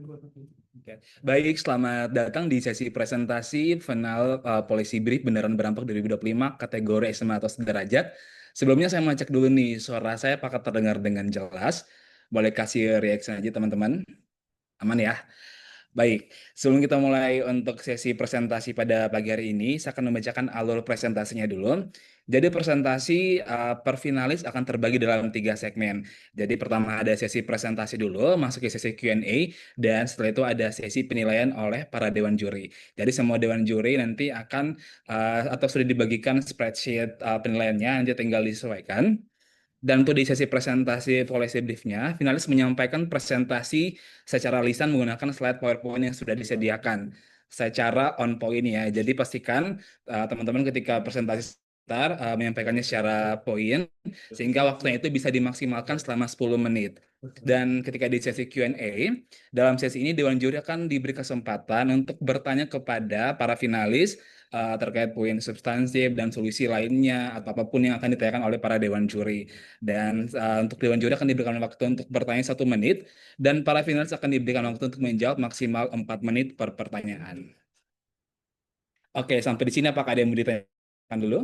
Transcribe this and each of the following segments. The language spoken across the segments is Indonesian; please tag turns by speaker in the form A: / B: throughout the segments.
A: Oke. Baik, selamat datang di sesi presentasi final Policy Brief Beneran Berdampak 2025 kategori SMA atau sederajat. Sebelumnya saya mau cek dulu nih, suara saya apakah terdengar dengan jelas? Boleh kasih reaction aja teman-teman. Aman ya? Baik, sebelum kita mulai untuk sesi presentasi pada pagi hari ini, saya akan membacakan alur presentasinya dulu. Jadi presentasi per finalis akan terbagi dalam 3 segmen. Jadi pertama ada sesi presentasi dulu, masuk ke sesi Q&A, dan setelah itu ada sesi penilaian oleh para dewan juri. Jadi semua dewan juri nanti akan atau sudah dibagikan spreadsheet penilaiannya, nanti tinggal disesuaikan. Dan untuk di sesi presentasi policy briefnya, finalis menyampaikan presentasi secara lisan menggunakan slide PowerPoint yang sudah disediakan secara on point ya. Jadi pastikan teman-teman ketika presentasi start menyampaikannya secara poin sehingga waktunya itu bisa dimaksimalkan selama 10 menit. Dan ketika di sesi Q&A, dalam sesi ini Dewan Juri akan diberi kesempatan untuk bertanya kepada para finalis terkait poin substantif dan solusi lainnya atau apapun yang akan ditanyakan oleh para Dewan Juri. Dan untuk Dewan Juri akan diberikan waktu untuk bertanya 1 menit, dan para finalis akan diberikan waktu untuk menjawab maksimal 4 menit per pertanyaan. Oke, sampai di sini apakah ada yang mau ditanyakan dulu?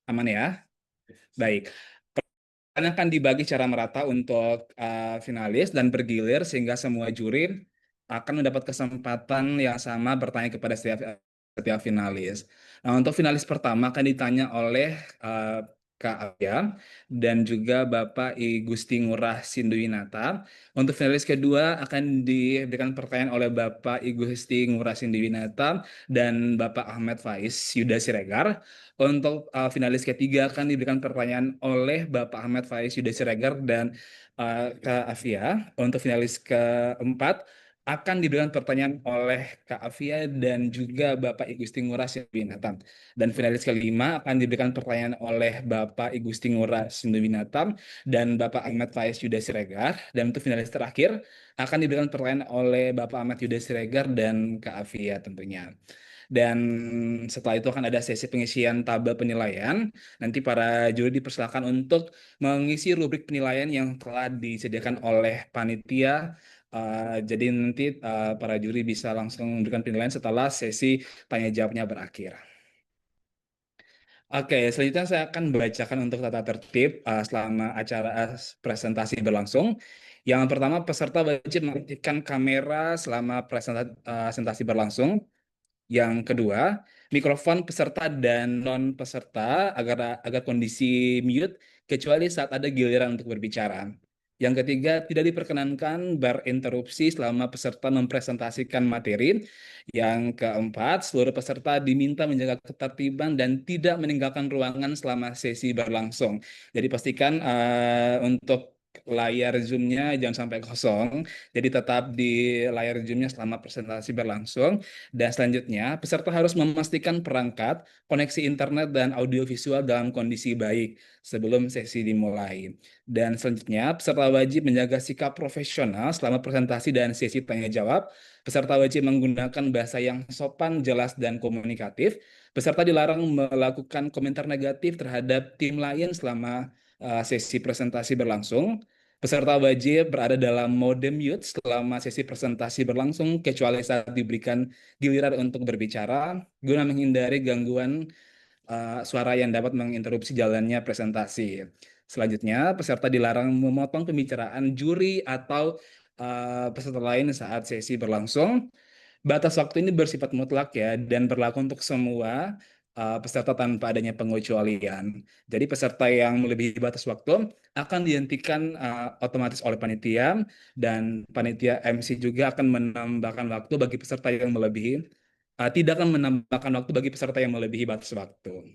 A: Aman ya? Baik. Pertanyaan akan dibagi secara merata untuk finalis dan bergilir sehingga semua juri akan mendapat kesempatan yang sama bertanya kepada setiap finalis. Nah, untuk finalis pertama akan ditanya oleh uh, Kak Arya dan juga Bapak I Gusti Ngurah Sinduwinata. Untuk finalis kedua akan diberikan pertanyaan oleh Bapak I Gusti Ngurah Sinduwinata dan Bapak Ahmad Faiz Yuda Siregar. Untuk finalis ketiga akan diberikan pertanyaan oleh Bapak Ahmad Faiz Yuda Siregar dan Kak Afia. Untuk finalis keempat akan diberikan pertanyaan oleh Kak Afia dan juga Bapak Igusti Ngurah Sinuwinata. Dan finalis kelima akan diberikan pertanyaan oleh Bapak Igusti Ngurah Sinuwinata dan Bapak Ahmad Faiz Yuda Siregar. Dan untuk finalis terakhir akan diberikan pertanyaan oleh Bapak Ahmad Yuda Siregar dan Kak Afia tentunya. Dan setelah itu akan ada sesi pengisian tabel penilaian. Nanti para juri dipersilakan untuk mengisi rubrik penilaian yang telah disediakan oleh panitia. Jadi nanti para juri bisa langsung memberikan penilaian setelah sesi tanya jawabnya berakhir. Oke, selanjutnya saya akan membacakan untuk tata tertib selama acara presentasi berlangsung. Yang pertama, peserta wajib mengaktifkan kamera selama presentasi berlangsung. Yang kedua, mikrofon peserta dan non-peserta agar agar kondisi mute kecuali saat ada giliran untuk berbicara. Yang ketiga, tidak diperkenankan berinterupsi selama peserta mempresentasikan materi. Yang keempat, seluruh peserta diminta menjaga ketertiban dan tidak meninggalkan ruangan selama sesi berlangsung. Jadi pastikan untuk layar Zoom-nya jangan sampai kosong. Jadi tetap di layar Zoom-nya selama presentasi berlangsung. Dan selanjutnya, peserta harus memastikan perangkat, koneksi internet, dan audiovisual dalam kondisi baik sebelum sesi dimulai. Dan selanjutnya, peserta wajib menjaga sikap profesional selama presentasi dan sesi tanya jawab. Peserta wajib menggunakan bahasa yang sopan, jelas, dan komunikatif. Peserta dilarang melakukan komentar negatif terhadap tim lain selama sesi presentasi berlangsung. Peserta wajib berada dalam mode mute selama sesi presentasi berlangsung, kecuali saat diberikan giliran untuk berbicara, guna menghindari gangguan suara yang dapat menginterupsi jalannya presentasi. Selanjutnya, peserta dilarang memotong pembicaraan juri atau peserta lain saat sesi berlangsung. Batas waktu ini bersifat mutlak ya dan berlaku untuk semua peserta tanpa adanya pengecualian. Jadi peserta yang melebihi batas waktu akan dihentikan otomatis oleh panitia, dan panitia MC juga akan menambahkan waktu bagi peserta yang melebihi tidak akan menambahkan waktu bagi peserta yang melebihi batas waktu.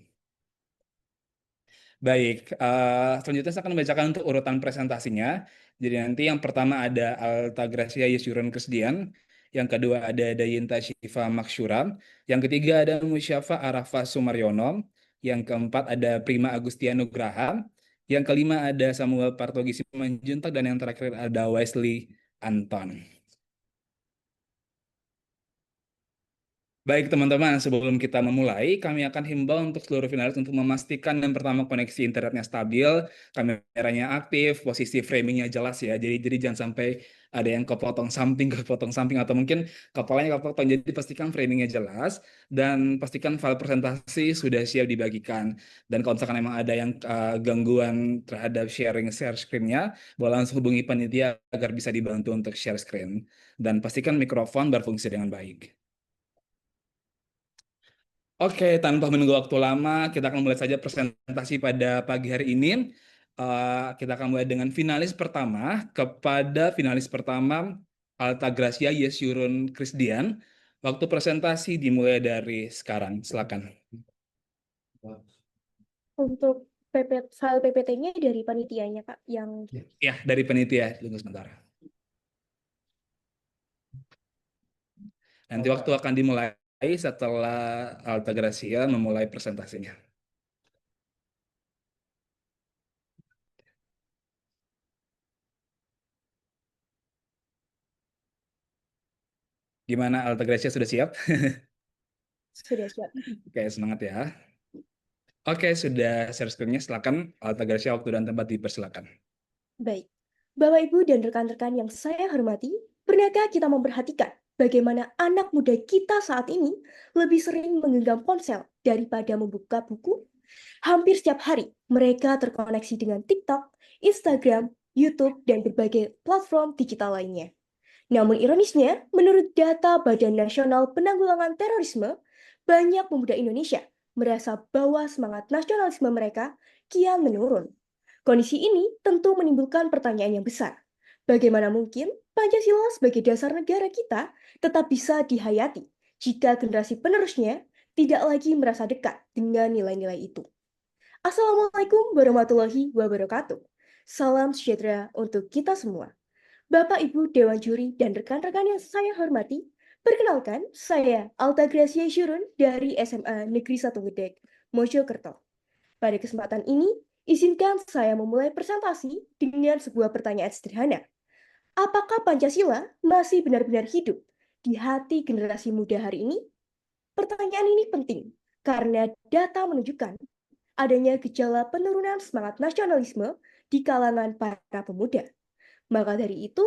A: Baik, selanjutnya saya akan membacakan untuk urutan presentasinya. Jadi nanti yang pertama ada Alta Gracia Yesurun Kesdian, yang kedua ada Dayinta Syifa Maksyura, yang ketiga ada Musyafa Arafa Sumaryono, yang keempat ada Prima Agustiano Graha, yang kelima ada Samuel Partogi Simanjuntak, dan yang terakhir ada Wesley Anton. Baik teman-teman, sebelum kita memulai, kami akan himbau untuk seluruh finalis untuk memastikan yang pertama koneksi internetnya stabil, kameranya aktif, posisi framingnya jelas ya. Jadi jangan sampai ada yang kepotong samping atau mungkin kepalanya kepotong. Jadi pastikan framingnya jelas dan pastikan file presentasi sudah siap dibagikan. Dan kalau misalkan memang ada yang gangguan terhadap share screen-nya, boleh langsung hubungi panitia agar bisa dibantu untuk share screen. Dan pastikan mikrofon berfungsi dengan baik. Oke, tanpa menunggu waktu lama, kita akan mulai saja presentasi pada pagi hari ini. Kita akan mulai dengan finalis pertama. Kepada finalis pertama, Alta Gracia Yesyurun Krisdian. Waktu presentasi dimulai dari sekarang. Silakan.
B: Untuk file PPT-nya dari panitianya, Kak, yang
A: Ya, dari penitia. Tunggu sebentar. Nanti waktu akan dimulai setelah Alta Gracia memulai presentasinya. Gimana Alta Gracia sudah siap?
B: sudah siap.
A: Oke, semangat ya. Oke, sudah share screen-nya. Silakan Alta Gracia, waktu dan tempat dipersilakan.
B: Baik. Bapak, Ibu, dan rekan-rekan yang saya hormati, pernahkah kita memperhatikan bagaimana anak muda kita saat ini lebih sering menggenggam ponsel daripada membuka buku? Hampir setiap hari, mereka terkoneksi dengan TikTok, Instagram, YouTube, dan berbagai platform digital lainnya. Namun ironisnya, menurut data Badan Nasional Penanggulangan Terorisme, banyak pemuda Indonesia merasa bahwa semangat nasionalisme mereka kian menurun. Kondisi ini tentu menimbulkan pertanyaan yang besar. Bagaimana mungkin Pancasila sebagai dasar negara kita tetap bisa dihayati jika generasi penerusnya tidak lagi merasa dekat dengan nilai-nilai itu? Assalamualaikum warahmatullahi wabarakatuh. Salam sejahtera untuk kita semua. Bapak, Ibu, Dewan Juri, dan rekan-rekan yang saya hormati, perkenalkan, saya Alta Gracia Shurun dari SMA Negeri 1 Gedek, Mojokerto. Pada kesempatan ini, izinkan saya memulai presentasi dengan sebuah pertanyaan sederhana. Apakah Pancasila masih benar-benar hidup di hati generasi muda hari ini? Pertanyaan ini penting, karena data menunjukkan adanya gejala penurunan semangat nasionalisme di kalangan para pemuda. Maka dari itu,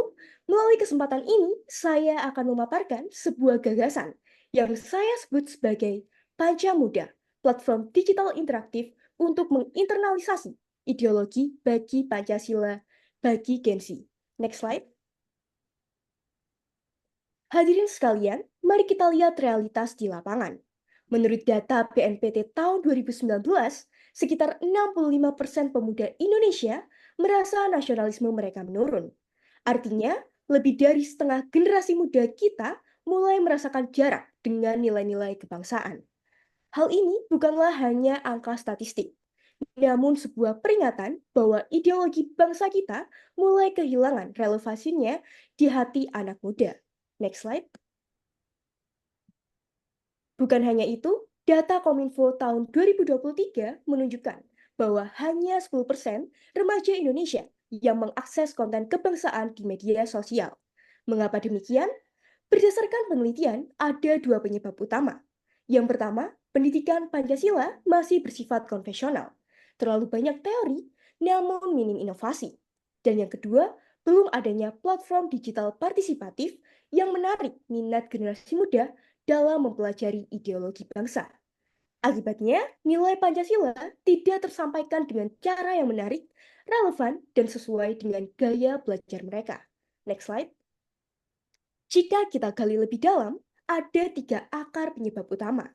B: melalui kesempatan ini, saya akan memaparkan sebuah gagasan yang saya sebut sebagai Panca Muda, platform digital interaktif untuk menginternalisasi ideologi bagi Pancasila bagi Gen Z. Next slide. Hadirin sekalian, mari kita lihat realitas di lapangan. Menurut data BNPT tahun 2019, sekitar 65% pemuda Indonesia merasa nasionalisme mereka menurun. Artinya, lebih dari setengah generasi muda kita mulai merasakan jarak dengan nilai-nilai kebangsaan. Hal ini bukanlah hanya angka statistik, namun sebuah peringatan bahwa ideologi bangsa kita mulai kehilangan relevansinya di hati anak muda. Next slide. Bukan hanya itu, data Kominfo tahun 2023 menunjukkan bahwa hanya 10% remaja Indonesia yang mengakses konten kebangsaan di media sosial. Mengapa demikian? Berdasarkan penelitian, ada dua penyebab utama. Yang pertama, pendidikan Pancasila masih bersifat konvensional. Terlalu banyak teori, namun minim inovasi. Dan yang kedua, belum adanya platform digital partisipatif yang menarik minat generasi muda dalam mempelajari ideologi bangsa. Akibatnya, nilai Pancasila tidak tersampaikan dengan cara yang menarik, relevan, dan sesuai dengan gaya belajar mereka. Next slide. Jika kita gali lebih dalam, ada tiga akar penyebab utama.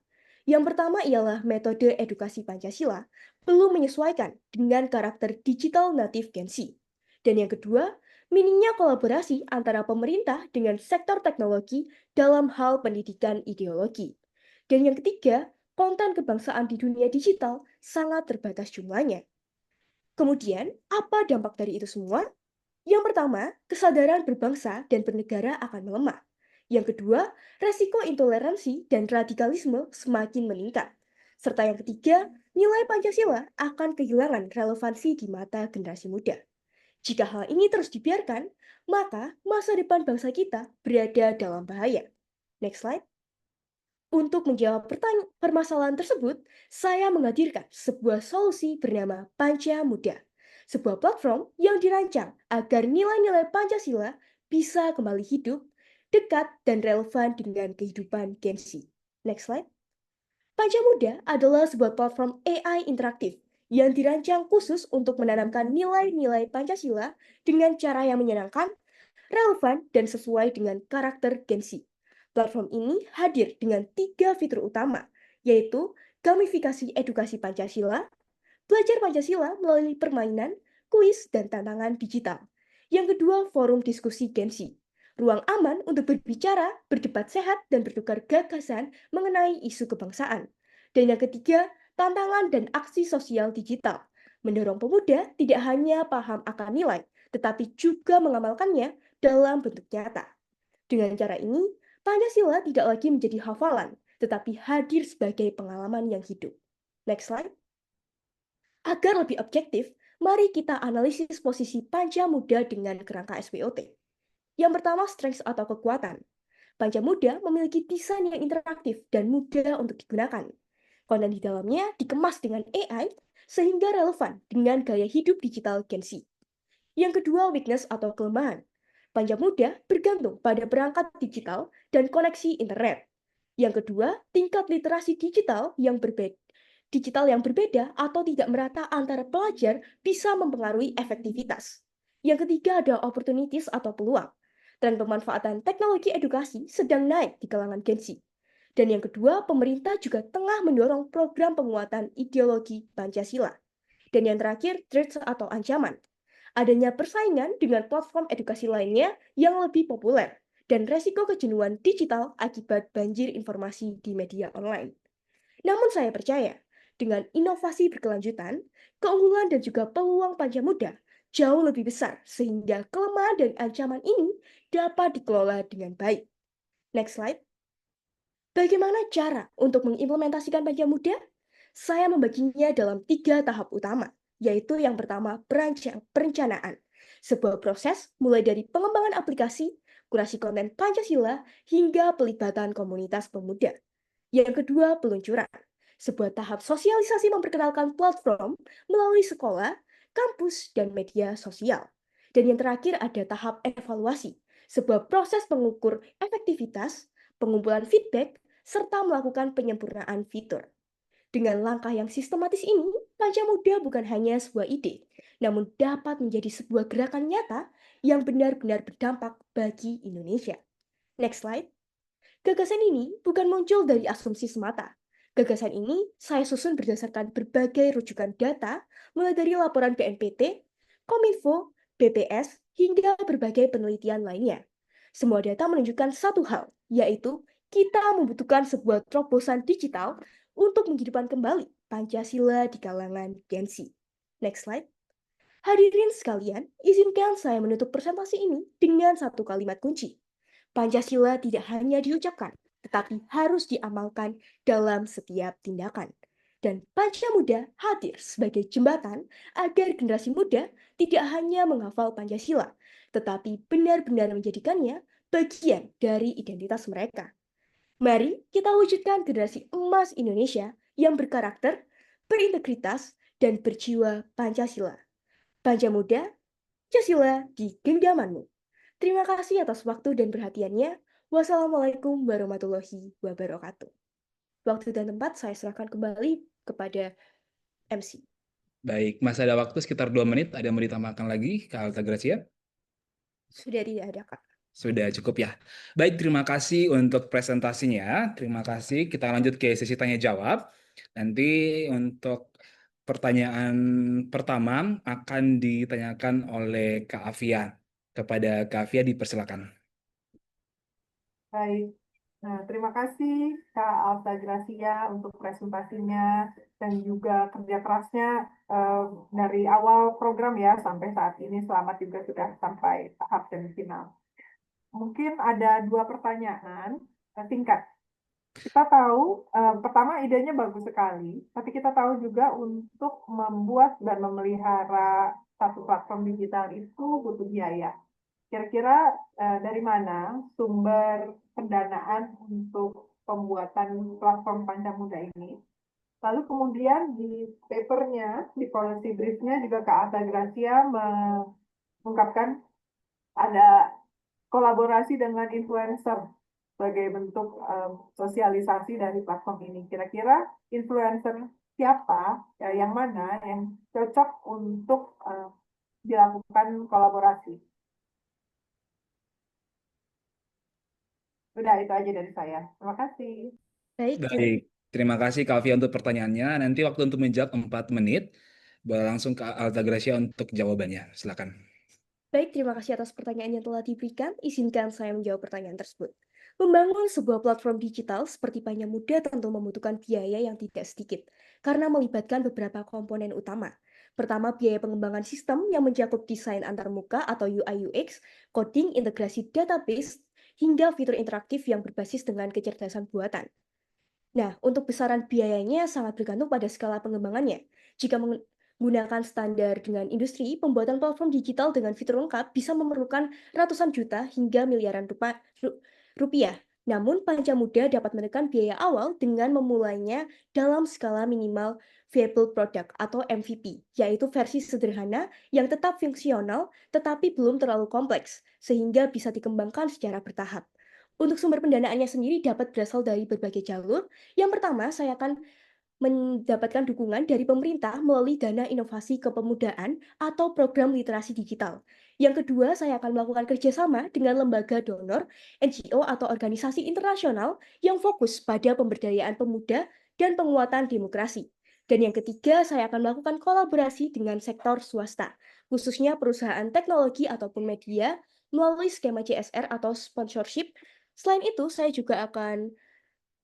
B: Yang pertama ialah metode edukasi Pancasila belum menyesuaikan dengan karakter digital native Gen Z. Dan yang kedua, minimnya kolaborasi antara pemerintah dengan sektor teknologi dalam hal pendidikan ideologi. Dan yang ketiga, konten kebangsaan di dunia digital sangat terbatas jumlahnya. Kemudian, apa dampak dari itu semua? Yang pertama, kesadaran berbangsa dan bernegara akan melemah. Yang kedua, resiko intoleransi dan radikalisme semakin meningkat. Serta yang ketiga, nilai Pancasila akan kehilangan relevansi di mata generasi muda. Jika hal ini terus dibiarkan, maka masa depan bangsa kita berada dalam bahaya. Next slide. Untuk menjawab permasalahan tersebut, saya menghadirkan sebuah solusi bernama Panca Muda, sebuah platform yang dirancang agar nilai-nilai Pancasila bisa kembali hidup, dekat, dan relevan dengan kehidupan Gen Z. Next slide. Panca Muda adalah sebuah platform AI interaktif yang dirancang khusus untuk menanamkan nilai-nilai Pancasila dengan cara yang menyenangkan, relevan, dan sesuai dengan karakter Gen Z. Platform ini hadir dengan 3 fitur utama, yaitu gamifikasi edukasi Pancasila, belajar Pancasila melalui permainan, kuis, dan tantangan digital. Yang kedua, forum diskusi Gen Z. Ruang aman untuk berbicara, berdebat sehat, dan bertukar gagasan mengenai isu kebangsaan. Dan yang ketiga, tantangan dan aksi sosial digital. Mendorong pemuda tidak hanya paham akan nilai, tetapi juga mengamalkannya dalam bentuk nyata. Dengan cara ini, Pancasila tidak lagi menjadi hafalan, tetapi hadir sebagai pengalaman yang hidup. Next slide. Agar lebih objektif, mari kita analisis posisi Panca Muda dengan kerangka SWOT. Yang pertama, strengths atau kekuatan. Panca Muda memiliki desain yang interaktif dan mudah untuk digunakan. Konten di dalamnya dikemas dengan AI sehingga relevan dengan gaya hidup digital Gen Z. Yang kedua, weakness atau kelemahan. Panca Muda bergantung pada perangkat digital dan koneksi internet. Yang kedua, tingkat literasi digital yang berbeda atau tidak merata antara pelajar bisa mempengaruhi efektivitas. Yang ketiga ada opportunities atau peluang. Tren pemanfaatan teknologi edukasi sedang naik di kalangan Gen Z. Dan yang kedua, pemerintah juga tengah mendorong program penguatan ideologi Pancasila. Dan yang terakhir, threats atau ancaman. Adanya persaingan dengan platform edukasi lainnya yang lebih populer dan resiko kejenuhan digital akibat banjir informasi di media online. Namun saya percaya, dengan inovasi berkelanjutan, keunggulan dan juga peluang Panca Muda jauh lebih besar sehingga kelemahan dan ancaman ini dapat dikelola dengan baik. Next slide. Bagaimana cara untuk mengimplementasikan Panca Muda? Saya membaginya dalam 3 tahap utama, yaitu yang pertama perencanaan. Sebuah proses mulai dari pengembangan aplikasi, kurasi konten Pancasila, hingga pelibatan komunitas pemuda. Yang kedua, peluncuran. Sebuah tahap sosialisasi memperkenalkan platform melalui sekolah, kampus, dan media sosial. Dan yang terakhir ada tahap evaluasi. Sebuah proses mengukur efektivitas, pengumpulan feedback, serta melakukan penyempurnaan fitur. Dengan langkah yang sistematis ini, Panca Muda bukan hanya sebuah ide, namun dapat menjadi sebuah gerakan nyata yang benar-benar berdampak bagi Indonesia. Next slide. Gagasan ini bukan muncul dari asumsi semata. Gagasan ini saya susun berdasarkan berbagai rujukan data, mulai dari laporan BNPT, Kominfo, BPS, hingga berbagai penelitian lainnya. Semua data menunjukkan satu hal, yaitu kita membutuhkan sebuah terobosan digital untuk menghidupkan kembali Pancasila di kalangan Gen Z. Next slide. Hadirin sekalian, izinkan saya menutup presentasi ini dengan satu kalimat kunci. Pancasila tidak hanya diucapkan, tetapi harus diamalkan dalam setiap tindakan. Dan Panca Muda hadir sebagai jembatan agar generasi muda tidak hanya menghafal Pancasila, tetapi benar-benar menjadikannya bagian dari identitas mereka. Mari kita wujudkan generasi emas Indonesia yang berkarakter, berintegritas, dan berjiwa Pancasila. Panca Muda, Pancasila di genggamanmu. Terima kasih atas waktu dan perhatiannya. Wassalamualaikum warahmatullahi wabarakatuh. Waktu dan tempat saya serahkan kembali kepada MC.
A: Baik, masih ada waktu sekitar 2 menit. Ada yang mau ditambahkan lagi, Kak Alta Gracia?
B: Sudah tidak ada, Kak.
A: Sudah cukup ya. Baik, terima kasih untuk presentasinya. Terima kasih. Kita lanjut ke sesi tanya jawab. Nanti untuk pertanyaan pertama akan ditanyakan oleh Kak Afia. Kepada Kak Afia dipersilakan.
C: Baik, nah terima kasih Kak Alta Gracia untuk presentasinya dan juga kerja kerasnya dari awal program ya sampai saat ini. Selamat juga sudah sampai tahap semifinal. Mungkin ada 2 pertanyaan singkat. Kita tahu, pertama idenya bagus sekali, tapi kita tahu juga untuk membuat dan memelihara satu platform digital itu butuh biaya. Kira-kira dari mana sumber pendanaan untuk pembuatan platform Panca Muda ini. Lalu kemudian di papernya, di policy briefnya juga Kak Arta Gracia mengungkapkan ada kolaborasi dengan influencer sebagai bentuk sosialisasi dari platform ini. Kira-kira influencer siapa, ya, yang mana yang cocok untuk dilakukan kolaborasi? Udah, itu aja dari saya. Terima kasih.
B: Baik,
A: Baik, terima kasih Kalvia untuk pertanyaannya. Nanti waktu untuk menjawab 4 menit. Langsung ke Altagracia untuk jawabannya. Silakan.
B: Baik, terima kasih atas pertanyaan yang telah diberikan. Izinkan saya menjawab pertanyaan tersebut. Membangun sebuah platform digital seperti Panya Muda tentu membutuhkan biaya yang tidak sedikit, karena melibatkan beberapa komponen utama. Pertama, biaya pengembangan sistem yang mencakup desain antarmuka atau UI UX, coding, integrasi database, hingga fitur interaktif yang berbasis dengan kecerdasan buatan. Nah, untuk besaran biayanya sangat bergantung pada skala pengembangannya. Jika menggunakan standar dengan industri, pembuatan platform digital dengan fitur lengkap bisa memerlukan ratusan juta hingga miliaran rupiah. Namun, Panca Muda dapat menekan biaya awal dengan memulainya dalam skala minimal viable product atau MVP, yaitu versi sederhana yang tetap fungsional tetapi belum terlalu kompleks, sehingga bisa dikembangkan secara bertahap. Untuk sumber pendanaannya sendiri dapat berasal dari berbagai jalur. Yang pertama, saya akan mendapatkan dukungan dari pemerintah melalui dana inovasi kepemudaan atau program literasi digital. Yang kedua, saya akan melakukan kerjasama dengan lembaga donor, NGO, atau organisasi internasional yang fokus pada pemberdayaan pemuda dan penguatan demokrasi. Dan yang ketiga, saya akan melakukan kolaborasi dengan sektor swasta, khususnya perusahaan teknologi ataupun media, melalui skema CSR atau sponsorship. Selain itu, saya juga akan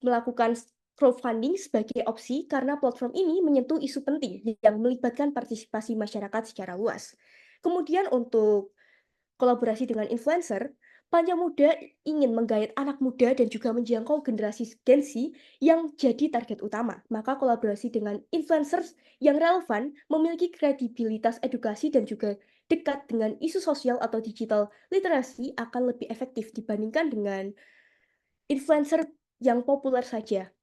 B: melakukan crowdfunding sebagai opsi karena platform ini menyentuh isu penting yang melibatkan partisipasi masyarakat secara luas. Kemudian untuk kolaborasi dengan influencer, Panja Muda ingin menggait anak muda dan juga menjangkau generasi Gen Z yang jadi target utama. Maka kolaborasi dengan influencers yang relevan, memiliki kredibilitas edukasi dan juga dekat dengan isu sosial atau digital literasi akan lebih efektif dibandingkan dengan influencer yang populer saja.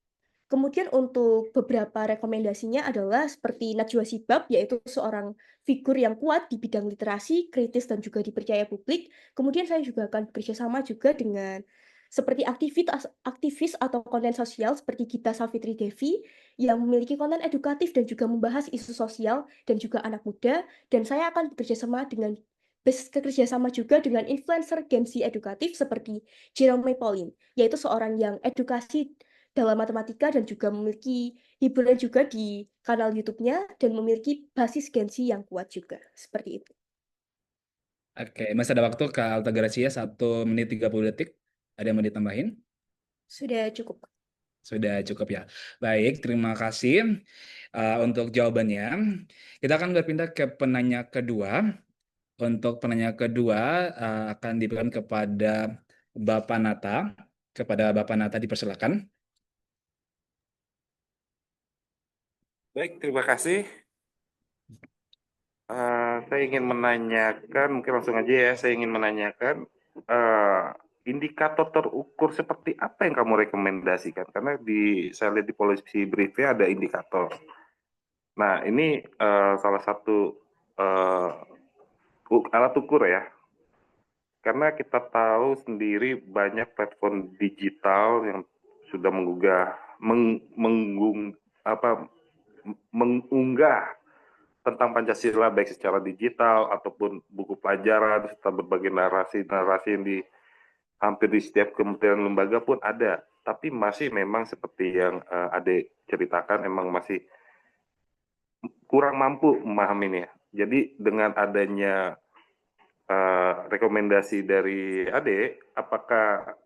B: Kemudian untuk beberapa rekomendasinya adalah seperti Najwa Shihab, yaitu seorang figur yang kuat di bidang literasi, kritis, dan juga dipercaya publik. Kemudian saya juga akan bekerja sama juga dengan seperti aktivis atau konten sosial seperti Gita Savitri Devi yang memiliki konten edukatif dan juga membahas isu sosial dan juga anak muda. Dan saya akan bekerja sama juga dengan influencer Gen Z edukatif seperti Jerome Pauline, yaitu seorang yang edukasi dalam matematika dan juga memiliki hiburan juga di kanal YouTube-nya dan memiliki basis Gen Z yang kuat juga. Seperti itu.
A: Oke, masih ada waktu ke Altagracia 1 menit 30 detik. Ada yang mau ditambahin?
B: Sudah cukup.
A: Sudah cukup ya. Baik, terima kasih untuk jawabannya. Kita akan berpindah ke penanya kedua. Untuk penanya kedua akan diberikan kepada Bapak Nata. Kepada Bapak Nata dipersilakan.
D: Baik, terima kasih. Saya ingin menanyakan, mungkin langsung aja ya, saya ingin menanyakan indikator terukur seperti apa yang kamu rekomendasikan? Karena saya lihat di policy briefnya ada indikator. Nah, ini salah satu alat ukur ya. Karena kita tahu sendiri banyak platform digital yang sudah mengunggah tentang Pancasila baik secara digital ataupun buku pelajaran serta berbagai narasi-narasi yang hampir di setiap kementerian lembaga pun ada, tapi masih memang seperti yang Ade ceritakan emang masih kurang mampu memahaminya. Jadi dengan adanya rekomendasi dari Ade, apakah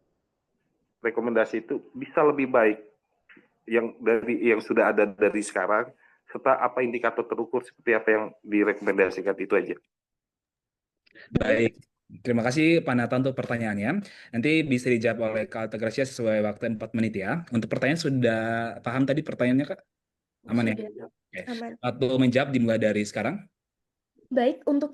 D: rekomendasi itu bisa lebih baik yang sudah ada dari sekarang, serta apa indikator terukur seperti apa yang direkomendasikan itu aja.
A: Baik, terima kasih Pak Nata untuk pertanyaannya. Nanti bisa dijawab oleh Kak Altagracia sesuai waktu 4 menit ya. Untuk pertanyaan sudah paham tadi pertanyaannya Kak? Aman ya?
B: Sudah
A: Oke.
B: aman.
A: Waktu menjawab dimulai dari sekarang.
B: Baik, untuk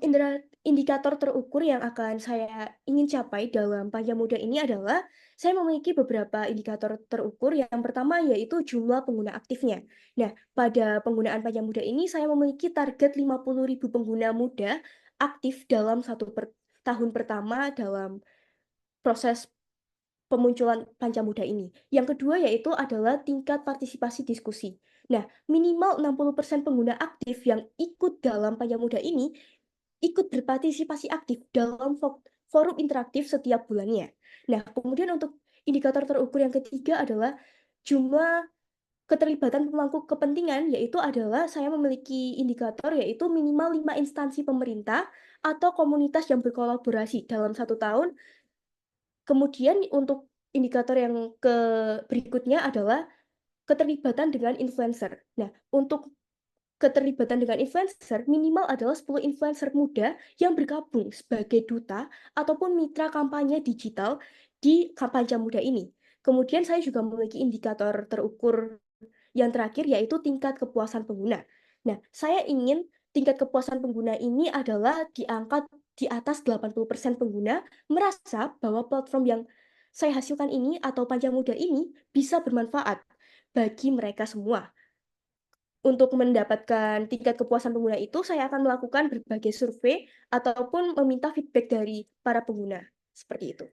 B: indikator terukur yang akan saya ingin capai dalam Panja Muda ini adalah saya memiliki beberapa indikator terukur. Yang pertama yaitu jumlah pengguna aktifnya. Nah, pada penggunaan Panja Muda ini saya memiliki target 50.000 pengguna muda aktif dalam tahun pertama dalam proses pemunculan Panja Muda ini. Yang kedua yaitu adalah tingkat partisipasi diskusi. Nah, minimal 60% pengguna aktif yang ikut dalam Panja Muda ini ikut berpartisipasi aktif dalam forum interaktif setiap bulannya. Nah, kemudian untuk indikator terukur yang ketiga adalah jumlah keterlibatan pemangku kepentingan, yaitu adalah saya memiliki indikator yaitu minimal 5 instansi pemerintah atau komunitas yang berkolaborasi dalam 1 tahun. Kemudian untuk indikator yang berikutnya adalah keterlibatan dengan influencer. Nah, untuk keterlibatan dengan influencer minimal adalah 10 influencer muda yang bergabung sebagai duta ataupun mitra kampanye digital di kampanye muda ini. Kemudian saya juga memiliki indikator terukur yang terakhir yaitu tingkat kepuasan pengguna. Nah, saya ingin tingkat kepuasan pengguna ini adalah diangkat di atas 80% pengguna merasa bahwa platform yang saya hasilkan ini atau Panja Muda ini bisa bermanfaat bagi mereka semua. Untuk mendapatkan tingkat kepuasan pengguna itu, saya akan melakukan berbagai survei ataupun meminta feedback dari para pengguna. Seperti itu.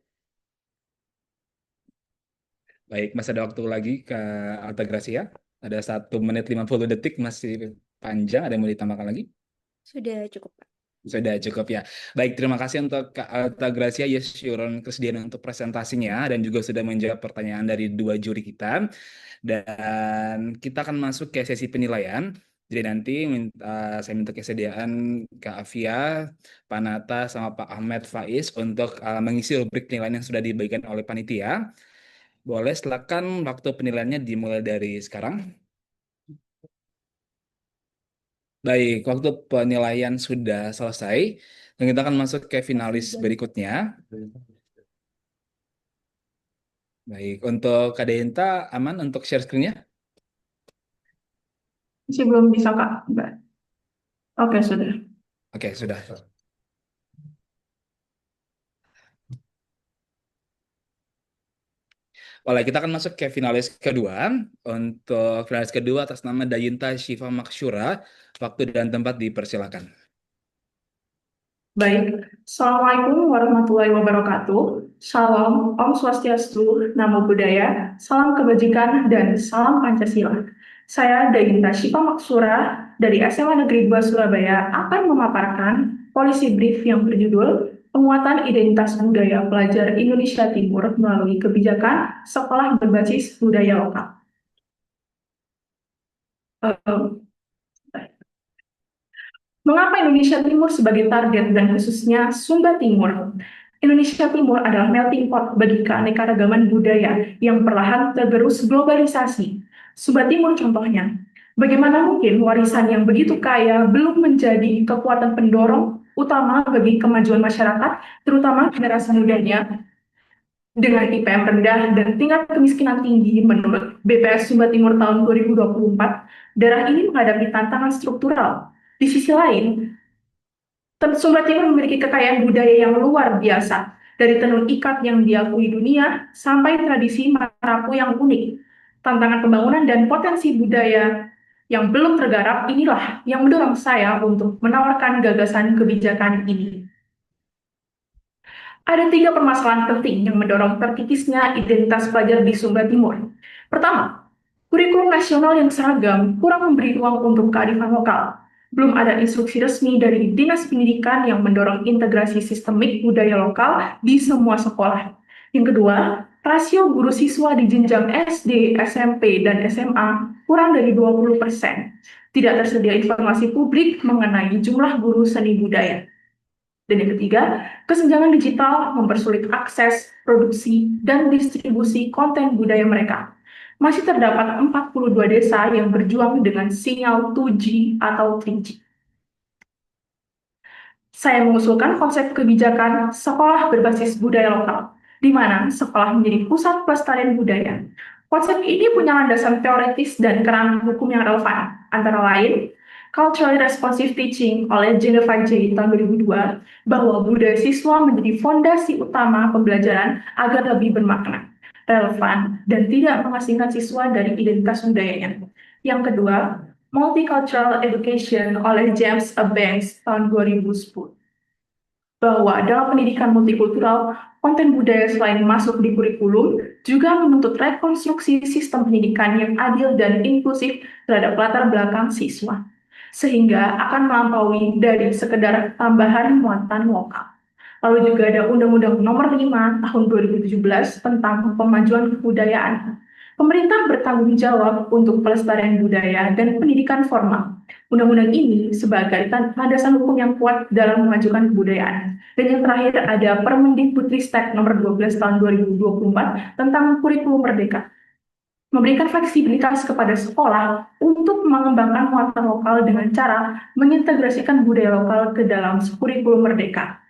A: Baik, masih ada waktu lagi ke Altagracia. Ada 1 menit 50 detik, masih panjang. Ada yang mau ditambahkan lagi?
B: Sudah cukup, Pak.
A: Sudah cukup ya. Baik, terima kasih untuk Kak Altagracia, Yes Yuron, kesediaan untuk presentasinya dan juga sudah menjawab pertanyaan dari 2 juri kita. Dan kita akan masuk ke sesi penilaian. Jadi nanti saya minta kesediaan Kak Afia, Pak Nata, sama Pak Ahmed Faiz untuk mengisi rubrik penilaian yang sudah dibagikan oleh panitia. Boleh, silakan waktu penilaiannya dimulai dari sekarang. Baik, waktu penilaian sudah selesai. Dan kita akan masuk ke finalis berikutnya. Baik, untuk Kak Denta, aman untuk share screen-nya?
E: Masih belum bisa, Kak. Mbak. Oke, sudah.
A: Oke, sudah. Oleh, kita akan masuk ke finalis kedua. Untuk finalis kedua atas nama Dayinta Syifa Maksyura, waktu dan tempat dipersilakan.
E: Baik, Assalamualaikum warahmatullahi wabarakatuh. Shalom, Om Swastiastu, Namo Buddhaya, salam kebajikan, dan salam Pancasila. Saya Dayinta Syifa Maksura dari SMA Negeri 2 Surabaya akan memaparkan polisi brief yang berjudul Penguatan Identitas Budaya Pelajar Indonesia Timur melalui kebijakan sekolah berbasis budaya lokal. Mengapa Indonesia Timur sebagai target dan khususnya Sumba Timur? Indonesia Timur adalah melting pot bagi keanekaragaman budaya yang perlahan tergerus globalisasi. Sumba Timur contohnya. Bagaimana mungkin warisan yang begitu kaya belum menjadi kekuatan pendorong utama bagi kemajuan masyarakat, terutama generasi mudanya? Dengan IPM rendah dan tingkat kemiskinan tinggi menurut BPS Sumba Timur tahun 2024, daerah ini menghadapi tantangan struktural. Di sisi lain, Sumba Timur memiliki kekayaan budaya yang luar biasa, dari tenun ikat yang diakui dunia sampai tradisi marapu yang unik. Tantangan pembangunan dan potensi budaya yang belum tergarap inilah yang mendorong saya untuk menawarkan gagasan kebijakan ini. Ada 3 permasalahan penting yang mendorong terkikisnya identitas pelajar di Sumba Timur. Pertama, kurikulum nasional yang seragam kurang memberi ruang untuk kearifan lokal. Belum ada instruksi resmi dari Dinas Pendidikan yang mendorong integrasi sistemik budaya lokal di semua sekolah. Yang kedua, rasio guru siswa di jenjang SD, SMP, dan SMA kurang dari 20%. Tidak tersedia informasi publik mengenai jumlah guru seni budaya. Dan yang ketiga, kesenjangan digital mempersulit akses, produksi, dan distribusi konten budaya mereka. Masih terdapat 42 desa yang berjuang dengan sinyal 2G atau 3G. Saya mengusulkan konsep kebijakan sekolah berbasis budaya lokal, di mana sekolah menjadi pusat pelestarian budaya. Konsep ini punya landasan teoritis dan kerangka hukum yang relevan, antara lain, Culturally Responsive Teaching oleh Jennifer J. tahun 2002 bahwa budaya siswa menjadi fondasi utama pembelajaran agar lebih bermakna, relevan, dan tidak mengasingkan siswa dari identitas budayanya. Yang kedua, Multicultural Education oleh James A. Banks tahun 2010 bahwa dalam pendidikan multikultural, konten budaya selain masuk di kurikulum juga menuntut rekonstruksi sistem pendidikan yang adil dan inklusif terhadap latar belakang siswa, sehingga akan melampaui dari sekedar tambahan muatan lokal. Lalu juga ada Undang-Undang Nomor 5 Tahun 2017 tentang Pemajuan Kebudayaan. Pemerintah bertanggung jawab untuk pelestarian budaya dan pendidikan formal. Undang-undang ini sebagai landasan hukum yang kuat dalam memajukan kebudayaan. Dan yang terakhir ada Permendikbudristek Nomor 12 Tahun 2024 tentang Kurikulum Merdeka. Memberikan fleksibilitas kepada sekolah untuk mengembangkan muatan lokal dengan cara mengintegrasikan budaya lokal ke dalam kurikulum merdeka.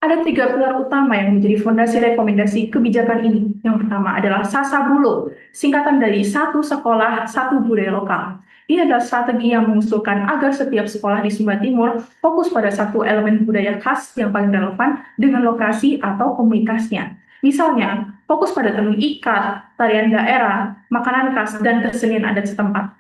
E: Ada 3 pilar utama yang menjadi fondasi rekomendasi kebijakan ini. Yang pertama adalah Sasabulo, singkatan dari satu sekolah, satu budaya lokal. Ini adalah strategi yang mengusulkan agar setiap sekolah di Sumba Timur fokus pada satu elemen budaya khas yang paling relevan dengan lokasi atau komunitasnya. Misalnya, fokus pada tenun ikat, tarian daerah, makanan khas, dan kesenian adat setempat.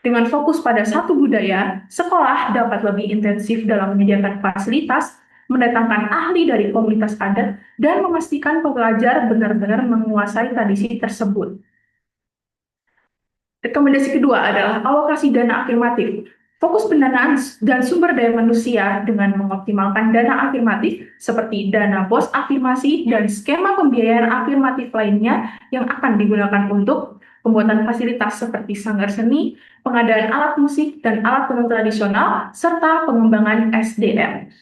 E: Dengan fokus pada satu budaya, sekolah dapat lebih intensif dalam menyediakan fasilitas, mendatangkan ahli dari komunitas adat, dan memastikan pelajar benar-benar menguasai tradisi tersebut. Rekomendasi kedua adalah alokasi dana afirmatif. Fokus pendanaan dan sumber daya manusia dengan mengoptimalkan dana afirmatif seperti dana BOS afirmasi dan skema pembiayaan afirmatif lainnya yang akan digunakan untuk pembuatan fasilitas seperti sanggar seni, pengadaan alat musik dan alat tenun tradisional, serta pengembangan SDM.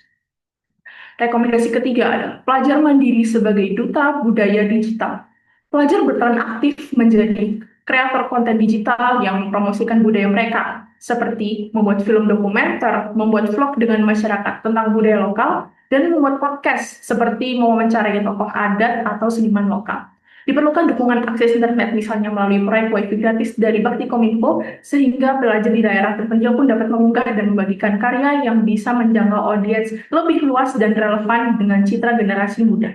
E: Rekomendasi ketiga adalah pelajar mandiri sebagai duta budaya digital. Pelajar berperan aktif menjadi kreator konten digital yang mempromosikan budaya mereka, seperti membuat film dokumenter, membuat vlog dengan masyarakat tentang budaya lokal, dan membuat podcast seperti mewawancarai tokoh adat atau seniman lokal. Diperlukan dukungan akses internet, misalnya melalui proyek Wi-Fi gratis dari Bakti Kominfo, sehingga pelajar di daerah terpencil pun dapat mengunggah dan membagikan karya yang bisa menjangkau audiens lebih luas dan relevan dengan citra generasi muda.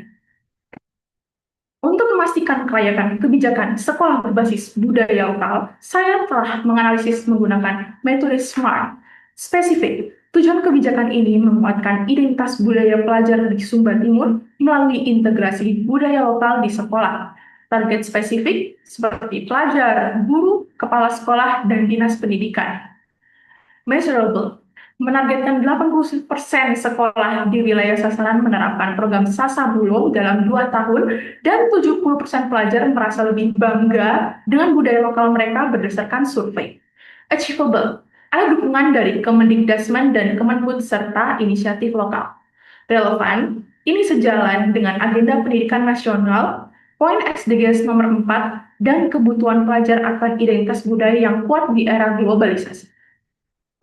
E: Untuk memastikan kelayakan kebijakan sekolah berbasis budaya lokal, saya telah menganalisis menggunakan metode SMART. Spesifik, tujuan kebijakan ini menguatkan identitas budaya pelajar di Sumba Timur melalui integrasi budaya lokal di sekolah. Target spesifik seperti pelajar, guru, kepala sekolah, dan dinas pendidikan. Measurable, menargetkan 80% sekolah di wilayah sasaran menerapkan program Sasabulo dalam 2 tahun dan 70% pelajar merasa lebih bangga dengan budaya lokal mereka berdasarkan survei. Achievable, ada dukungan dari Kemendikdasmen dan Kemenbud serta inisiatif lokal. Relevan, ini sejalan dengan agenda pendidikan nasional, poin SDGs nomor 4, dan kebutuhan pelajar akan identitas budaya yang kuat di era globalisasi.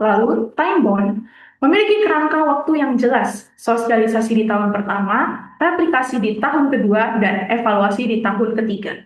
E: Lalu, time bound memiliki kerangka waktu yang jelas, sosialisasi di tahun pertama, replikasi di tahun kedua, dan evaluasi di tahun ketiga.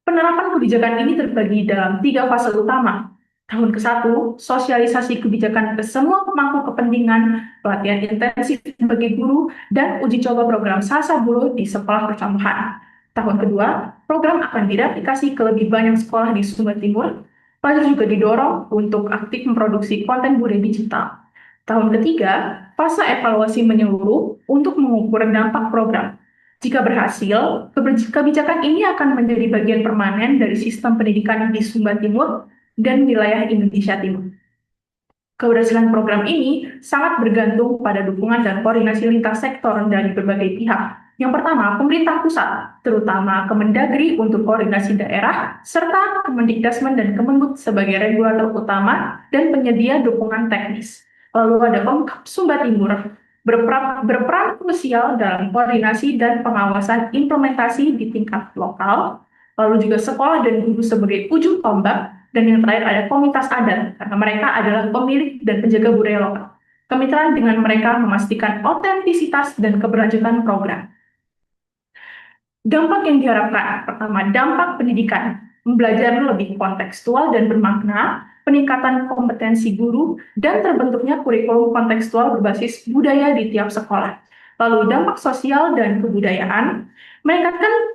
E: Penerapan kebijakan ini terbagi dalam 3 fase utama. Tahun ke-1, sosialisasi kebijakan ke semua pemangku kepentingan, pelatihan intensif bagi guru, dan uji coba program Sasabulo di sekolah percontohan. Tahun kedua, program akan direplikasi ke lebih banyak sekolah di Sumba Timur. Pelajar juga didorong untuk aktif memproduksi konten budaya digital. Tahun ketiga, fase evaluasi menyeluruh untuk mengukur dampak program. Jika berhasil, kebijakan ini akan menjadi bagian permanen dari sistem pendidikan di Sumba Timur dan wilayah Indonesia Timur. Keberhasilan program ini sangat bergantung pada dukungan dan koordinasi lintas sektor dari berbagai pihak. Yang pertama, pemerintah pusat, terutama Kemendagri untuk koordinasi daerah, serta Kemendikdasmen dan Kemenbud sebagai regulator utama dan penyedia dukungan teknis. Lalu ada Pemkab Sumba Timur, berperan krusial dalam koordinasi dan pengawasan implementasi di tingkat lokal, lalu juga sekolah dan guru sebagai ujung tombak, dan yang terakhir ada komunitas adat, karena mereka adalah pemilik dan penjaga budaya lokal. Kemitraan dengan mereka memastikan otentisitas dan keberlanjutan program. Dampak yang diharapkan, pertama, dampak pendidikan. pembelajaran lebih kontekstual dan bermakna, peningkatan kompetensi guru, dan terbentuknya kurikulum kontekstual berbasis budaya di tiap sekolah. Lalu dampak sosial dan kebudayaan,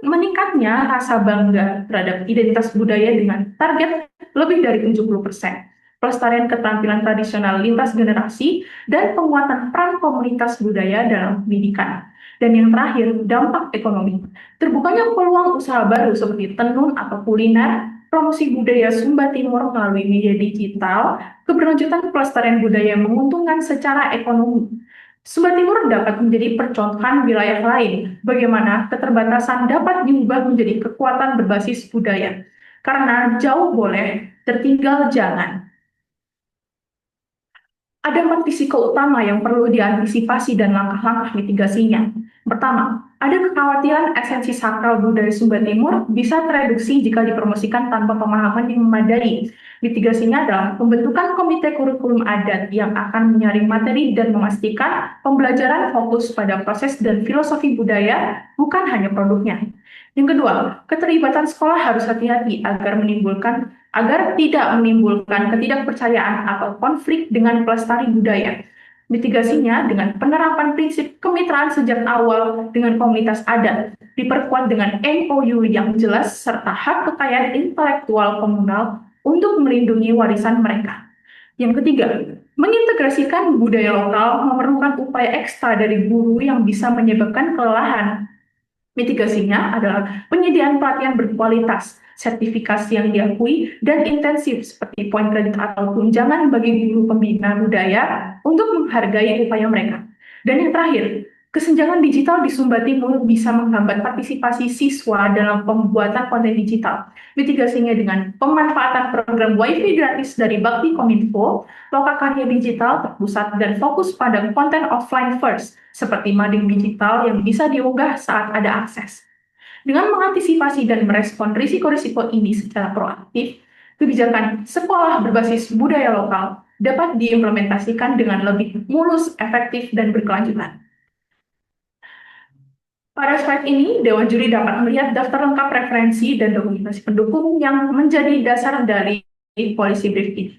E: meningkatnya rasa bangga terhadap identitas budaya dengan target lebih dari 70%. Pelestarian keterampilan tradisional lintas generasi, dan penguatan peran komunitas budaya dalam pendidikan. Dan yang terakhir, dampak ekonomi. Terbukanya peluang usaha baru seperti tenun atau kuliner, promosi budaya Sumba Timur melalui media digital, keberlanjutan pelestarian budaya yang menguntungkan secara ekonomi. Sumba Timur dapat menjadi percontohan wilayah lain, bagaimana keterbatasan dapat diubah menjadi kekuatan berbasis budaya. Karena jauh boleh, tertinggal jangan. Ada 4 risiko utama yang perlu diantisipasi dan langkah-langkah mitigasinya. Pertama, ada kekhawatiran esensi sakral budaya Sumba Timur bisa tereduksi jika dipromosikan tanpa pemahaman yang memadai. Mitigasinya adalah pembentukan komite kurikulum adat yang akan menyaring materi dan memastikan pembelajaran fokus pada proses dan filosofi budaya, bukan hanya produknya. Yang kedua, keterlibatan sekolah harus hati-hati agar tidak menimbulkan ketidakpercayaan atau konflik dengan pelestari budaya. Mitigasinya dengan penerapan prinsip kemitraan sejak awal dengan komunitas adat, diperkuat dengan MOU yang jelas serta hak kekayaan intelektual komunal untuk melindungi warisan mereka. Yang ketiga, mengintegrasikan budaya lokal memerlukan upaya ekstra dari guru yang bisa menyebabkan kelelahan. Mitigasinya adalah penyediaan pelatihan berkualitas, sertifikasi yang diakui, dan intensif seperti poin kredit atau tunjangan bagi guru pembina budaya untuk menghargai upaya mereka. Dan yang terakhir, kesenjangan digital di Sumba Timur bisa menghambat partisipasi siswa dalam pembuatan konten digital. Mitigasinya dengan pemanfaatan program WiFi gratis dari Bakti Kominfo, lokakarya digital terpusat dan fokus pada konten offline first, seperti mading digital yang bisa diunggah saat ada akses. Dengan mengantisipasi dan merespon risiko-risiko ini secara proaktif, kebijakan sekolah berbasis budaya lokal dapat diimplementasikan dengan lebih mulus, efektif, dan berkelanjutan. Pada slide ini, Dewan Juri dapat melihat daftar lengkap referensi dan dokumentasi pendukung yang menjadi dasar dari policy brief ini.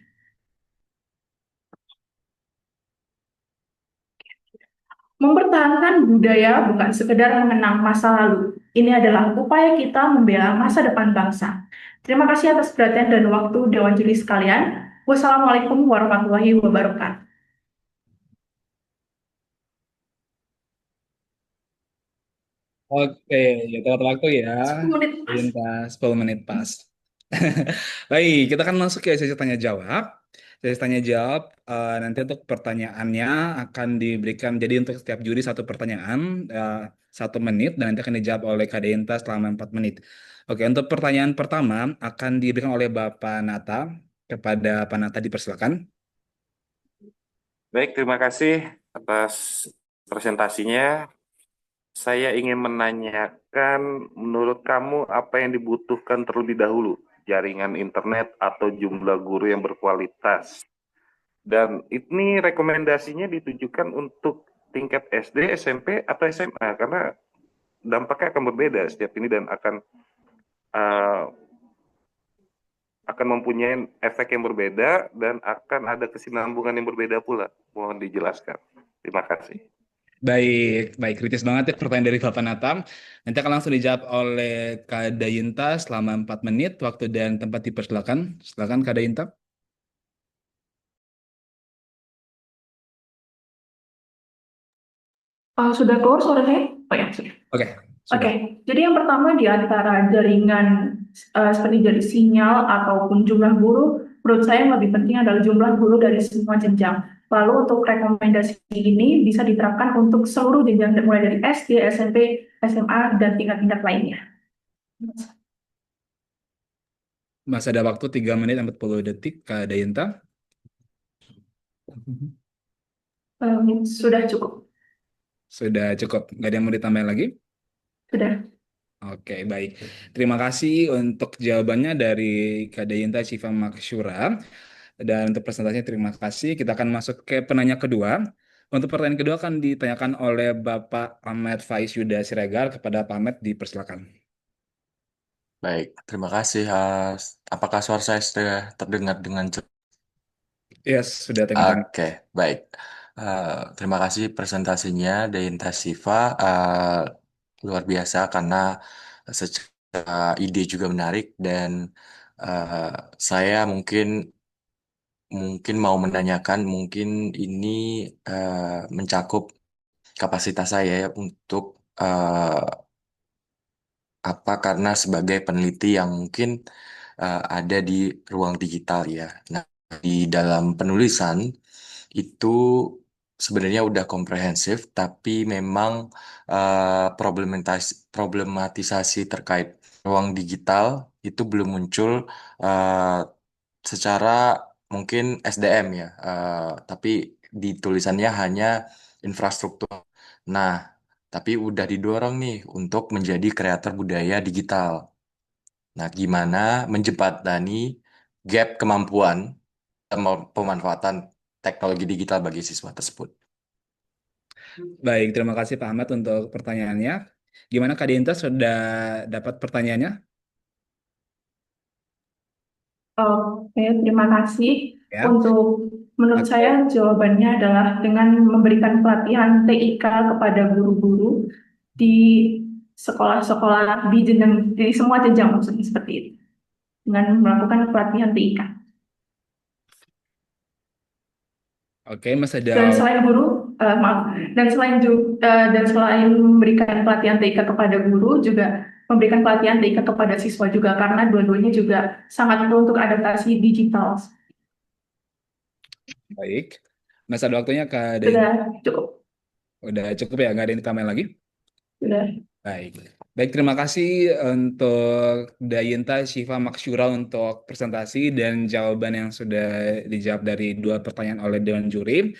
E: Mempertahankan budaya bukan sekedar mengenang masa lalu. Ini adalah upaya kita membela masa depan bangsa. Terima kasih atas perhatian dan waktu Dewan Juri sekalian. Wassalamualaikum warahmatullahi wabarakatuh.
A: Oke, ya tepat waktu ya.
E: 10 menit pas.
A: Lintas 10 menit pas. Baik, kita akan masuk ke sesi tanya jawab. Sesi tanya jawab nanti untuk pertanyaannya akan diberikan, jadi untuk setiap juri satu pertanyaan 1 menit dan nanti akan dijawab oleh Kak Deinta selama 4 menit. Oke, untuk pertanyaan pertama akan diberikan oleh Bapak Nata. Kepada Pak Nata dipersilakan.
D: Baik, terima kasih atas presentasinya. Saya ingin menanyakan, menurut kamu apa yang dibutuhkan terlebih dahulu? Jaringan internet atau jumlah guru yang berkualitas? Dan ini rekomendasinya ditujukan untuk tingkat SD, SMP, atau SMA, karena dampaknya akan berbeda setiap ini dan akan mempunyai efek yang berbeda dan akan ada kesinambungan yang berbeda pula. Mohon dijelaskan. Terima kasih.
A: Baik, baik, kritis banget ya pertanyaan dari Bapak Natam. Nanti akan langsung dijawab oleh Kak Dayinta selama 4 menit. Waktu dan tempat dipersilakan. Silakan Kak Dayinta.
E: Sudah keluar suara saya? Oh ya, sudah.
A: Oke, sudah.
E: Oke, jadi yang pertama di antara jaringan seperti dari sinyal ataupun jumlah guru, menurut saya yang lebih penting adalah jumlah guru dari semua jenjang. Lalu untuk rekomendasi ini bisa diterapkan untuk seluruh jenjang mulai dari SD, SMP, SMA, dan tingkat-tingkat lainnya.
A: Masih ada waktu 3 menit 40 detik, Kak Dayinta.
E: Sudah cukup.
A: Sudah cukup. Nggak ada yang mau ditambahin lagi?
E: Sudah.
A: Oke, baik. Terima kasih untuk jawabannya dari Kak Dayinta Syifa Maksyura. Dan untuk presentasinya terima kasih. Kita akan masuk ke penanya kedua. Untuk pertanyaan kedua akan ditanyakan oleh Bapak Ahmed Faiz Yuda Siregar. Kepada Pak Ahmed, dipersilakan.
F: Baik, terima kasih. Apakah suara saya sudah terdengar dengan jelas?
A: Yes, sudah terdengar.
F: Oke, baik. Terima kasih presentasinya Deinta Siva. Luar biasa karena secara ide juga menarik dan eh, saya mungkin mau menanyakan mungkin ini mencakup kapasitas saya ya untuk apa karena sebagai peneliti yang mungkin ada di ruang digital ya. Nah, di dalam penulisan itu sebenarnya udah komprehensif, tapi memang problematisasi terkait ruang digital itu belum muncul eh, secara mungkin SDM ya, tapi di tulisannya hanya infrastruktur. Nah, tapi udah didorong nih untuk menjadi kreator budaya digital. Nah, gimana menjembatani gap kemampuan pemanfaatan teknologi digital bagi siswa tersebut?
A: Baik, terima kasih Pak Ahmad untuk pertanyaannya. Gimana Kak Dinta sudah dapat pertanyaannya?
E: Oke, terima kasih.
A: Ya.
E: Menurut
A: Oke.
E: saya jawabannya adalah dengan memberikan pelatihan TIK kepada guru-guru di sekolah-sekolah di semua jenjang maksudnya seperti itu. Dengan melakukan pelatihan TIK.
A: Oke, Mas ada.
E: Dan selain dan selain memberikan pelatihan TIK kepada guru, juga memberikan pelatihan TIK kepada siswa juga karena dua-duanya juga sangat perlu untuk adaptasi digital.
A: Baik. Mas ada waktunya Kak
E: Sudah
A: Dinta.
E: cukup.
A: Udah cukup ya, nggak ada yang ditambahin lagi?
E: Sudah.
A: Baik. Baik, terima kasih untuk Dayinta Syifa Maksyura untuk presentasi dan jawaban yang sudah dijawab dari dua pertanyaan oleh Dewan Juri.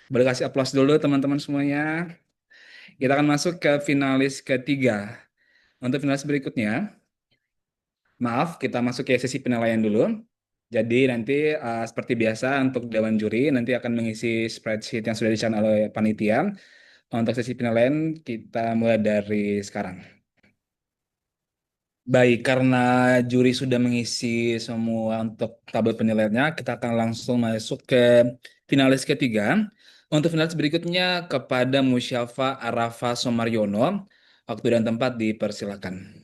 A: Boleh kasih aplaus dulu teman-teman semuanya. Kita akan masuk ke finalis ketiga. Untuk finalis berikutnya, maaf, kita masuk ke sesi penilaian dulu. Jadi nanti seperti biasa untuk Dewan Juri nanti akan mengisi spreadsheet yang sudah dicantum oleh panitia. Untuk sesi penilaian kita mulai dari sekarang. Baik, karena juri sudah mengisi semua untuk tabel penilaiannya, kita akan langsung masuk ke finalis ketiga. Untuk finalis berikutnya kepada Musyafa Arafa Somaryono. Waktu dan tempat dipersilakan.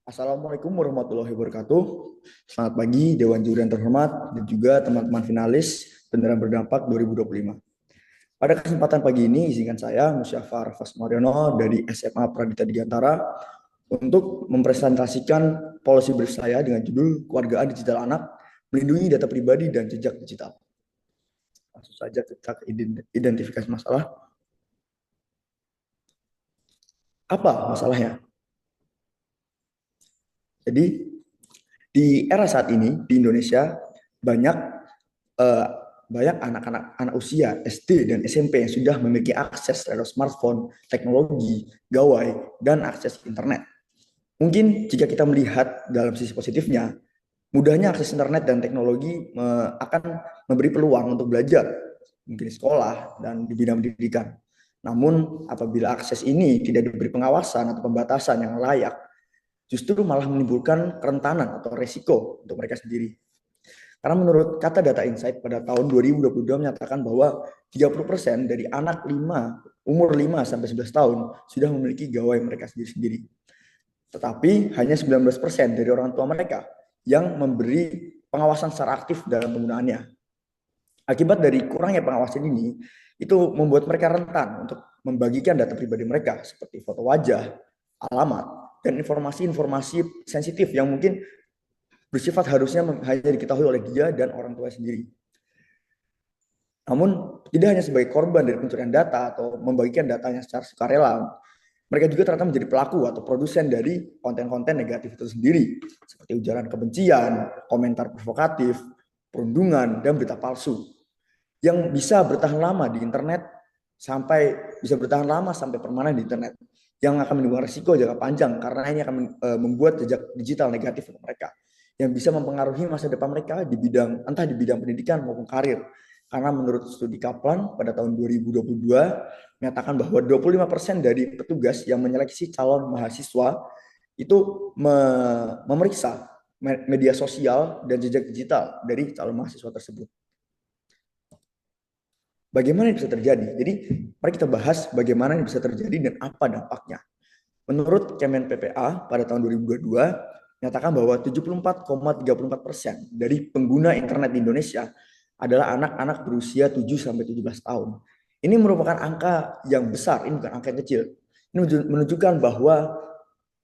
G: Assalamualaikum warahmatullahi wabarakatuh. Selamat pagi Dewan Juri yang terhormat dan juga teman-teman finalis Beneran Berdampak 2025. Pada kesempatan pagi ini izinkan saya Musyafar Fas Mariono dari SMA Pradita Digantara untuk mempresentasikan policy brief saya dengan judul Kewargaan Digital Anak, Melindungi Data Pribadi dan Jejak Digital. Langsung saja kita identifikasi masalah. Apa masalahnya? Jadi di era saat ini di Indonesia banyak anak usia SD dan SMP yang sudah memiliki akses terhadap smartphone, teknologi, gawai, dan akses internet. Mungkin jika kita melihat dalam sisi positifnya, mudahnya akses internet dan teknologi akan memberi peluang untuk belajar, mungkin di sekolah dan di bidang pendidikan. Namun apabila akses ini tidak diberi pengawasan atau pembatasan yang layak, justru malah menimbulkan kerentanan atau resiko untuk mereka sendiri. Karena menurut kata Data Insight pada tahun 2022 menyatakan bahwa 30% dari anak umur 5 sampai 11 tahun sudah memiliki gawai mereka sendiri-sendiri. Tetapi hanya 19% dari orang tua mereka yang memberi pengawasan secara aktif dalam penggunaannya. Akibat dari kurangnya pengawasan ini, itu membuat mereka rentan untuk membagikan data pribadi mereka seperti foto wajah, alamat, dan informasi-informasi sensitif yang mungkin bersifat harusnya hanya diketahui oleh dia dan orang tua sendiri. Namun tidak hanya sebagai korban dari pencurian data atau membagikan datanya secara sukarela, mereka juga ternyata menjadi pelaku atau produsen dari konten-konten negatif itu sendiri, seperti ujaran kebencian, komentar provokatif, perundungan, dan berita palsu yang bisa bertahan lama di internet sampai permanen di internet, yang akan menimbulkan risiko jangka panjang karena ini akan membuat jejak digital negatif untuk mereka. yang bisa mempengaruhi masa depan mereka di bidang entah di bidang pendidikan maupun karir. Karena menurut studi Kaplan pada tahun 2022 menyatakan bahwa 25% dari petugas yang menyeleksi calon mahasiswa itu memeriksa media sosial dan jejak digital dari calon mahasiswa tersebut. Bagaimana ini bisa terjadi? Jadi mari kita bahas bagaimana ini bisa terjadi dan apa dampaknya. Menurut Kemen PPA pada tahun 2022 menyatakan bahwa 74,34% dari pengguna internet di Indonesia adalah anak-anak berusia 7-17 tahun. Ini merupakan angka yang besar, ini bukan angka yang kecil. Ini menunjukkan bahwa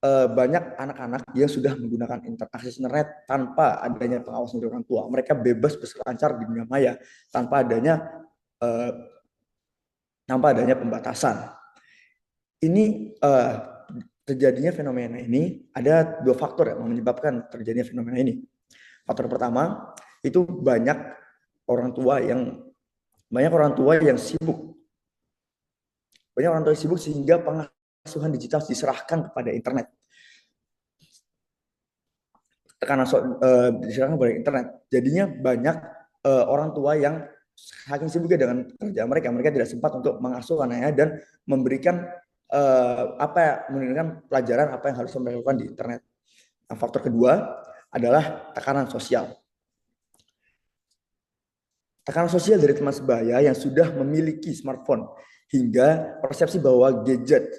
G: banyak anak-anak yang sudah menggunakan akses internet tanpa adanya pengawasan dari orang tua. Mereka bebas berselancar di dunia maya tanpa adanya pembatasan. Ini terjadinya fenomena ini ada dua faktor yang menyebabkan terjadinya fenomena ini. Faktor pertama itu banyak orang tua yang sibuk. Banyak orang tua yang sibuk sehingga pengasuhan digital diserahkan kepada internet. Diserahkan kepada internet. Jadinya banyak orang tua yang saking sibuknya dengan kerja mereka tidak sempat untuk mengasuh anaknya dan memberikan menunjukkan pelajaran apa yang harus mereka lakukan di internet. Nah, faktor kedua adalah tekanan sosial. Tekanan sosial dari teman sebaya yang sudah memiliki smartphone hingga persepsi bahwa gadget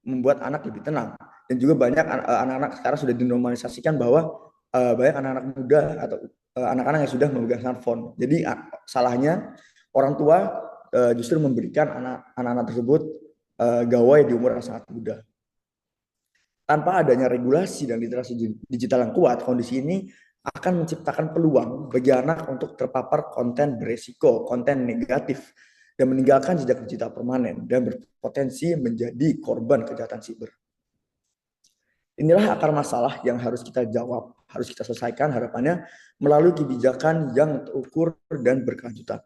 G: membuat anak lebih tenang. Dan juga banyak anak-anak sekarang sudah dinormalisasikan bahwa banyak anak-anak muda atau anak-anak yang sudah memegang smartphone. Jadi salahnya orang tua justru memberikan anak-anak tersebut gawai di umur yang sangat muda. Tanpa adanya regulasi dan literasi digital yang kuat, kondisi ini akan menciptakan peluang bagi anak untuk terpapar konten beresiko, konten negatif, dan meninggalkan jejak digital permanen dan berpotensi menjadi korban kejahatan siber. Inilah akar masalah yang harus kita jawab, harus kita selesaikan harapannya melalui kebijakan yang terukur dan berkelanjutan.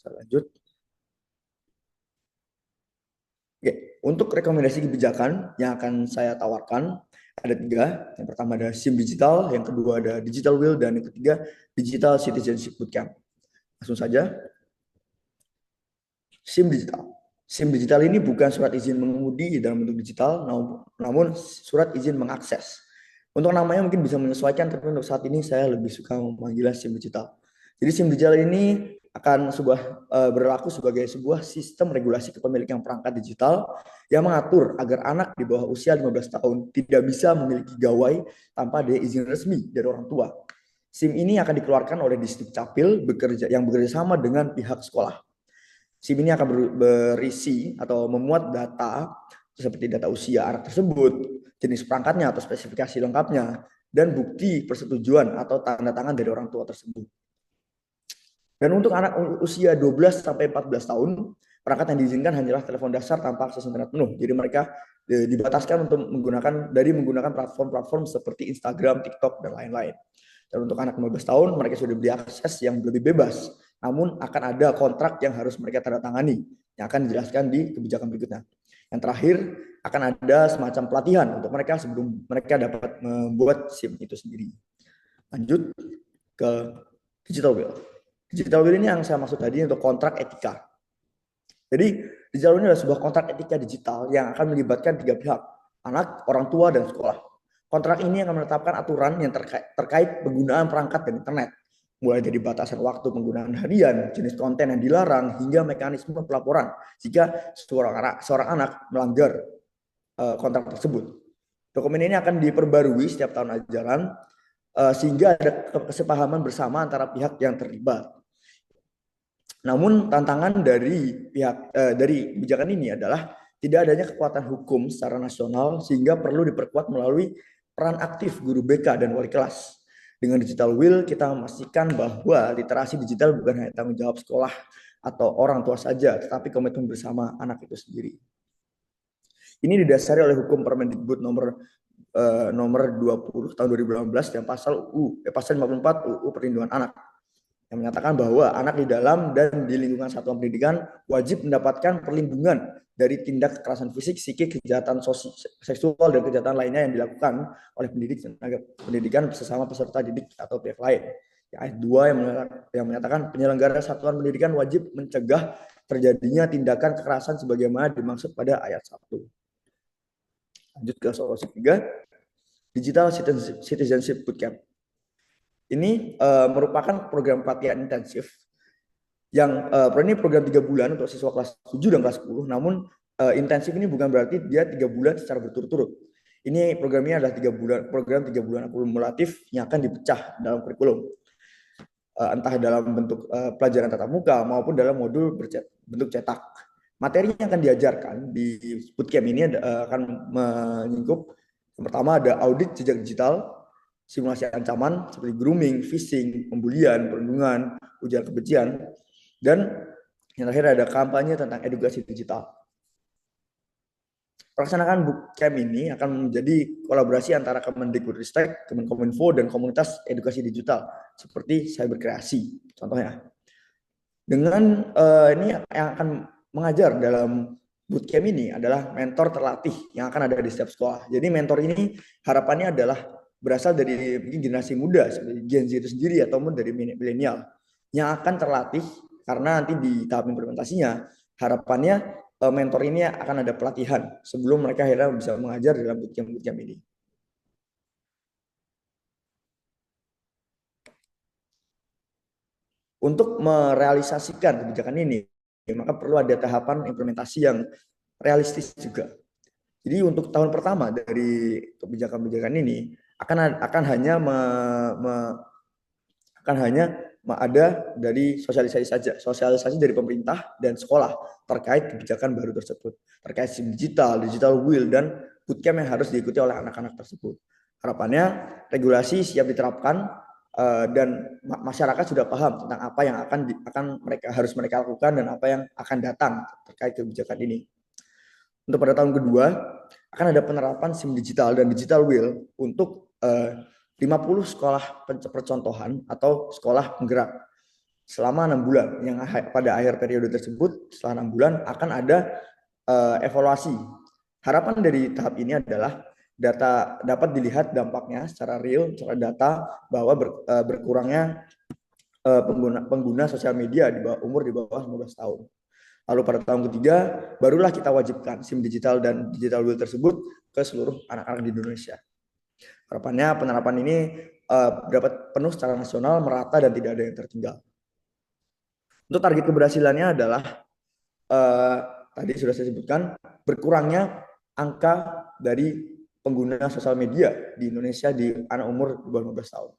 G: Saya lanjut. Oke, untuk rekomendasi kebijakan yang akan saya tawarkan ada 3. Yang pertama ada SIM digital, yang kedua ada digital will, dan yang ketiga digital citizenship bootcamp. Langsung saja. SIM digital. SIM digital ini bukan surat izin mengemudi dalam bentuk digital, namun surat izin mengakses. Untuk namanya mungkin bisa menyesuaikan, tapi untuk saat ini saya lebih suka memanggilnya SIM digital. Jadi SIM digital ini akan berlaku sebagai sebuah sistem regulasi kepemilikan perangkat digital yang mengatur agar anak di bawah usia 15 tahun tidak bisa memiliki gawai tanpa ada izin resmi dari orang tua. SIM ini akan dikeluarkan oleh Distrik Capil yang bekerja sama dengan pihak sekolah. SIM ini akan berisi atau memuat data seperti data usia anak tersebut, jenis perangkatnya atau spesifikasi lengkapnya, dan bukti persetujuan atau tanda tangan dari orang tua tersebut. Dan untuk anak usia 12-14 tahun, perangkat yang diizinkan hanyalah telepon dasar tanpa akses internet penuh. Jadi mereka dibataskan untuk menggunakan platform-platform seperti Instagram, TikTok, dan lain-lain. Dan untuk anak 15 tahun, mereka sudah diberi akses yang lebih bebas. Namun akan ada kontrak yang harus mereka tanda tangani, yang akan dijelaskan di kebijakan berikutnya. Yang terakhir, akan ada semacam pelatihan untuk mereka sebelum mereka dapat membuat SIM itu sendiri. Lanjut ke digital will. Digital will ini yang saya maksud tadi untuk kontrak etika. Jadi digital will ini adalah sebuah kontrak etika digital yang akan melibatkan 3 pihak, anak, orang tua, dan sekolah. Kontrak ini akan menetapkan aturan yang terkait penggunaan perangkat dan internet, mulai dari batasan waktu penggunaan harian, jenis konten yang dilarang, hingga mekanisme pelaporan jika seorang anak melanggar kontrak tersebut. Dokumen ini akan diperbarui setiap tahun ajaran sehingga ada kesepahaman bersama antara pihak yang terlibat. Namun tantangan dari kebijakan ini adalah tidak adanya kekuatan hukum secara nasional sehingga perlu diperkuat melalui peran aktif guru BK dan wali kelas. Dengan digital will kita memastikan bahwa literasi digital bukan hanya tanggung jawab sekolah atau orang tua saja, tetapi komitmen bersama anak itu sendiri. Ini didasari oleh hukum Permendikbud nomor 20 tahun 2018 dan pasal 54 UU Perlindungan Anak. yang menyatakan bahwa anak di dalam dan di lingkungan satuan pendidikan wajib mendapatkan perlindungan dari tindak kekerasan fisik, psikik, kejahatan seksual, dan kejahatan lainnya yang dilakukan oleh tenaga pendidikan sesama peserta didik atau pihak lain. Ayat 2 yang menyatakan penyelenggara satuan pendidikan wajib mencegah terjadinya tindakan kekerasan sebagaimana dimaksud pada ayat 1. Lanjut ke solusi 3, Digital Citizenship Bootcamp. Ini merupakan program pelatihan intensif yang ini program 3 bulan untuk siswa kelas 7 dan kelas 10, namun intensif ini bukan berarti dia 3 bulan secara berturut-turut. Ini programnya adalah 3 bulan, program 3 bulan akumulatif yang akan dipecah dalam kurikulum. Entah dalam bentuk pelajaran tatap muka maupun dalam modul bentuk cetak. Materi yang akan diajarkan di bootcamp ini akan menyingkup yang pertama ada audit jejak digital, simulasi ancaman seperti grooming, phishing, pembulian, perundungan, ujaran kebencian, dan yang terakhir ada kampanye tentang edukasi digital. Pelaksanaan bootcamp ini akan menjadi kolaborasi antara Kemendikbudristek, Kemenkominfo, dan komunitas edukasi digital seperti Cyberkreasi, contohnya. Dengan ini yang akan mengajar dalam bootcamp ini adalah mentor terlatih yang akan ada di setiap sekolah. Jadi mentor ini harapannya adalah berasal dari mungkin generasi muda seperti Gen Z itu sendiri ataupun dari milenial yang akan terlatih, karena nanti di tahap implementasinya harapannya mentor ini akan ada pelatihan sebelum mereka akhirnya bisa mengajar dalam bootcamp ini. Untuk merealisasikan kebijakan ini, maka perlu ada tahapan implementasi yang realistis juga. Jadi untuk tahun pertama dari kebijakan-kebijakan ini akan hanya ada dari sosialisasi dari pemerintah dan sekolah terkait kebijakan baru tersebut, terkait SIM digital will, dan bootcamp yang harus diikuti oleh anak-anak tersebut. Harapannya regulasi siap diterapkan dan masyarakat sudah paham tentang apa yang harus mereka lakukan dan apa yang akan datang terkait kebijakan ini. Untuk pada tahun kedua akan ada penerapan SIM digital dan digital will untuk 50 sekolah percontohan atau sekolah penggerak selama 6 bulan, yang pada akhir periode tersebut setelah 6 bulan akan ada evaluasi. Harapan dari tahap ini adalah data dapat dilihat dampaknya secara real, secara data, bahwa berkurangnya pengguna sosial media di bawah umur di bawah 15 tahun. Lalu pada tahun ketiga barulah kita wajibkan SIM digital dan digital will tersebut ke seluruh anak-anak di Indonesia. Harapannya penerapan ini dapat penuh secara nasional, merata, dan tidak ada yang tertinggal. Untuk target keberhasilannya adalah tadi sudah saya sebutkan, berkurangnya angka dari pengguna sosial media di Indonesia di anak umur di bawah 15 tahun.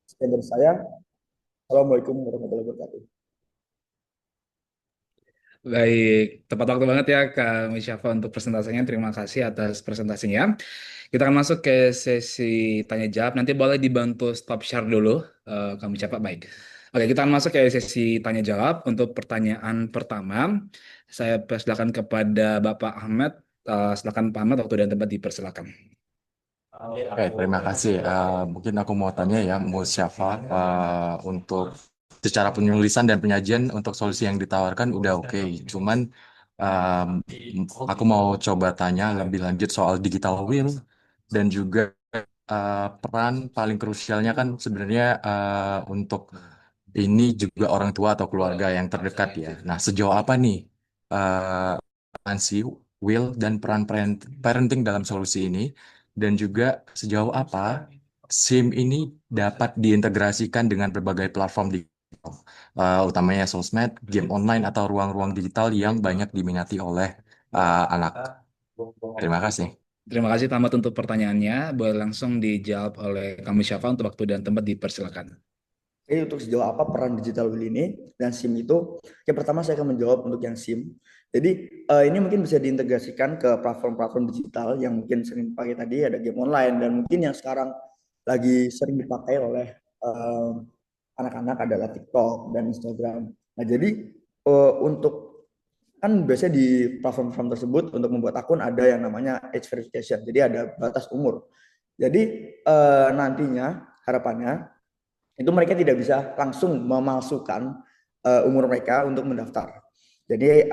G: Sekian dari saya. Assalamualaikum warahmatullahi wabarakatuh.
A: Baik, tepat waktu banget ya Kak Misyafa untuk presentasinya. Terima kasih atas presentasinya. Kita akan masuk ke sesi tanya jawab. Nanti boleh dibantu stop share dulu, Kak Misyafa. Baik. Oke, kita akan masuk ke sesi tanya jawab. Untuk pertanyaan pertama, saya persilakan kepada Bapak Ahmad. Silakan Pak Ahmad, waktu dan tempat dipersilakan.
F: Oke, terima kasih. Mungkin aku mau tanya ya, Musyafa, untuk secara penulisan dan penyajian untuk solusi yang ditawarkan udah oke. Cuman aku mau coba tanya lebih lanjut soal digital will dan juga peran paling krusialnya kan sebenarnya untuk ini juga orang tua atau keluarga yang terdekat ya. Nah, sejauh apa nih will dan peran parenting dalam solusi ini, dan juga sejauh apa SIM ini dapat diintegrasikan dengan berbagai platform digital, utamanya sosmed, game online, atau ruang-ruang digital yang banyak diminati oleh anak. Terima kasih.
A: Terima kasih Pak Ahmad untuk pertanyaannya. Boleh langsung dijawab oleh Kak Misyafa, untuk waktu dan tempat dipersilakan.
G: Jadi untuk sejauh apa peran digital will ini dan SIM itu, yang pertama saya akan menjawab untuk yang SIM. Jadi ini mungkin bisa diintegrasikan ke platform-platform digital yang mungkin sering dipakai tadi, ada game online, dan mungkin yang sekarang lagi sering dipakai oleh anak-anak adalah TikTok dan Instagram. Nah, jadi untuk kan biasanya di platform-platform tersebut untuk membuat akun ada yang namanya age verification. Jadi ada batas umur. Jadi nantinya harapannya itu mereka tidak bisa langsung memalsukan umur mereka untuk mendaftar. Jadi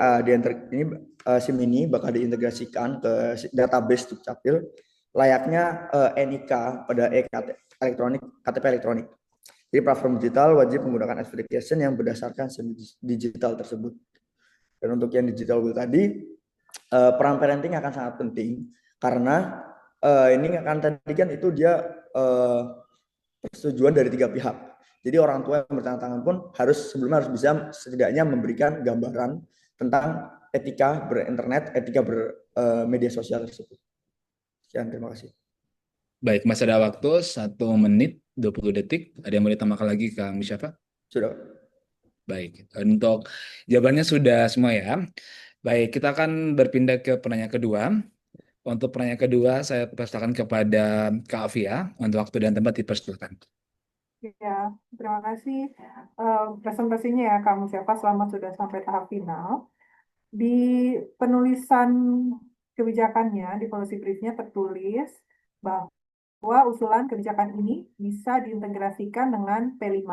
G: SIM ini bakal diintegrasikan ke database Dukcapil layaknya NIK pada KTP elektronik. Jadi platform digital wajib menggunakan verification yang berdasarkan SIM digital tersebut. Dan untuk yang digital tadi, peran parenting akan sangat penting karena ini akan tadi kan itu dia persetujuan dari 3 pihak. Jadi orang tua yang bertanggung tangan pun sebelumnya harus bisa setidaknya memberikan gambaran tentang etika berinternet, etika bermedia sosial tersebut. Sekian, terima kasih.
A: Baik, masih ada waktu 1 menit 20 detik. Ada yang mau ditambahkan lagi, Kang Musyafa?
G: Sudah.
A: Baik, untuk jawabannya sudah semua ya. Baik, kita akan berpindah ke pertanyaan kedua. Untuk pertanyaan kedua, saya persilakan kepada Kak Afia. Untuk waktu dan tempat dipersilakan.
C: Ya, terima kasih presentasinya ya Kak Musyafa, selamat sudah sampai tahap final. Di penulisan kebijakannya, di policy briefnya tertulis bahwa usulan kebijakan ini bisa diintegrasikan dengan P5.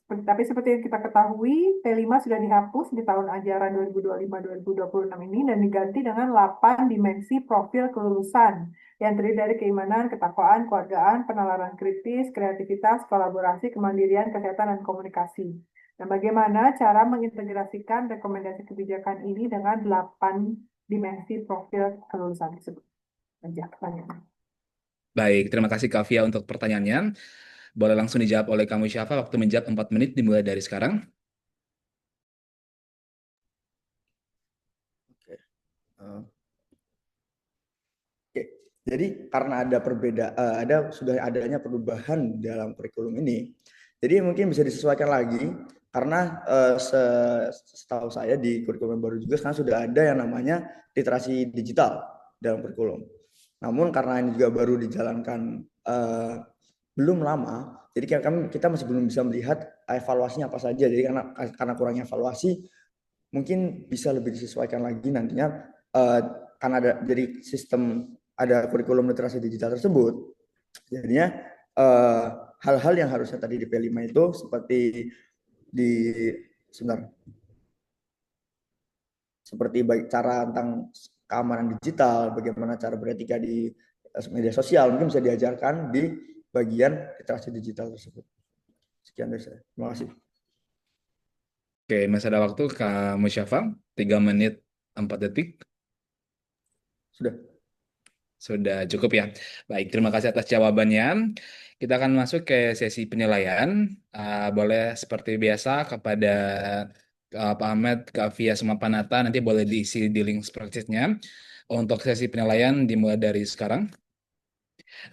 C: Tapi seperti yang kita ketahui, P5 sudah dihapus di tahun ajaran 2025-2026 ini dan diganti dengan 8 dimensi profil kelulusan yang terdiri dari keimanan, ketakwaan, keluargaan, penalaran kritis, kreativitas, kolaborasi, kemandirian, kesehatan, dan komunikasi. Dan bagaimana cara mengintegrasikan rekomendasi kebijakan ini dengan 8 dimensi profil kelulusan tersebut? Pertanyaan.
A: Baik, terima kasih Kak Afia untuk pertanyaannya. Boleh langsung dijawab oleh Kang Musyafa. Waktu menjawab 4 menit dimulai dari sekarang.
G: Oke. Jadi karena ada sudah adanya perubahan dalam kurikulum ini, jadi mungkin bisa disesuaikan lagi karena setahu saya di kurikulum baru juga sekarang sudah ada yang namanya literasi digital dalam kurikulum. Namun karena ini juga baru dijalankan belum lama, jadi kita masih belum bisa melihat evaluasinya apa saja. Jadi karena kurangnya evaluasi, mungkin bisa lebih disesuaikan lagi nantinya karena ada kurikulum literasi digital tersebut. Jadinya hal-hal yang harusnya tadi di P5 itu seperti seperti baik cara tentang keamanan digital, bagaimana cara beretika di media sosial, mungkin bisa diajarkan di bagian literasi digital tersebut. Sekian dari saya. Terima kasih.
A: Oke, masih ada waktu Kak Musyafa, 3 menit 4 detik. Sudah cukup ya. Baik, terima kasih atas jawabannya. Kita akan masuk ke sesi penilaian. Boleh seperti biasa kepada Pak Ahmed, Kak Afia, sama Pak Nata, nanti boleh diisi di link spreadsheet-nya. Untuk sesi penilaian dimulai dari sekarang.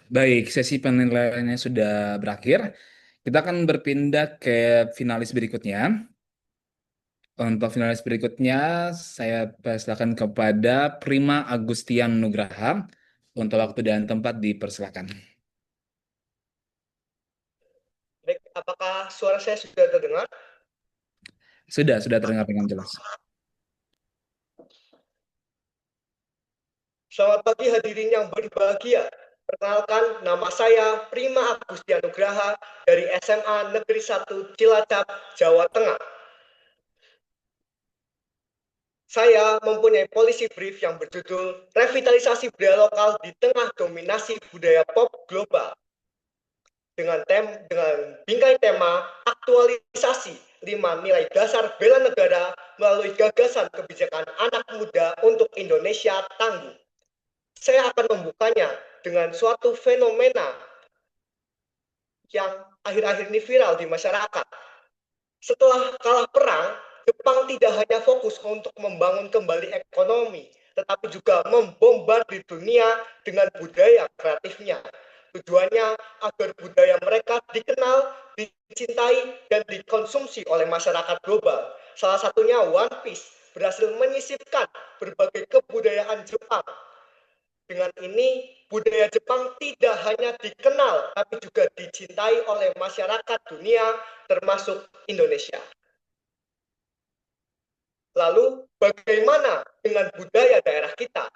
A: Baik, sesi penilaiannya sudah berakhir. Kita akan berpindah ke finalis berikutnya. Untuk finalis berikutnya, saya persilakan kepada Prima Agustian Nugraha. Untuk waktu dan tempat dipersilakan.
H: Baik, apakah suara saya sudah terdengar?
A: Sudah terdengar dengan jelas.
H: Selamat pagi hadirin yang berbahagia. Perkenalkan, nama saya Prima Agustian Nugraha dari SMA Negeri 1 Cilacap, Jawa Tengah. Saya mempunyai policy brief yang berjudul Revitalisasi Budaya Lokal di Tengah Dominasi Budaya Pop Global. Dengan bingkai tema aktualisasi 5 nilai dasar bela negara melalui gagasan kebijakan anak muda untuk Indonesia tangguh. Saya akan membukanya dengan suatu fenomena yang akhir-akhir ini viral di masyarakat. Setelah kalah perang, Jepang tidak hanya fokus untuk membangun kembali ekonomi, tetapi juga membombardir dunia dengan budaya kreatifnya. Tujuannya agar budaya mereka dikenal, dicintai, dan dikonsumsi oleh masyarakat global. Salah satunya One Piece berhasil menyisipkan berbagai kebudayaan Jepang. Dengan ini, budaya Jepang tidak hanya dikenal, tapi juga dicintai oleh masyarakat dunia, termasuk Indonesia. Lalu, bagaimana dengan budaya daerah kita?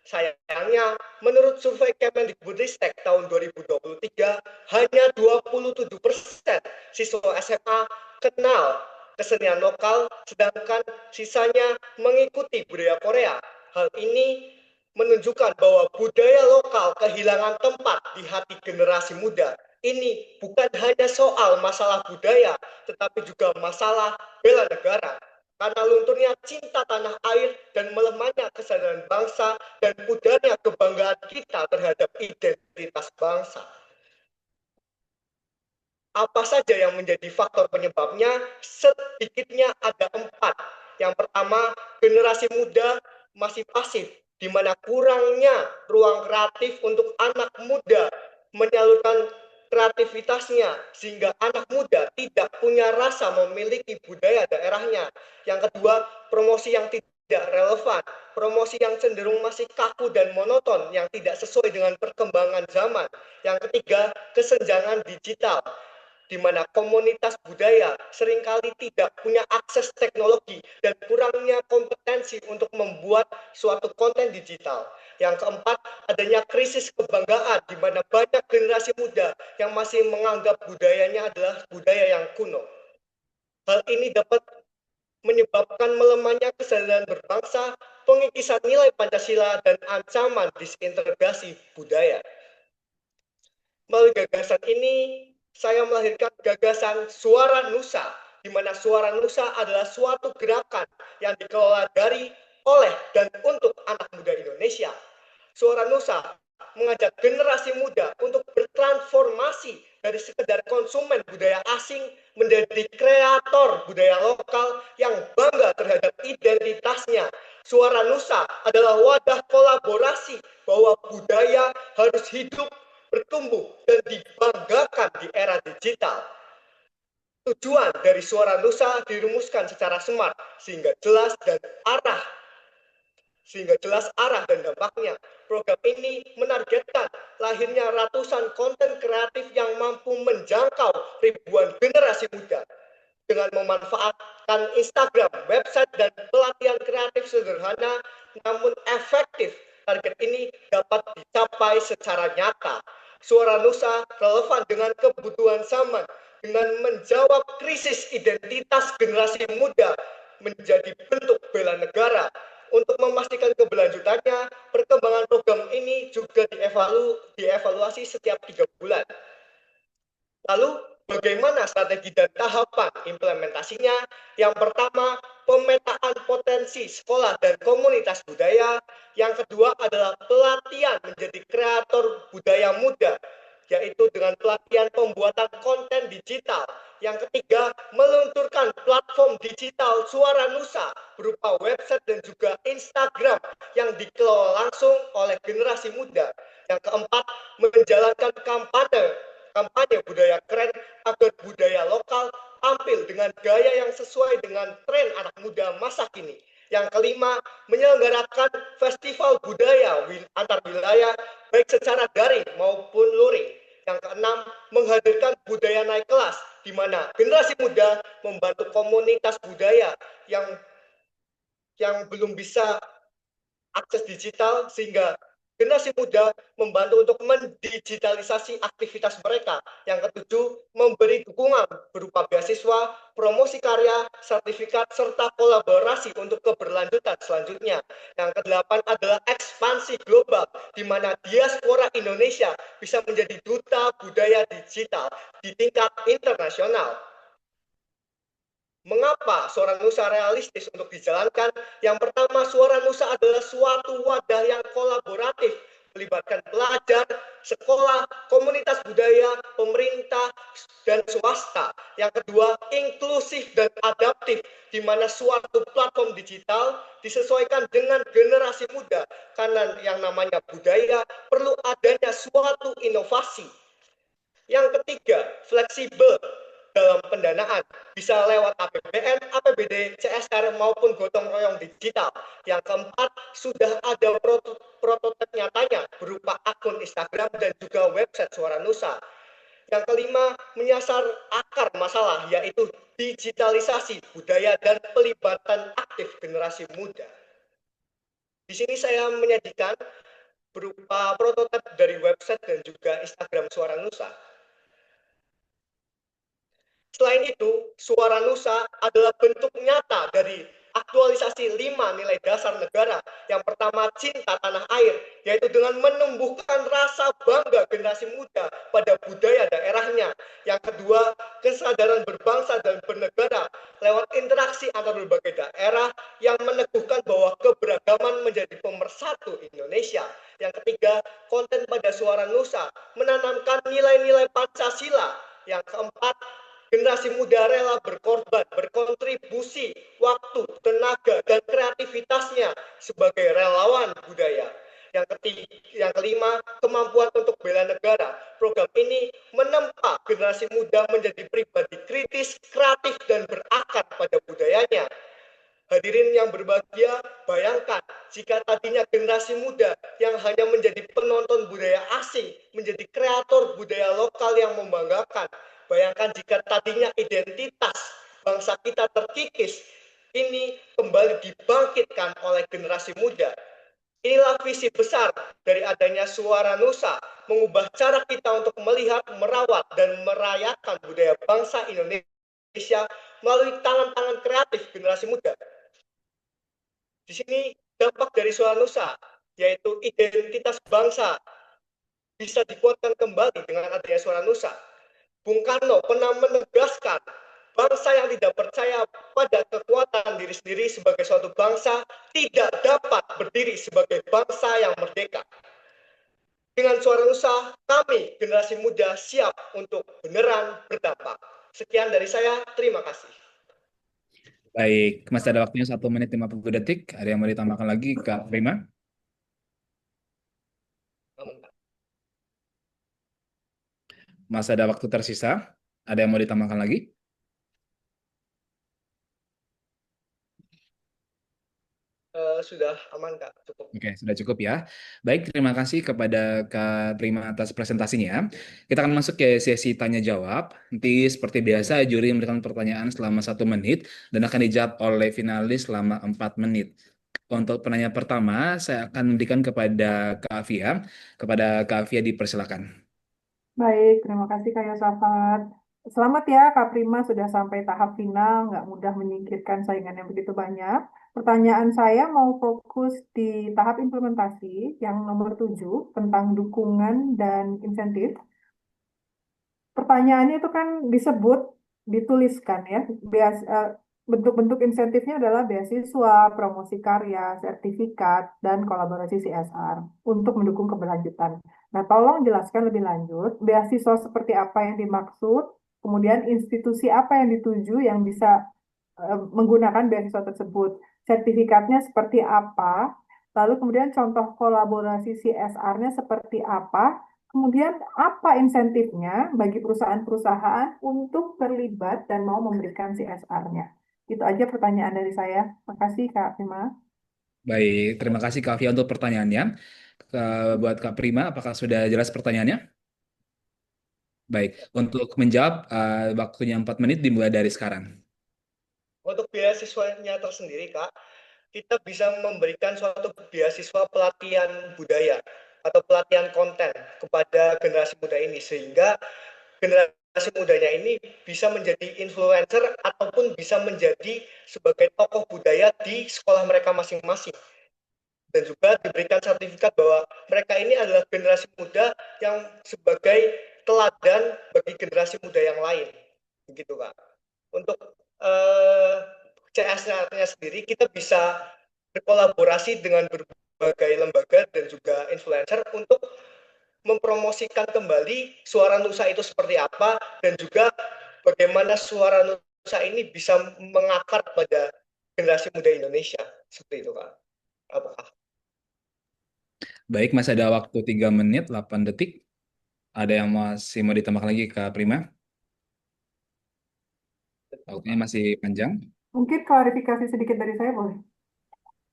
H: Sayangnya, menurut survei Kemendikbudristek tahun 2023, hanya 27% siswa SMA kenal kesenian lokal, sedangkan sisanya mengikuti budaya Korea. Hal ini menunjukkan bahwa budaya lokal kehilangan tempat di hati generasi muda. Ini bukan hanya soal masalah budaya, tetapi juga masalah bela negara. Karena lunturnya cinta tanah air dan melemahnya kesadaran bangsa dan pudarnya kebanggaan kita terhadap identitas bangsa. Apa saja yang menjadi faktor penyebabnya? Sedikitnya ada 4. Yang pertama, generasi muda masih pasif, di mana kurangnya ruang kreatif untuk anak muda menyalurkan kreativitasnya, sehingga anak muda tidak punya rasa memiliki budaya daerahnya. Yang kedua, promosi yang tidak relevan, promosi yang cenderung masih kaku dan monoton, yang tidak sesuai dengan perkembangan zaman. Yang ketiga, kesenjangan digital, di mana komunitas budaya seringkali tidak punya akses teknologi dan kurangnya kompetensi untuk membuat suatu konten digital. Yang keempat, adanya krisis kebanggaan, di mana banyak generasi muda yang masih menganggap budayanya adalah budaya yang kuno. Hal ini dapat menyebabkan melemahnya kesadaran berbangsa, pengikisan nilai Pancasila, dan ancaman disintegrasi budaya. Melalui gagasan ini, saya melahirkan gagasan Suara Nusa, di mana Suara Nusa adalah suatu gerakan yang dikelola dari, oleh, dan untuk anak muda Indonesia. Suara Nusa mengajak generasi muda untuk bertransformasi dari sekedar konsumen budaya asing menjadi kreator budaya lokal yang bangga terhadap identitasnya. Suara Nusa adalah wadah kolaborasi bahwa budaya harus hidup, bertumbuh, dan dibanggakan di era digital. Tujuan dari Suara Nusa dirumuskan secara smart sehingga jelas arah dan dampaknya. Program ini menargetkan lahirnya ratusan konten kreatif yang mampu menjangkau ribuan generasi muda dengan memanfaatkan Instagram, website, dan pelatihan kreatif sederhana namun efektif. Target ini dapat dicapai secara nyata. Suara Nusa relevan dengan kebutuhan zaman dengan menjawab krisis identitas generasi muda menjadi bentuk bela negara. Untuk memastikan keberlanjutannya, perkembangan program ini juga dievaluasi setiap 3 bulan. Lalu, bagaimana strategi dan tahapan implementasinya? Yang pertama, pemetaan potensi sekolah dan komunitas budaya. Yang kedua adalah pelatihan menjadi kreator budaya muda, yaitu dengan pelatihan pembuatan konten digital. Yang ketiga, meluncurkan platform digital Suara Nusa berupa website dan juga Instagram yang dikelola langsung oleh generasi muda. Yang keempat, menjalankan kampanye budaya keren agar budaya lokal tampil dengan gaya yang sesuai dengan tren anak muda masa kini. Yang kelima, menyelenggarakan festival budaya antar wilayah baik secara daring maupun luring. Yang keenam, menghadirkan budaya naik kelas, di mana generasi muda membantu komunitas budaya yang belum bisa akses digital, sehingga generasi muda membantu untuk mendigitalisasi aktivitas mereka. Yang ketujuh, memberi dukungan berupa beasiswa, promosi karya, sertifikat, serta kolaborasi untuk keberlanjutan selanjutnya. Yang kedelapan adalah ekspansi global, di mana diaspora Indonesia bisa menjadi duta budaya digital di tingkat internasional. Mengapa Suara Nusa realistis untuk dijalankan? Yang pertama, Suara Nusa adalah suatu wadah yang kolaboratif, melibatkan pelajar, sekolah, komunitas budaya, pemerintah, dan swasta. Yang kedua, inklusif dan adaptif, di mana suatu platform digital disesuaikan dengan generasi muda, karena yang namanya budaya perlu adanya suatu inovasi. Yang ketiga, fleksibel dalam pendanaan, bisa lewat APBN, APBD, CSR, maupun gotong royong digital. Yang keempat, sudah ada prototipe nyatanya berupa akun Instagram dan juga website Suara Nusa. Yang kelima, menyasar akar masalah, yaitu digitalisasi budaya dan pelibatan aktif generasi muda. Di sini saya menyajikan berupa prototipe dari website dan juga Instagram Suara Nusa. Selain itu, Suara Nusa adalah bentuk nyata dari aktualisasi 5 nilai dasar negara. Yang pertama, cinta tanah air, yaitu dengan menumbuhkan rasa bangga generasi muda pada budaya daerahnya. Yang kedua, kesadaran berbangsa dan bernegara lewat interaksi antar berbagai daerah yang meneguhkan bahwa keberagaman menjadi pemersatu Indonesia. Yang ketiga, konten pada Suara Nusa menanamkan nilai-nilai Pancasila. Yang keempat, generasi muda rela berkorban, berkontribusi waktu, tenaga, dan kreativitasnya sebagai relawan budaya. Yang kelima, kemampuan untuk bela negara. Program ini menempa generasi muda menjadi pribadi kritis, kreatif, dan berakar pada budayanya. Hadirin yang berbahagia, bayangkan jika tadinya generasi muda yang hanya menjadi penonton budaya asing, menjadi kreator budaya lokal yang membanggakan. Bayangkan jika tadinya identitas bangsa kita terkikis, ini kembali dibangkitkan oleh generasi muda. Inilah visi besar dari adanya Suara Nusa, mengubah cara kita untuk melihat, merawat, dan merayakan budaya bangsa Indonesia melalui tangan-tangan kreatif generasi muda. Di sini dampak dari Suara Nusa, yaitu identitas bangsa, bisa dikuatkan kembali dengan adanya Suara Nusa. Bung Karno pernah menegaskan, bangsa yang tidak percaya pada kekuatan diri sendiri sebagai suatu bangsa tidak dapat berdiri sebagai bangsa yang merdeka. Dengan Suara Nusa, kami generasi muda siap untuk beneran berdampak. Sekian dari saya, terima kasih.
A: Baik, masih ada waktunya 1 menit 50 detik. Ada yang mau ditambahkan lagi, Kak Prima? Masih ada waktu tersisa. Ada yang mau ditambahkan lagi?
H: Sudah aman, Kak. Cukup.
A: Oke, sudah cukup ya. Baik, terima kasih kepada Kak Prima atas presentasinya. Kita akan masuk ke sesi tanya jawab. Nanti seperti biasa, juri memberikan pertanyaan selama 1 menit dan akan dijawab oleh finalis selama 4 menit. Untuk penanya pertama, saya akan memberikan kepada Kak Afia. Kepada Kak Afia dipersilakan.
C: Baik, terima kasih Kak Yosafat. Selamat ya Kak Prima sudah sampai tahap final, nggak mudah menyingkirkan saingan yang begitu banyak. Pertanyaan saya mau fokus di tahap implementasi yang nomor 7 tentang dukungan dan insentif. Pertanyaannya itu kan disebut, dituliskan ya, bentuk-bentuk insentifnya adalah beasiswa, promosi karya, sertifikat, dan kolaborasi CSR untuk mendukung keberlanjutan. Nah, tolong jelaskan lebih lanjut, beasiswa seperti apa yang dimaksud, kemudian institusi apa yang dituju yang bisa menggunakan beasiswa tersebut, sertifikatnya seperti apa, lalu kemudian contoh kolaborasi CSR-nya seperti apa, kemudian apa insentifnya bagi perusahaan-perusahaan untuk terlibat dan mau memberikan CSR-nya. Itu aja pertanyaan dari saya. Makasih Kak Prima.
A: Baik, terima kasih Kak Afia untuk pertanyaannya. Buat Kak Prima, apakah sudah jelas pertanyaannya? Baik, untuk menjawab, waktunya 4 menit dimulai dari sekarang.
H: Untuk beasiswanya tersendiri, Kak, kita bisa memberikan suatu beasiswa pelatihan budaya atau pelatihan konten kepada generasi muda ini, sehingga generasi mudanya ini bisa menjadi influencer ataupun bisa menjadi sebagai tokoh budaya di sekolah mereka masing-masing. Dan juga diberikan sertifikat bahwa mereka ini adalah generasi muda yang sebagai teladan bagi generasi muda yang lain. Begitu, Kak. Untuk CSR-nya sendiri, kita bisa berkolaborasi dengan berbagai lembaga dan juga influencer untuk mempromosikan kembali Suara Nusa itu seperti apa, dan juga bagaimana Suara Nusa ini bisa mengakar pada generasi muda Indonesia. Seperti itu, Kak. Apakah?
A: Baik, masih ada waktu 3 menit 8 detik. Ada yang masih mau ditambahkan lagi Kak Prima? Waktunya masih panjang.
C: Mungkin klarifikasi sedikit dari saya boleh?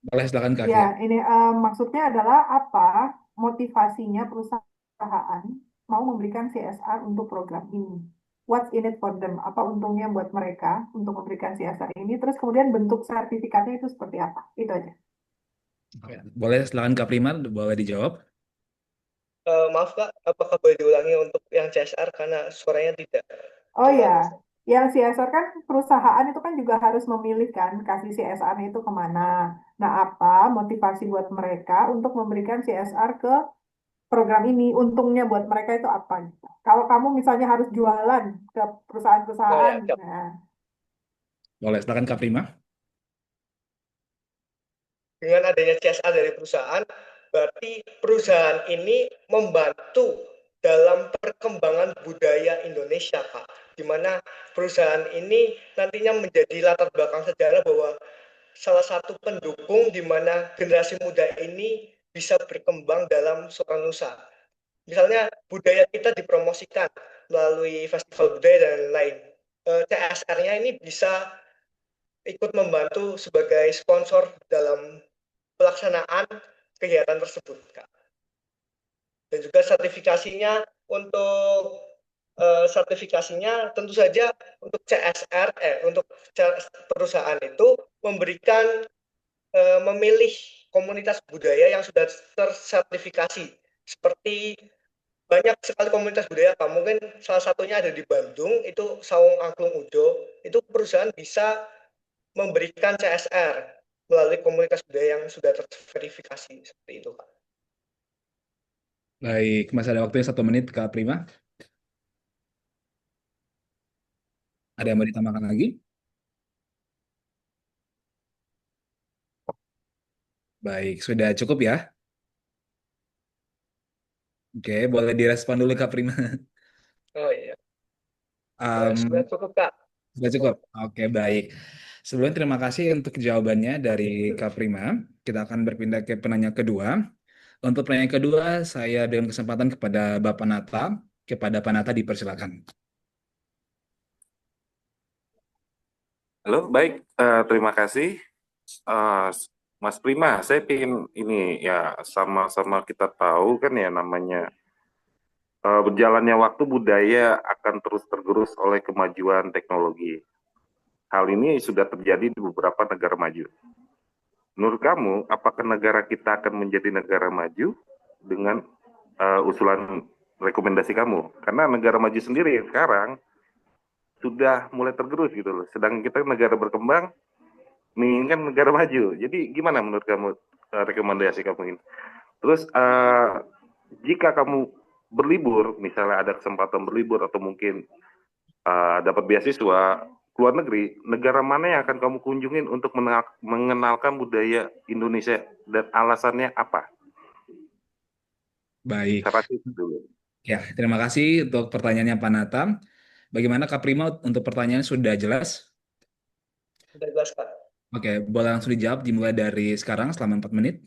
A: Boleh, silakan Kak
C: Ya,
A: Afia.
C: ini maksudnya adalah apa motivasinya perusahaan mau memberikan CSR untuk program ini? What's in it for them? Apa untungnya buat mereka untuk memberikan CSR ini? Terus kemudian bentuk sertifikatnya itu seperti apa? Itu aja.
A: Oke. Boleh silakan Kak Prima, boleh dijawab.
H: Maaf Kak, apakah boleh diulangi untuk yang CSR karena suaranya tidak
C: Oh
H: jelas.
C: ya, yang CSR kan perusahaan itu kan juga harus memilih kan kasih CSR itu kemana. Nah, apa motivasi buat mereka untuk memberikan CSR ke program ini? Untungnya buat mereka itu apa gitu. Kalau kamu misalnya harus jualan ke
H: Oh
C: perusahaan-perusahaan,
H: ya, siap.
C: nah,
A: Boleh silakan Kak Prima.
H: Dengan adanya CSR dari perusahaan, berarti perusahaan ini membantu dalam perkembangan budaya Indonesia, Kak. Di mana perusahaan ini nantinya menjadi latar belakang sejarah bahwa salah satu pendukung di mana generasi muda ini bisa berkembang dalam suatu nusa. Misalnya budaya kita dipromosikan melalui festival budaya dan lain-lain. CSR-nya ini bisa ikut membantu sebagai sponsor dalam pelaksanaan kegiatan tersebut, Kak. Dan juga sertifikasinya untuk sertifikasinya tentu saja untuk CSR untuk perusahaan itu memberikan memilih komunitas budaya yang sudah tersertifikasi seperti banyak sekali komunitas budaya Pak. Mungkin salah satunya ada di Bandung itu Saung Angklung Ujo. Itu perusahaan bisa memberikan CSR melalui komunitas budaya yang sudah terverifikasi seperti itu Kak.
A: Baik, masih ada waktunya 1 menit Kak Prima. Ada yang mau ditambahkan lagi? Baik, sudah cukup ya? Oke, boleh direspon dulu Kak Prima.
H: Oh iya, sudah
A: Um,
H: cukup Kak.
A: Sudah cukup? Oke, baik. Sebelumnya terima kasih untuk jawabannya dari Kak Prima. Kita akan berpindah ke penanya kedua. Untuk penanya kedua, saya dengan kesempatan kepada Bapak Nata. Kepada Pak Nata dipersilakan.
D: Halo, baik. Terima kasih. Eh, Mas Prima, saya ingin ini ya sama-sama kita tahu kan ya namanya berjalannya waktu budaya akan terus tergerus oleh kemajuan teknologi. Hal ini sudah terjadi di beberapa negara maju. Menurut kamu, apakah negara kita akan menjadi negara maju dengan usulan rekomendasi kamu? Karena negara maju sendiri sekarang sudah mulai tergerus gitu loh. Sedangkan kita negara berkembang menginginkan negara maju. Jadi gimana menurut kamu rekomendasi kamu ini? Terus jika kamu berlibur, misalnya ada kesempatan berlibur atau mungkin dapat beasiswa ke luar negeri, negara mana yang akan kamu kunjungin untuk mengenalkan budaya Indonesia dan alasannya apa?
A: Baik.
D: Saya rasa itu dulu.
A: Ya, terima kasih untuk pertanyaannya Pak Nata. Bagaimana Kak Prima untuk pertanyaan sudah jelas?
H: Sudah jelas Kak.
A: Oke, boleh langsung dijawab dimulai dari sekarang selama 4 menit.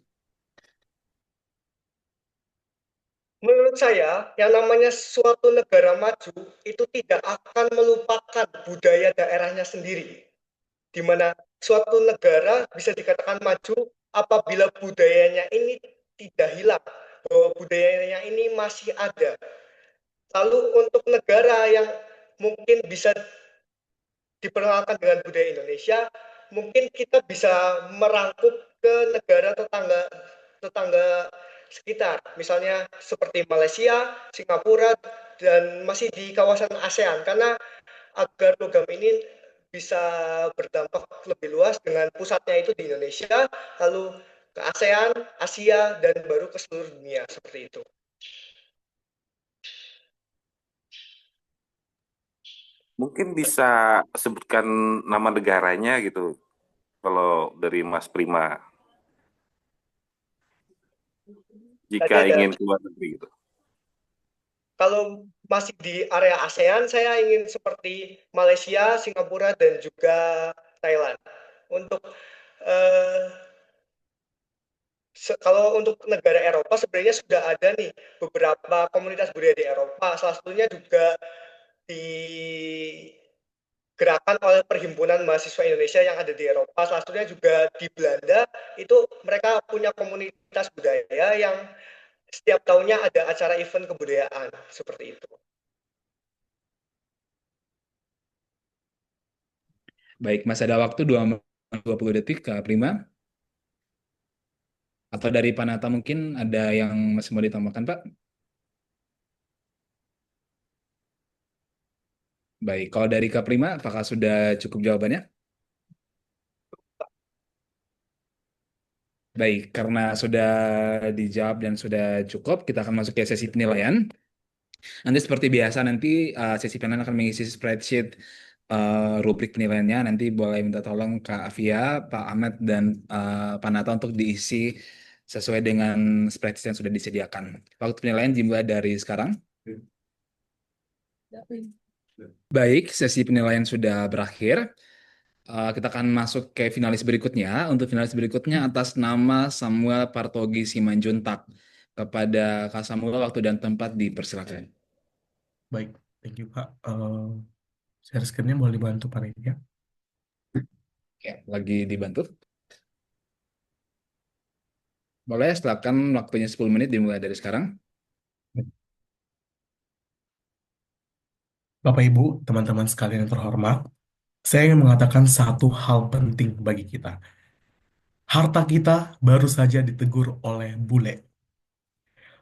H: Menurut saya, yang namanya suatu negara maju itu tidak akan melupakan budaya daerahnya sendiri. Di mana suatu negara bisa dikatakan maju apabila budayanya ini tidak hilang, bahwa budayanya ini masih ada. Lalu untuk negara yang mungkin bisa diperkenalkan dengan budaya Indonesia, mungkin kita bisa merangkup ke negara tetangga sekitar, misalnya seperti Malaysia, Singapura, dan masih di kawasan ASEAN, karena agar program ini bisa berdampak lebih luas dengan pusatnya itu di Indonesia, lalu ke ASEAN, Asia, dan baru ke seluruh dunia, seperti itu.
D: Mungkin bisa sebutkan nama negaranya gitu, kalau dari Mas Prima,
H: Tadi
D: jika
H: ada,
D: ingin keluar negeri gitu.
H: kalau masih di area ASEAN, saya ingin seperti Malaysia, Singapura, dan juga Thailand. Untuk eh, kalau untuk negara Eropa sebenarnya sudah ada nih beberapa komunitas budaya di Eropa. Salah satunya juga digerakkan oleh Perhimpunan Mahasiswa Indonesia yang ada di Eropa. Salah satunya juga di Belanda, itu mereka punya komunitas budaya yang setiap tahunnya ada acara event kebudayaan seperti itu.
A: Baik, masih ada waktu 2 menit 20 detik Kak Prima. Atau dari Panata mungkin ada yang masih mau ditambahkan, Pak? Baik, kalau dari Kak Prima, apakah sudah cukup jawabannya? Baik, karena sudah dijawab dan sudah cukup, kita akan masuk ke sesi penilaian. Nanti seperti biasa, nanti sesi penilaian akan mengisi spreadsheet rubrik penilaiannya. Nanti boleh minta tolong Kak Afia, Pak Ahmed, dan Pak Nata untuk diisi sesuai dengan spreadsheet yang sudah disediakan. Waktu penilaian dimulai dari sekarang. Baik, sesi penilaian sudah berakhir. Kita akan masuk ke finalis berikutnya. Untuk finalis berikutnya atas nama Samuel Partogi Simanjuntak. Kepada Kak Samuel, waktu dan tempat dipersilakan.
I: Baik, thank you Pak. Share screen-nya boleh dibantu Pak ya.
A: Oke, lagi dibantu. Boleh, silakan waktunya 10 menit dimulai dari sekarang.
I: Bapak Ibu, teman-teman sekalian yang terhormat, saya ingin mengatakan satu hal penting bagi kita. Harta kita baru saja ditegur oleh bule.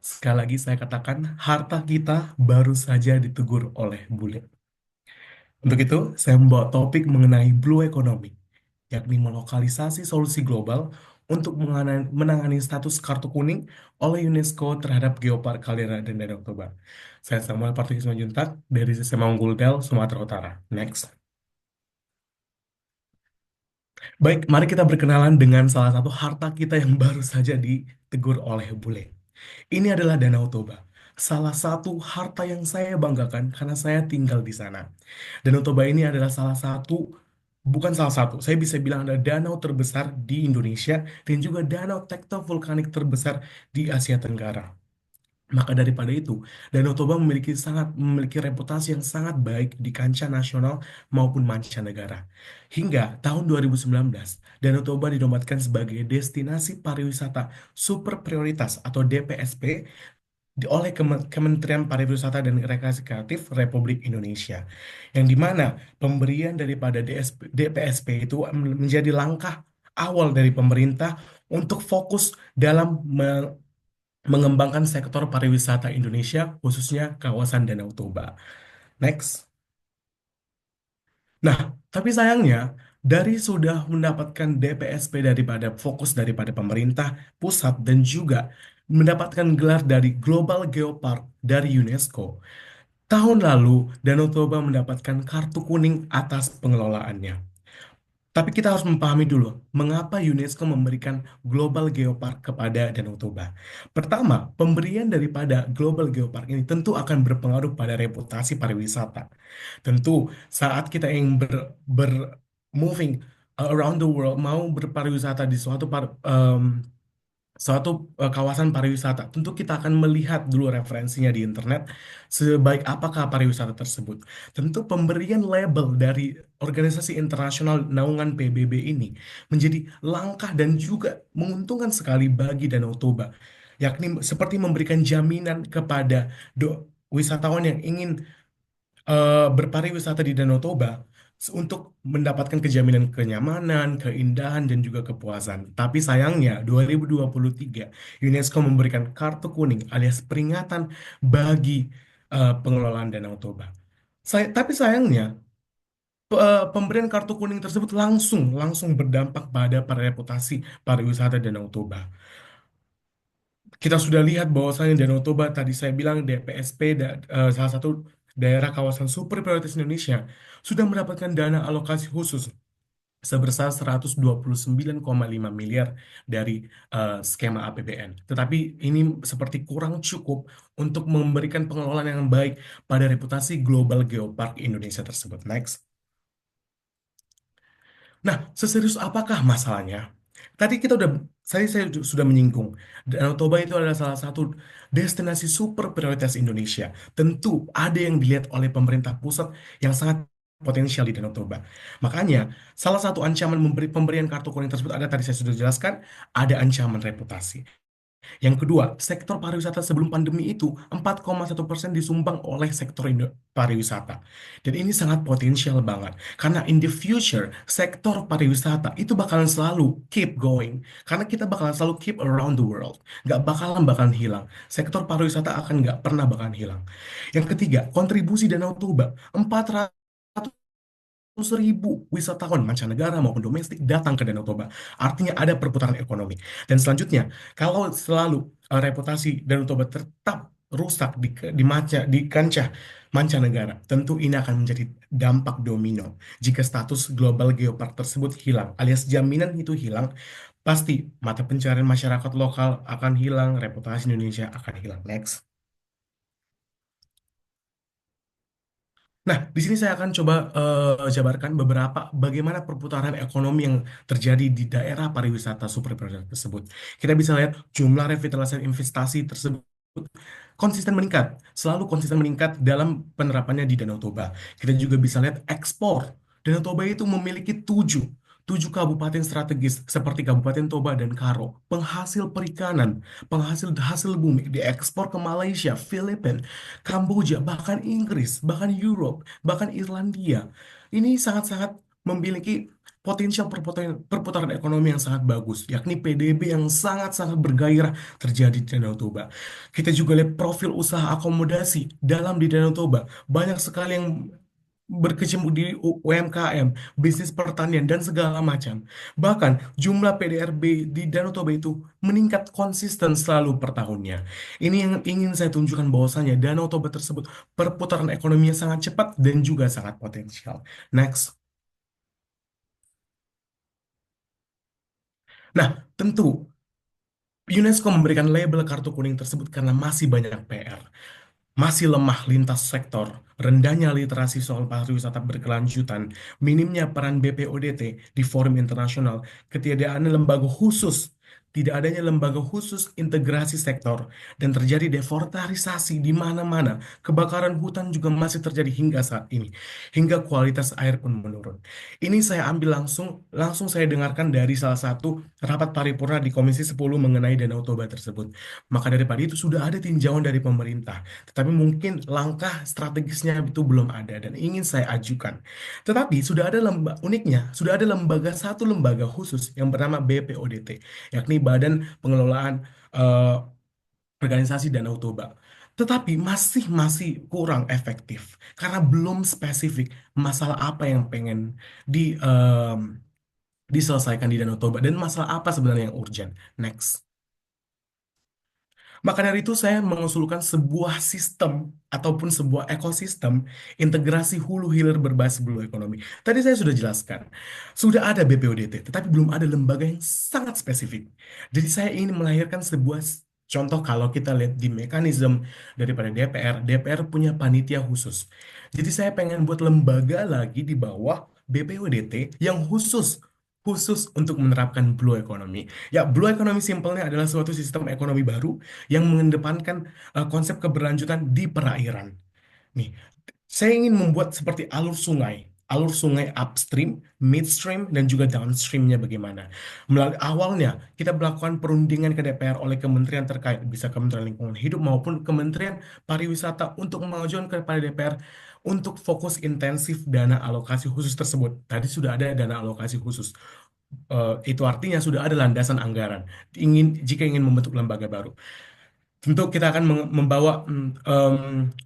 I: Sekali lagi saya katakan, harta kita baru saja ditegur oleh bule. Untuk itu, saya membawa topik mengenai Blue Economy, yakni melokalisasi solusi global untuk menangani status kartu kuning oleh UNESCO terhadap Geopark Caldera dan Danau Toba. Saya Samuel Partogi Simanjuntak dari SMA Unggul Del, Sumatera Utara. Next. Baik, mari kita berkenalan dengan salah satu harta kita yang baru saja ditegur oleh bule. Ini adalah Danau Toba, salah satu harta yang saya banggakan karena saya tinggal di sana. Danau Toba ini adalah bukan salah satu, saya bisa bilang ada danau terbesar di Indonesia dan juga danau tektovulkanik terbesar di Asia Tenggara. Maka daripada itu, Danau Toba memiliki reputasi yang sangat baik di kancah nasional maupun mancanegara. Hingga tahun 2019, Danau Toba dinobatkan sebagai destinasi pariwisata super prioritas atau DPSP oleh Kementerian Pariwisata dan Rekreasi Kreatif Republik Indonesia. Yang dimana pemberian daripada DPSP itu menjadi langkah awal dari pemerintah untuk fokus dalam mengembangkan sektor pariwisata Indonesia, khususnya kawasan Danau Toba. Next. Nah, tapi sayangnya, dari sudah mendapatkan DPSP fokus daripada pemerintah pusat dan juga mendapatkan gelar dari Global Geopark dari UNESCO, tahun lalu Danau Toba mendapatkan kartu kuning atas pengelolaannya. Tapi kita harus memahami dulu, mengapa UNESCO memberikan Global Geopark kepada Danau Toba. Pertama, pemberian daripada Global Geopark ini tentu akan berpengaruh pada reputasi pariwisata. Tentu, saat kita ingin moving around the world, mau berpariwisata di suatu kawasan pariwisata, tentu kita akan melihat dulu referensinya di internet, sebaik apakah pariwisata tersebut. Tentu pemberian label dari organisasi internasional naungan PBB ini menjadi langkah dan juga menguntungkan sekali bagi Danau Toba, yakni seperti memberikan jaminan kepada wisatawan yang ingin berpariwisata di Danau Toba untuk mendapatkan kejaminan kenyamanan, keindahan, dan juga kepuasan. Tapi sayangnya 2023 UNESCO memberikan kartu kuning alias peringatan bagi pengelolaan Danau Toba. Tapi sayangnya pemberian kartu kuning tersebut langsung berdampak pada reputasi pariwisata Danau Toba. Kita sudah lihat bahwasannya Danau Toba tadi saya bilang DPSP salah satu daerah kawasan super prioritas Indonesia sudah mendapatkan dana alokasi khusus sebesar 129,5 miliar dari skema APBN. Tetapi ini seperti kurang cukup untuk memberikan pengelolaan yang baik pada reputasi Global Geopark Indonesia tersebut. Next. Nah, seserius apakah masalahnya? Tadi saya sudah menyinggung, Danau Toba itu adalah salah satu destinasi super prioritas Indonesia. Tentu ada yang dilihat oleh pemerintah pusat yang sangat potensial di Danau Toba. Makanya, salah satu ancaman pemberian kartu kuning tersebut tadi saya sudah jelaskan, ada ancaman reputasi. Yang kedua, sektor pariwisata sebelum pandemi itu 4,1% disumbang oleh sektor pariwisata. Dan ini sangat potensial banget. Karena in the future, sektor pariwisata itu bakalan selalu keep going. Karena kita bakalan selalu keep around the world. Bakalan hilang. Sektor pariwisata akan nggak pernah bakalan hilang. Yang ketiga, kontribusi Danau Toba. 400.000 wisatawan mancanegara maupun domestik datang ke Danau Toba. Artinya ada perputaran ekonomi. Dan selanjutnya, kalau selalu reputasi Danau Toba tetap rusak di kancah mancanegara, tentu ini akan menjadi dampak domino. Jika status global geopark tersebut hilang, alias jaminan itu hilang, pasti mata pencarian masyarakat lokal akan hilang, reputasi Indonesia akan hilang. Next. Nah, di sini saya akan coba jabarkan beberapa bagaimana perputaran ekonomi yang terjadi di daerah pariwisata super prioritas tersebut. Kita bisa lihat jumlah revitalisasi investasi tersebut konsisten meningkat, selalu konsisten meningkat dalam penerapannya di Danau Toba. Kita juga bisa lihat ekspor. Danau Toba itu memiliki tujuh kabupaten strategis seperti Kabupaten Toba dan Karo, penghasil perikanan, penghasil hasil bumi diekspor ke Malaysia, Filipina, Kamboja, bahkan Inggris, bahkan Europe, bahkan Irlandia. Ini sangat-sangat memiliki potensial perputaran ekonomi yang sangat bagus, yakni PDB yang sangat-sangat bergairah terjadi di Danau Toba. Kita juga lihat profil usaha akomodasi dalam di Danau Toba. Banyak sekali yang berkecimpung di UMKM, bisnis pertanian, dan segala macam. Bahkan jumlah PDRB di Danau Toba itu meningkat konsisten selalu per tahunnya. Ini yang ingin saya tunjukkan bahwasanya Danau Toba tersebut perputaran ekonominya sangat cepat dan juga sangat potensial. Next. Nah, tentu UNESCO memberikan label kartu kuning tersebut karena masih banyak PR. Masih lemah lintas sektor, rendahnya literasi soal pariwisata berkelanjutan, minimnya peran BPODT di forum internasional, ketiadaan lembaga khusus, tidak adanya lembaga khusus integrasi sektor, dan terjadi deforestasi di mana-mana. Kebakaran hutan juga masih terjadi hingga saat ini, hingga kualitas air pun menurun. Ini saya ambil langsung saya dengarkan dari salah satu rapat paripurna di Komisi 10 mengenai Danau Toba tersebut. Maka daripada itu sudah ada tinjauan dari pemerintah. Tetapi mungkin langkah strategisnya itu belum ada dan ingin saya ajukan. Tetapi sudah ada uniknya, sudah ada satu lembaga khusus yang bernama BPODT, yakni Badan Pengelolaan eh, Organisasi Danau Toba. Tetapi masih kurang efektif karena belum spesifik masalah apa yang pengen di diselesaikan di Danau Toba dan masalah apa sebenarnya yang urgent. Next. Maka dari itu saya mengusulkan sebuah sistem ataupun sebuah ekosistem integrasi hulu hilir berbasis blue economy. Tadi saya sudah jelaskan, sudah ada BPODT, tetapi belum ada lembaga yang sangat spesifik. Jadi saya ingin melahirkan sebuah contoh kalau kita lihat di mekanisme daripada DPR punya panitia khusus. Jadi saya pengen buat lembaga lagi di bawah BPODT yang khusus untuk menerapkan blue economy. Ya, blue economy simpelnya adalah suatu sistem ekonomi baru yang mengedepankan konsep keberlanjutan di perairan. Nih, saya ingin membuat seperti alur sungai upstream, midstream, dan juga downstreamnya bagaimana. Melalui awalnya, kita melakukan perundingan ke DPR oleh kementerian terkait, bisa Kementerian Lingkungan Hidup maupun Kementerian Pariwisata untuk mengajukan kepada DPR untuk fokus intensif dana alokasi khusus tersebut. Tadi sudah ada dana alokasi khusus. Itu artinya sudah ada landasan anggaran. Jika ingin membentuk lembaga baru. Tentu kita akan membawa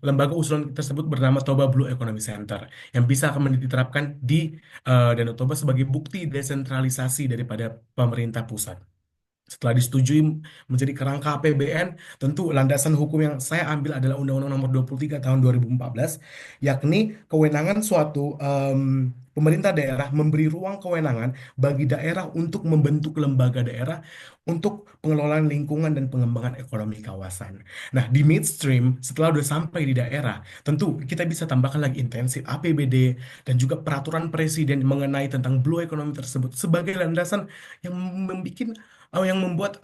I: lembaga usulan tersebut bernama Toba Blue Economy Center yang bisa akan diterapkan di Danau Toba sebagai bukti desentralisasi daripada pemerintah pusat. Setelah disetujui menjadi kerangka APBN, tentu landasan hukum yang saya ambil adalah Undang-Undang Nomor 23 Tahun 2014, yakni kewenangan suatu pemerintah daerah memberi ruang kewenangan bagi daerah untuk membentuk lembaga daerah untuk pengelolaan lingkungan dan pengembangan ekonomi kawasan. Nah, di midstream, setelah sudah sampai di daerah, tentu kita bisa tambahkan lagi intensif APBD dan juga peraturan presiden mengenai tentang blue economy tersebut sebagai landasan yang membuat yang membuat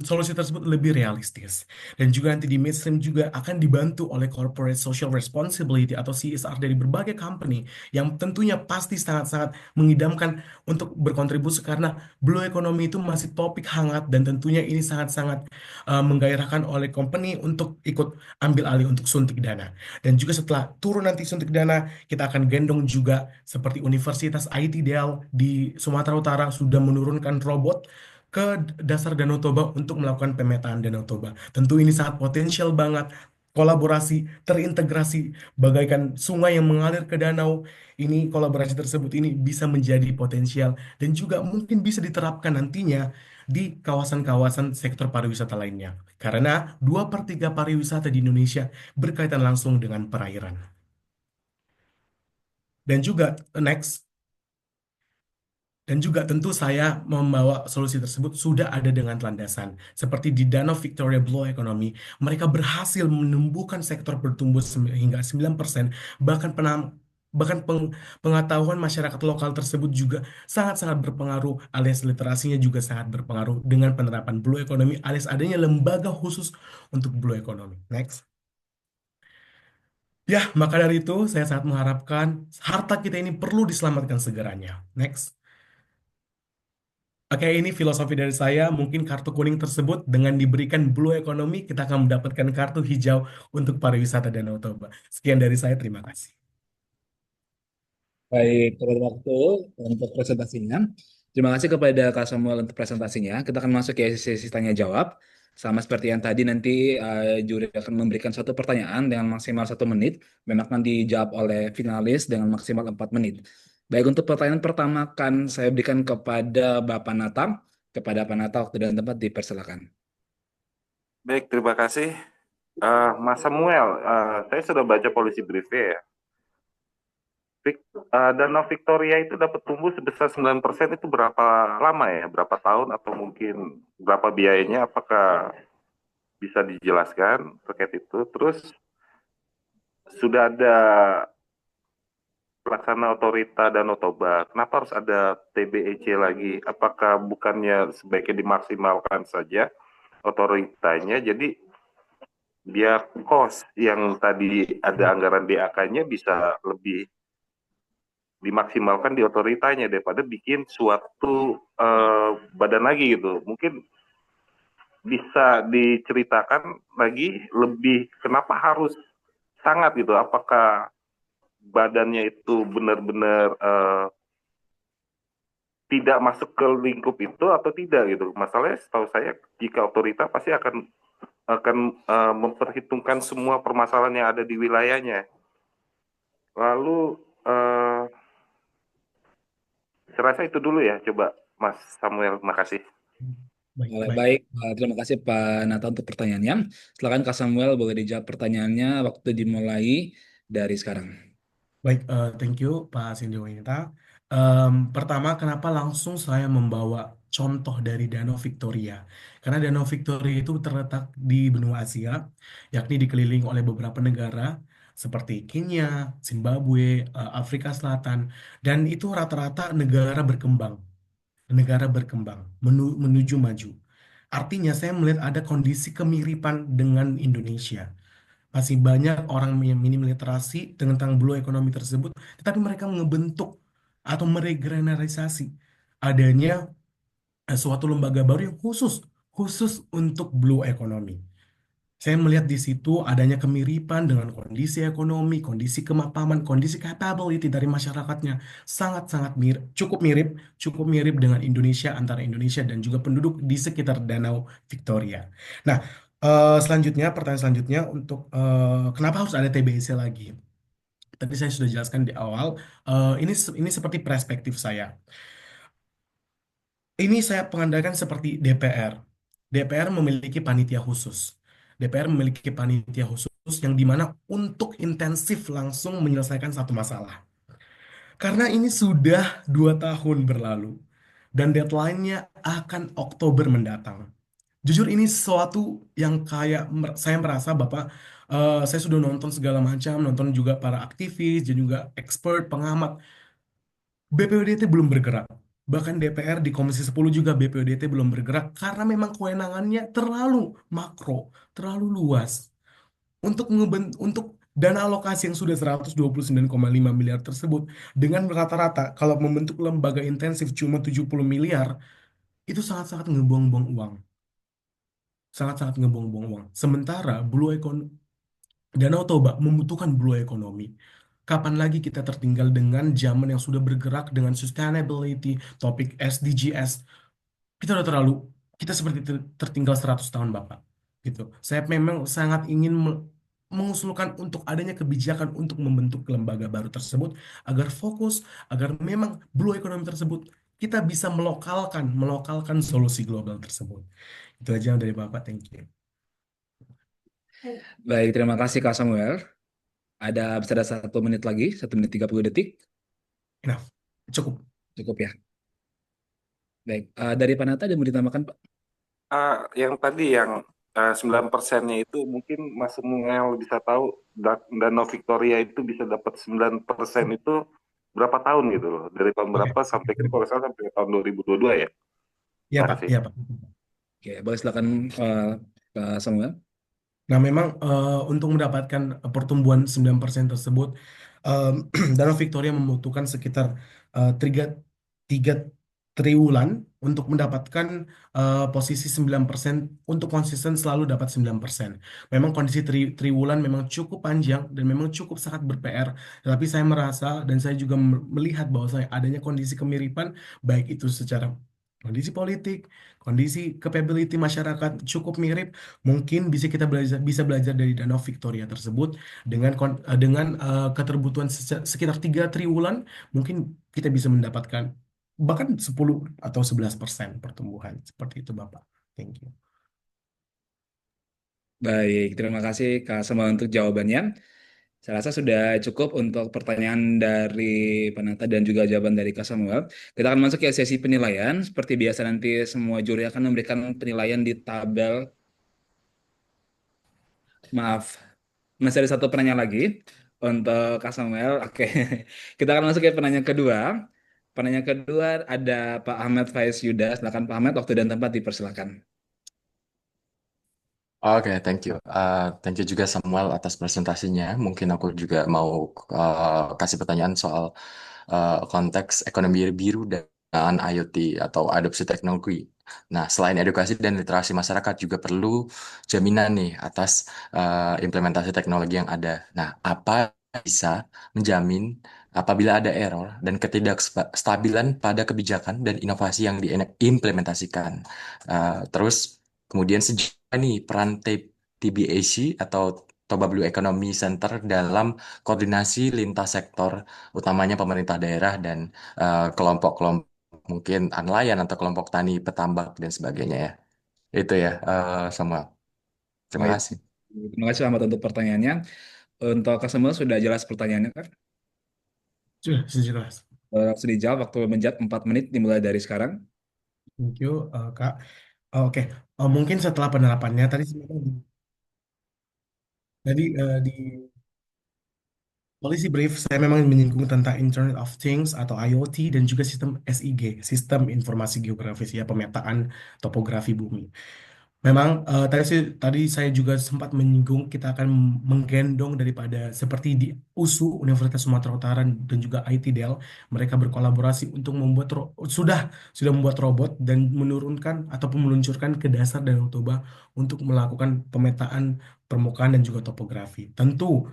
I: solusi tersebut lebih realistis. Dan juga nanti di midstream juga akan dibantu oleh corporate social responsibility atau CSR dari berbagai company yang tentunya pasti sangat-sangat mengidamkan untuk berkontribusi karena blue economy itu masih topik hangat dan tentunya ini sangat-sangat menggairahkan oleh company untuk ikut ambil alih untuk suntik dana. Dan juga setelah turun nanti suntik dana, kita akan gendong juga seperti Universitas IT Del di Sumatera Utara sudah menurunkan robot ke dasar Danau Toba untuk melakukan pemetaan Danau Toba. Tentu ini sangat potensial banget. Kolaborasi terintegrasi bagaikan sungai yang mengalir ke danau. Ini kolaborasi tersebut ini bisa menjadi potensial dan juga mungkin bisa diterapkan nantinya di kawasan-kawasan sektor pariwisata lainnya. Karena 2/3 pariwisata di Indonesia berkaitan langsung dengan perairan. Dan juga next, dan juga tentu saya membawa solusi tersebut sudah ada dengan landasan. Seperti di Danau Victoria Blue Economy, mereka berhasil menumbuhkan sektor bertumbuh hingga 9%, bahkan pengetahuan masyarakat lokal tersebut juga sangat-sangat berpengaruh, alias literasinya juga sangat berpengaruh dengan penerapan Blue Economy, alias adanya lembaga khusus untuk Blue Economy. Next. Ya, maka dari itu saya sangat mengharapkan harta kita ini perlu diselamatkan segeranya. Next. Oke, ini filosofi dari saya. Mungkin kartu kuning tersebut dengan diberikan blue economy, kita akan mendapatkan kartu hijau untuk pariwisata Danau Toba. Sekian dari saya, terima kasih.
A: Baik, terima waktu untuk presentasinya. Terima kasih kepada Kak Samuel untuk presentasinya. Kita akan masuk ke sesi tanya jawab. Sama seperti yang tadi, nanti juri akan memberikan satu pertanyaan dengan maksimal 1 menit dan akan dijawab oleh finalis dengan maksimal 4 menit. Baik, untuk pertanyaan pertama kan saya berikan kepada Bapak Nata. Kepada Pak Nata, waktu dan tempat dipersilakan.
D: Baik, terima kasih. Mas Samuel, saya sudah baca policy briefnya ya. Danau Victoria itu dapat tumbuh sebesar 9% itu berapa lama ya? Berapa tahun atau mungkin berapa biayanya? Apakah bisa dijelaskan terkait itu? Terus sudah ada pelaksana otorita Danau Toba. Kenapa harus ada TBEC lagi? Apakah bukannya sebaiknya dimaksimalkan saja otoritanya? Jadi biar kos yang tadi ada anggaran DAK-nya bisa lebih dimaksimalkan di otoritanya daripada bikin suatu badan lagi gitu. Mungkin bisa diceritakan lagi lebih kenapa harus sangat gitu? Apakah badannya itu benar-benar tidak masuk ke lingkup itu atau tidak gitu? Masalahnya setahu saya jika otorita pasti akan memperhitungkan semua permasalahan yang ada di wilayahnya. Lalu saya rasa itu dulu ya, coba Mas Samuel, makasih.
A: Baik, terima kasih Pak Nata untuk pertanyaannya. Silakan Kak Samuel, boleh dijawab pertanyaannya waktu dimulai dari sekarang.
I: Baik, thank you Pak Cindy Wanita. Pertama, kenapa langsung saya membawa contoh dari Danau Victoria? Karena Danau Victoria itu terletak di benua Asia, yakni dikelilingi oleh beberapa negara seperti Kenya, Zimbabwe, Afrika Selatan, dan itu rata-rata negara berkembang menuju maju. Artinya saya melihat ada kondisi kemiripan dengan Indonesia. Masih banyak orang yang minim literasi tentang blue economy tersebut, tetapi mereka ngebentuk atau meregeneralisasi adanya suatu lembaga baru yang khusus untuk blue economy. Saya melihat di situ adanya kemiripan dengan kondisi ekonomi, kondisi kemapanan, kondisi capability dari masyarakatnya sangat-sangat cukup mirip dengan Indonesia, antara Indonesia dan juga penduduk di sekitar Danau Victoria. Nah, pertanyaan selanjutnya untuk kenapa harus ada TBC lagi? Tadi saya sudah jelaskan di awal. Ini seperti perspektif saya. Ini saya mengandalkan seperti DPR. DPR memiliki panitia khusus. DPR memiliki panitia khusus yang dimana untuk intensif langsung menyelesaikan satu masalah. Karena ini sudah 2 tahun berlalu dan deadline-nya akan Oktober mendatang. Jujur ini sesuatu yang kayak saya merasa Bapak, saya sudah nonton segala macam, nonton juga para aktivis dan juga expert, pengamat. BPWDT belum bergerak. Bahkan DPR di Komisi 10 juga BPODT belum bergerak karena memang kewenangannya terlalu makro, terlalu luas. Untuk dana alokasi yang sudah 129,5 miliar tersebut dengan rata-rata kalau membentuk lembaga intensif cuma 70 miliar, itu sangat-sangat ngebuang-buang uang. Sangat-sangat ngebuang-buang uang. Sementara Danau Toba membutuhkan blue economy. Kapan lagi kita tertinggal dengan zaman yang sudah bergerak dengan sustainability, topik SDGs. Kita udah terlalu, kita seperti tertinggal 100 tahun, Bapak. Gitu. Saya memang sangat ingin mengusulkan untuk adanya kebijakan untuk membentuk lembaga baru tersebut agar fokus, agar memang blue economy tersebut kita bisa melokalkan solusi global tersebut. Itu aja dari Bapak, thank you.
A: Baik, terima kasih Kak Samuel. Bisa ada 1 menit lagi, 1 menit 30 detik.
I: Enough, cukup.
A: Cukup ya. Baik, dari Panata ada mau ditambahkan, Pak?
D: Yang tadi yang 9%-nya itu mungkin Mas Samuel bisa tahu Danau Victoria itu bisa dapat 9% itu berapa tahun gitu loh. Dari tahun
I: Oke.
D: berapa sampai kalau nggak salah sampai tahun 2022 ya.
I: Iya, Pak.
D: Makasih.
I: Iya, Pak.
A: Oke, boleh silakan Kak Samuel.
I: Nah, memang untuk mendapatkan pertumbuhan 9% tersebut, Danau Victoria membutuhkan sekitar 3 triwulan untuk mendapatkan posisi 9% untuk konsisten selalu dapat 9%. Memang kondisi triwulan memang cukup panjang dan memang cukup sangat ber-PR, tapi saya merasa dan saya juga melihat bahwa saya adanya kondisi kemiripan, baik itu secara kondisi politik, kondisi capability masyarakat cukup mirip. Mungkin kita bisa belajar dari Danau Victoria tersebut dengan keterbutuhan sekitar 3 triwulan, mungkin kita bisa mendapatkan bahkan 10 atau 11% pertumbuhan. Seperti itu, Bapak. Thank you.
A: Baik, terima kasih Kak Samuel untuk jawabannya. Saya rasa sudah cukup untuk pertanyaan dari Panata dan juga jawaban dari Kak Samuel. Kita akan masuk ke sesi penilaian. Seperti biasa nanti semua juri akan memberikan penilaian di tabel. Maaf, masih ada 1 penanya lagi untuk Kak Samuel. Oke, kita akan masuk ke penanya kedua. Penanya kedua ada Pak Ahmad Faiz Yuda. Silakan Pak Ahmad, waktu dan tempat dipersilakan.
F: Oke, thank you. Thank you juga Samuel atas presentasinya. Mungkin aku juga mau kasih pertanyaan soal konteks ekonomi biru dan IoT atau adopsi teknologi. Nah, selain edukasi dan literasi masyarakat juga perlu jaminan nih atas implementasi teknologi yang ada. Nah, apa bisa menjamin apabila ada error dan ketidakstabilan pada kebijakan dan inovasi yang diimplementasikan. Terus kemudian sejauh ini peran TBAC atau Toba Blue Economy Center dalam koordinasi lintas sektor, utamanya pemerintah daerah dan kelompok-kelompok mungkin nelayan atau kelompok tani petambak dan sebagainya ya. Itu ya, Samuel. Terima
A: Baik,
F: kasih.
A: terima kasih Ahmad untuk pertanyaannya. Untuk Kak Samuel sudah jelas pertanyaannya kan?
I: Sudah jelas.
A: Sudah dijawab, waktu menjawab 4 menit dimulai dari sekarang.
I: Thank you, Kak. Oke. Mungkin setelah penerapannya tadi di Policy brief saya memang menyinggung tentang Internet of Things atau IoT dan juga sistem SIG, Sistem Informasi Geografis ya, pemetaan topografi bumi. Memang tadi saya juga sempat menyinggung kita akan menggendong daripada seperti di USU Universitas Sumatera Utara dan juga ITDEL, mereka berkolaborasi untuk sudah membuat robot dan menurunkan ataupun meluncurkan ke dasar Danau Toba untuk melakukan pemetaan permukaan dan juga topografi. Tentu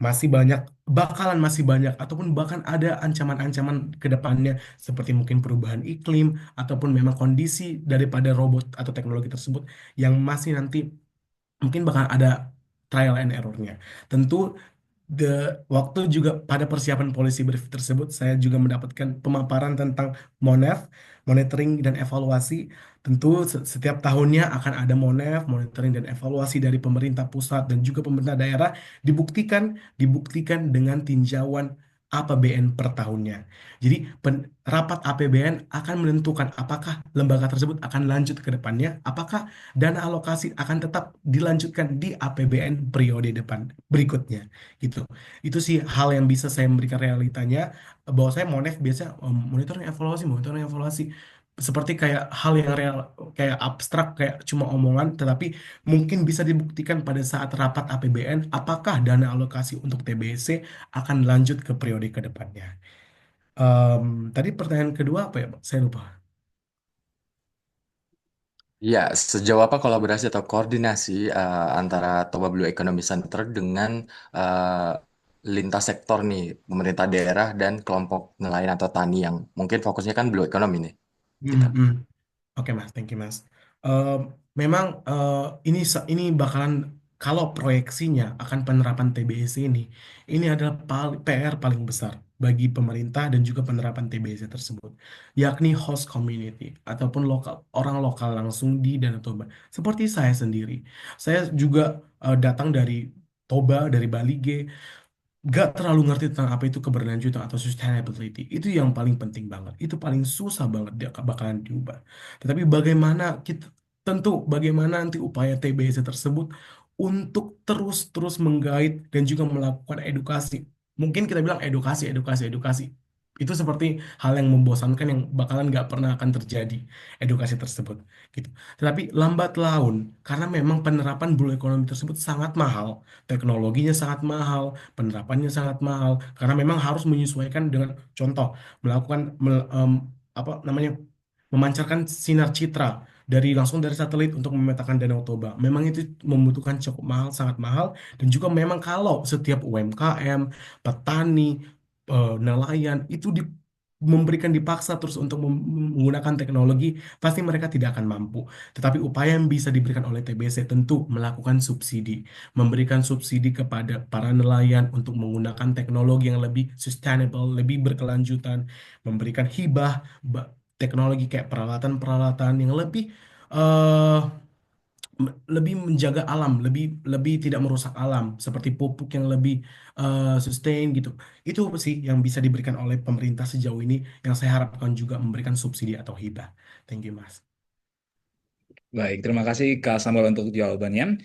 I: masih banyak ataupun bahkan ada ancaman-ancaman ke depannya seperti mungkin perubahan iklim ataupun memang kondisi daripada robot atau teknologi tersebut yang masih nanti mungkin bakal ada trial and error-nya. Tentu waktu juga pada persiapan policy brief tersebut saya juga mendapatkan pemaparan tentang MONEF, monitoring dan evaluasi. Tentu setiap tahunnya akan ada MONEF, monitoring dan evaluasi dari pemerintah pusat dan juga pemerintah daerah dibuktikan dengan tinjauan APBN per tahunnya. Jadi rapat APBN akan menentukan apakah lembaga tersebut akan lanjut ke depannya, apakah dana alokasi akan tetap dilanjutkan di APBN periode depan berikutnya gitu. Itu sih hal yang bisa saya memberikan realitanya, bahwa saya Monef biasa monitoring evaluasi seperti kayak hal yang real, kayak abstrak, kayak cuma omongan, tetapi mungkin bisa dibuktikan pada saat rapat APBN apakah dana alokasi untuk TBC akan lanjut ke periode ke depannya. Tadi pertanyaan kedua apa ya, Pak? Saya lupa.
F: Ya, sejauh apa kolaborasi atau koordinasi antara Toba Blue Economy Center dengan eh, lintas sektor nih, pemerintah daerah dan kelompok nelayan atau tani yang mungkin fokusnya kan Blue Economy nih,
I: Hmm,
F: kita.
I: hmm. Oke Mas, thank you Mas. Eh, Memang ini bakalan, kalau proyeksinya akan penerapan TBC ini adalah PR paling besar bagi pemerintah dan juga penerapan TBC tersebut, yakni host community ataupun orang lokal langsung di Danau Toba. Seperti saya sendiri, saya juga datang dari Toba, dari Bali G, gak terlalu ngerti tentang apa itu keberlanjutan atau sustainability. Itu yang paling penting banget. Itu paling susah banget dia bakalan diubah. Tetapi bagaimana nanti upaya TBC tersebut untuk terus-terus menggait dan juga melakukan edukasi. Mungkin kita bilang edukasi, edukasi, edukasi. Itu seperti hal yang membosankan yang bakalan nggak pernah akan terjadi, edukasi tersebut gitu. Tetapi lambat laun, karena memang penerapan blue economy tersebut sangat mahal, teknologinya sangat mahal, penerapannya sangat mahal, karena memang harus menyesuaikan dengan contoh melakukan apa namanya, memancarkan sinar citra langsung dari satelit untuk memetakan Danau Toba. Memang itu membutuhkan cukup mahal, sangat mahal, dan juga memang kalau setiap UMKM, petani, nelayan itu memberikan dipaksa terus untuk menggunakan teknologi, pasti mereka tidak akan mampu. Tetapi upaya yang bisa diberikan oleh TBC tentu melakukan subsidi, memberikan subsidi kepada para nelayan untuk menggunakan teknologi yang lebih sustainable, lebih berkelanjutan, memberikan hibah teknologi kayak peralatan-peralatan yang eh, lebih menjaga alam, lebih lebih tidak merusak alam, seperti pupuk yang lebih sustain gitu. Itu sih yang bisa diberikan oleh pemerintah sejauh ini, yang saya harapkan juga memberikan subsidi atau hibah. Thank you, Mas.
A: Baik, terima kasih Kak Samuel untuk jawabannya.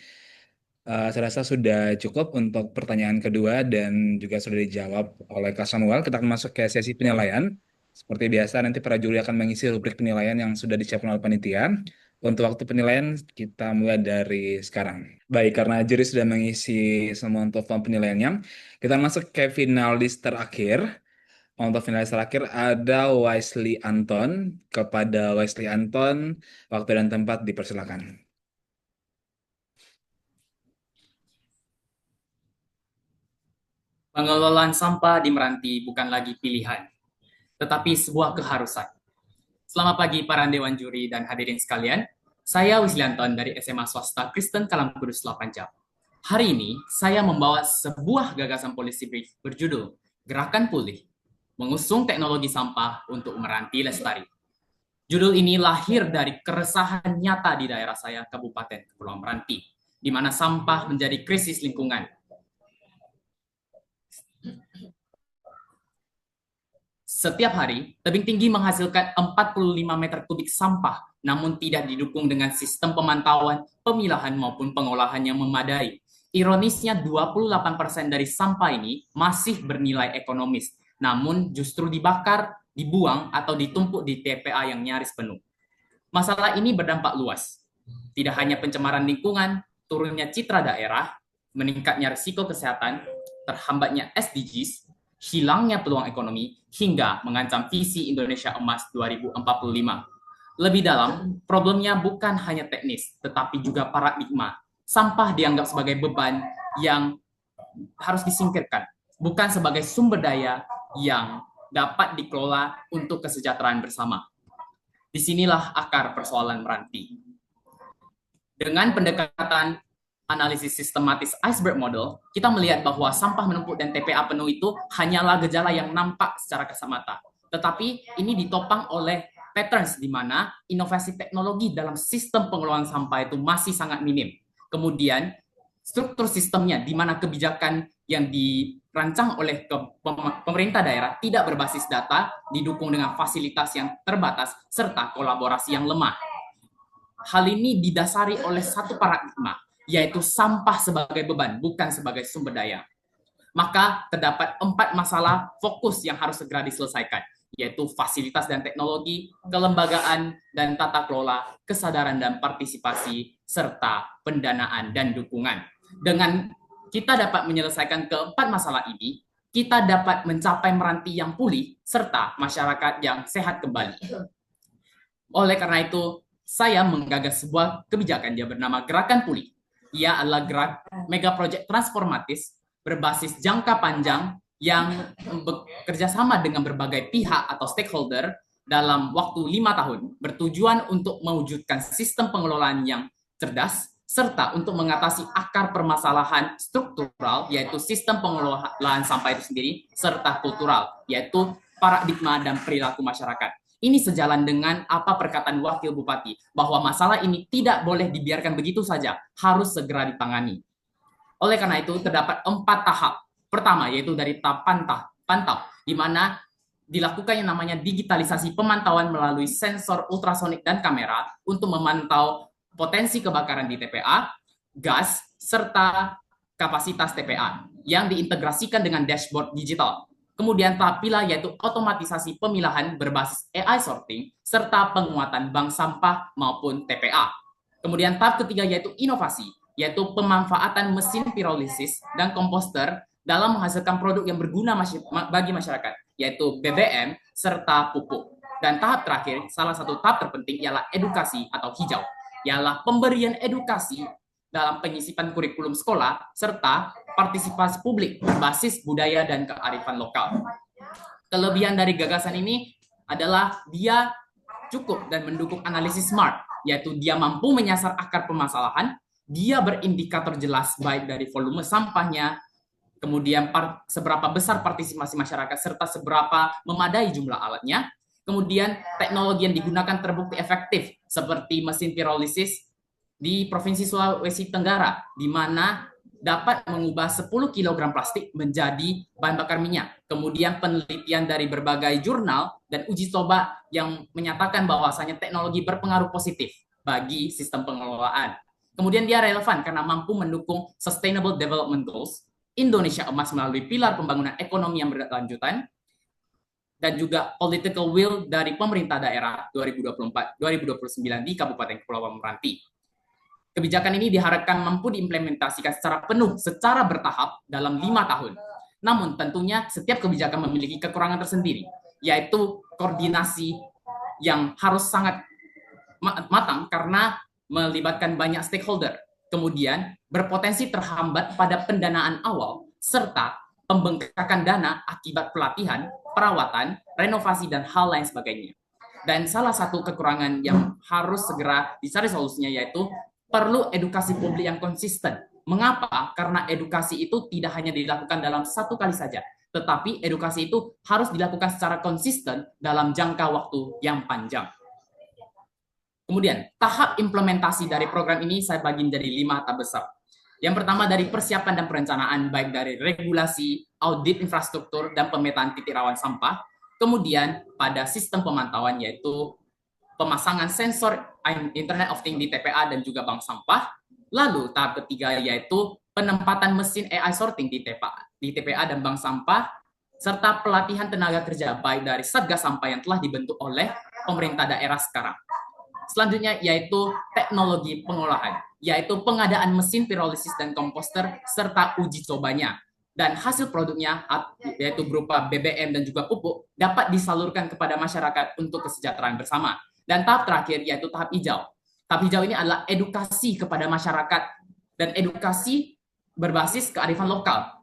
A: Saya rasa sudah cukup untuk pertanyaan kedua dan juga sudah dijawab oleh Kak Samuel. Kita akan masuk ke sesi penilaian. Seperti biasa, nanti para juri akan mengisi rubrik penilaian yang sudah disiapkan oleh panitia. Untuk waktu penilaian, kita mulai dari sekarang. Baik, karena juri sudah mengisi semua untuk form penilaiannya, kita masuk ke finalis terakhir. Untuk finalis terakhir ada Wesley Anton. Kepada Wesley Anton, waktu dan tempat dipersilakan.
J: Pengelolaan sampah di Meranti bukan lagi pilihan, tetapi sebuah keharusan. Selamat pagi para Dewan Juri dan hadirin sekalian. Saya Wislianton dari SMA Swasta Kristen Kalam Kudus 8 Jam. Hari ini saya membawa sebuah gagasan policy brief berjudul Gerakan Pulih, mengusung teknologi sampah untuk Meranti Lestari. Judul ini lahir dari keresahan nyata di daerah saya, Kabupaten Kepulauan Meranti, di mana sampah menjadi krisis lingkungan. Setiap hari, tebing tinggi menghasilkan 45 meter kubik sampah, namun tidak didukung dengan sistem pemantauan, pemilahan maupun pengolahan yang memadai. Ironisnya, 28% dari sampah ini masih bernilai ekonomis, namun justru dibakar, dibuang, atau ditumpuk di TPA yang nyaris penuh. Masalah ini berdampak luas. Tidak hanya pencemaran lingkungan, turunnya citra daerah, meningkatnya risiko kesehatan, terhambatnya SDGs, hilangnya peluang ekonomi, hingga mengancam visi Indonesia Emas 2045. Lebih dalam, problemnya bukan hanya teknis, tetapi juga paradigma. Sampah dianggap sebagai beban yang harus disingkirkan, bukan sebagai sumber daya yang dapat dikelola untuk kesejahteraan bersama. Disinilah akar persoalan Meranti. Dengan pendekatan analisis sistematis iceberg model, kita melihat bahwa sampah menumpuk dan TPA penuh itu hanyalah gejala yang nampak secara kasat mata. Tetapi ini ditopang oleh patterns di mana inovasi teknologi dalam sistem pengelolaan sampah itu masih sangat minim. Kemudian struktur sistemnya di mana kebijakan yang dirancang oleh pemerintah daerah tidak berbasis data, didukung dengan fasilitas yang terbatas, serta kolaborasi yang lemah. Hal ini didasari oleh satu paradigma, yaitu sampah sebagai beban, bukan sebagai sumber daya. Maka terdapat 4 masalah fokus yang harus segera diselesaikan, yaitu fasilitas dan teknologi, kelembagaan dan tata kelola, kesadaran dan partisipasi, serta pendanaan dan dukungan. Dengan kita dapat menyelesaikan keempat masalah ini, kita dapat mencapai meranti yang pulih, serta masyarakat yang sehat kembali. Oleh karena itu, saya menggagas sebuah kebijakan yang bernama Gerakan Pulih. Ia adalah mega project transformatif berbasis jangka panjang yang bekerja sama dengan berbagai pihak atau stakeholder dalam waktu 5 tahun, bertujuan untuk mewujudkan sistem pengelolaan yang cerdas, serta untuk mengatasi akar permasalahan struktural, yaitu sistem pengelolaan sampah itu sendiri, serta kultural, yaitu paradigma dan perilaku masyarakat. Ini sejalan dengan apa perkataan Wakil Bupati, bahwa masalah ini tidak boleh dibiarkan begitu saja, harus segera ditangani. Oleh karena itu, terdapat 4 tahap. Pertama, yaitu dari tahap pantau, di mana dilakukan yang namanya digitalisasi pemantauan melalui sensor ultrasonik dan kamera untuk memantau potensi kebakaran di TPA, gas, serta kapasitas TPA yang diintegrasikan dengan dashboard digital. Kemudian tahap pilah yaitu otomatisasi pemilahan berbasis AI sorting serta penguatan bank sampah maupun TPA. Kemudian tahap ketiga yaitu inovasi, yaitu pemanfaatan mesin pirolisis dan komposter dalam menghasilkan produk yang berguna bagi masyarakat, yaitu BBM serta pupuk. Dan tahap terakhir, salah satu tahap terpenting ialah edukasi atau hijau, ialah pemberian edukasi dalam penyisipan kurikulum sekolah serta partisipasi publik berbasis budaya dan kearifan lokal. Kelebihan dari gagasan ini adalah dia cukup dan mendukung analisis SMART, yaitu dia mampu menyasar akar permasalahan, dia berindikator jelas baik dari volume sampahnya, kemudian seberapa besar partisipasi masyarakat, serta seberapa memadai jumlah alatnya, kemudian teknologi yang digunakan terbukti efektif, seperti mesin pirolisis di Provinsi Sulawesi Tenggara, di mana dapat mengubah 10 kg plastik menjadi bahan bakar minyak. Kemudian penelitian dari berbagai jurnal dan uji coba yang menyatakan bahwasanya teknologi berpengaruh positif bagi sistem pengelolaan. Kemudian dia relevan karena mampu mendukung Sustainable Development Goals, Indonesia Emas melalui pilar pembangunan ekonomi yang berkelanjutan, dan juga political will dari pemerintah daerah 2024-2029 di Kabupaten Kepulauan Meranti. Kebijakan ini diharapkan mampu diimplementasikan secara penuh, secara bertahap dalam 5 tahun. Namun tentunya setiap kebijakan memiliki kekurangan tersendiri, yaitu koordinasi yang harus sangat matang karena melibatkan banyak stakeholder. Kemudian berpotensi terhambat pada pendanaan awal, serta pembengkakan dana akibat pelatihan, perawatan, renovasi, dan hal lain sebagainya. Dan salah satu kekurangan yang harus segera dicari solusinya yaitu perlu edukasi publik yang konsisten. Mengapa? Karena edukasi itu tidak hanya dilakukan dalam satu kali saja, tetapi edukasi itu harus dilakukan secara konsisten dalam jangka waktu yang panjang. Kemudian, tahap implementasi dari program ini saya bagi menjadi 5 tahap besar. Yang pertama dari persiapan dan perencanaan, baik dari regulasi, audit infrastruktur, dan pemetaan titik rawan sampah. Kemudian, pada sistem pemantauan, yaitu pemasangan sensor Internet of Things di TPA dan juga bank sampah. Lalu tahap ketiga yaitu penempatan mesin AI sorting di TPA dan bank sampah, serta pelatihan tenaga kerja baik dari Satgas Sampah yang telah dibentuk oleh pemerintah daerah sekarang. Selanjutnya yaitu teknologi pengolahan, yaitu pengadaan mesin pirolisis dan komposter serta uji cobanya. Dan hasil produknya, yaitu berupa BBM dan juga pupuk, dapat disalurkan kepada masyarakat untuk kesejahteraan bersama. Dan tahap terakhir yaitu tahap hijau. Tahap hijau ini adalah edukasi kepada masyarakat dan edukasi berbasis kearifan lokal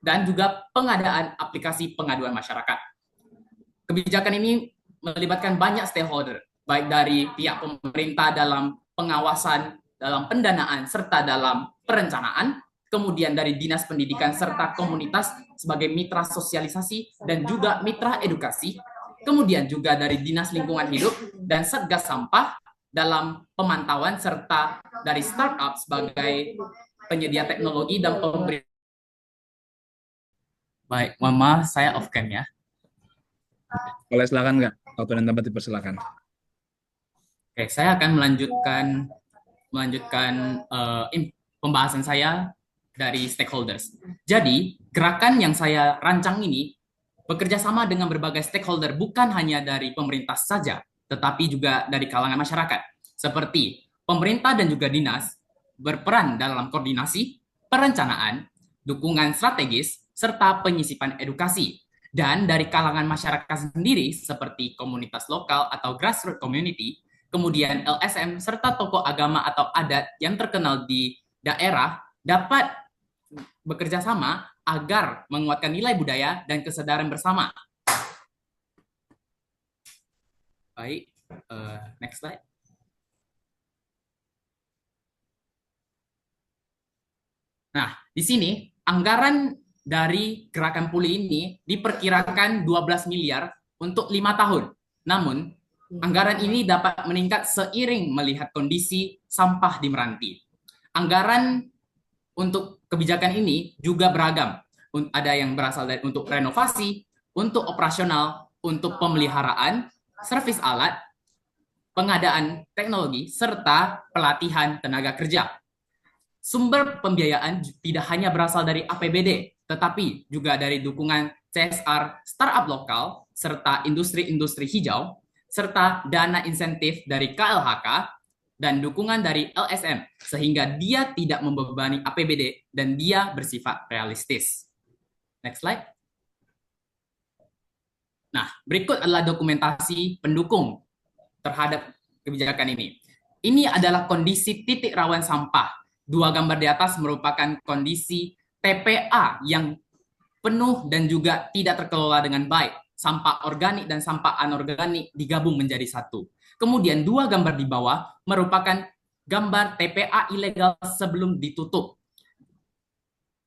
J: dan juga pengadaan aplikasi pengaduan masyarakat. Kebijakan ini melibatkan banyak stakeholder, baik dari pihak pemerintah dalam pengawasan, dalam pendanaan, serta dalam perencanaan, kemudian dari dinas pendidikan serta komunitas sebagai mitra sosialisasi dan juga mitra edukasi, kemudian juga dari Dinas Lingkungan Hidup dan Satgas Sampah dalam pemantauan, serta dari startup sebagai penyedia teknologi dan pemberi. Baik, mohon maaf saya off cam ya.
A: Boleh silakan nggak? Waktu dan tempat dipersilakan.
J: Oke, saya akan melanjutkan pembahasan saya dari stakeholders. Jadi, gerakan yang saya rancang ini bekerja sama dengan berbagai stakeholder, bukan hanya dari pemerintah saja, tetapi juga dari kalangan masyarakat. Seperti pemerintah dan juga dinas berperan dalam koordinasi, perencanaan, dukungan strategis, serta penyisipan edukasi. Dan dari kalangan masyarakat sendiri, seperti komunitas lokal atau grassroots community, kemudian LSM, serta tokoh agama atau adat yang terkenal di daerah dapat bekerja sama agar menguatkan nilai budaya dan kesadaran bersama. Baik, next slide. Nah, di sini anggaran dari gerakan pulih ini diperkirakan 12 miliar untuk 5 tahun. Namun, anggaran ini dapat meningkat seiring melihat kondisi sampah di Meranti. Anggaran untuk kebijakan ini juga beragam. Ada yang berasal dari untuk renovasi, untuk operasional, untuk pemeliharaan, servis alat, pengadaan teknologi, serta pelatihan tenaga kerja. Sumber pembiayaan tidak hanya berasal dari APBD, tetapi juga dari dukungan CSR startup lokal, serta industri-industri hijau, serta dana insentif dari KLHK, dan dukungan dari LSM, sehingga dia tidak membebani APBD dan dia bersifat realistis. Next slide. Nah, berikut adalah dokumentasi pendukung terhadap kebijakan ini. Ini adalah kondisi titik rawan sampah. Dua gambar di atas merupakan kondisi TPA yang penuh dan juga tidak terkelola dengan baik. Sampah organik dan sampah anorganik digabung menjadi satu. Kemudian dua gambar di bawah merupakan gambar TPA ilegal sebelum ditutup.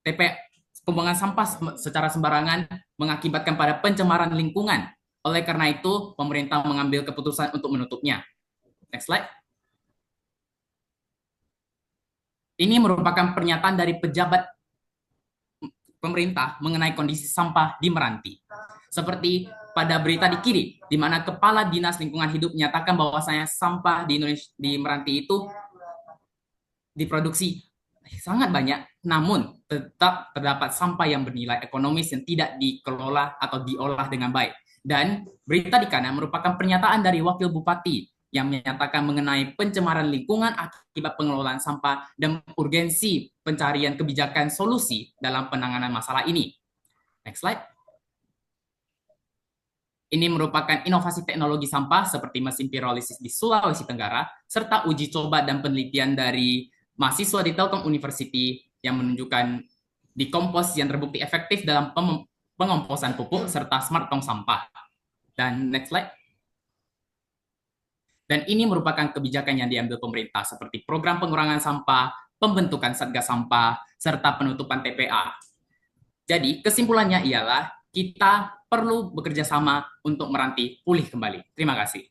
J: TPA pembuangan sampah secara sembarangan mengakibatkan pada pencemaran lingkungan. Oleh karena itu, pemerintah mengambil keputusan untuk menutupnya. Next slide. Ini merupakan pernyataan dari pejabat pemerintah mengenai kondisi sampah di Meranti. Seperti pada berita di kiri, di mana Kepala Dinas Lingkungan Hidup menyatakan bahwasanya sampah di Indonesia, di Meranti itu diproduksi sangat banyak, namun tetap terdapat sampah yang bernilai ekonomis yang tidak dikelola atau diolah dengan baik. Dan berita di kanan merupakan pernyataan dari Wakil Bupati yang menyatakan mengenai pencemaran lingkungan akibat pengelolaan sampah dan urgensi pencarian kebijakan solusi dalam penanganan masalah ini. Next slide. Ini merupakan inovasi teknologi sampah seperti mesin pirolisis di Sulawesi Tenggara, serta uji coba dan penelitian dari mahasiswa di Telkom University yang menunjukkan dekompos yang terbukti efektif dalam pengomposan pupuk serta smart tong sampah. Dan next slide. Dan ini merupakan kebijakan yang diambil pemerintah seperti program pengurangan sampah, pembentukan satgas sampah, serta penutupan TPA. Jadi kesimpulannya ialah kita perlu bekerja sama untuk Meranti pulih kembali. Terima kasih.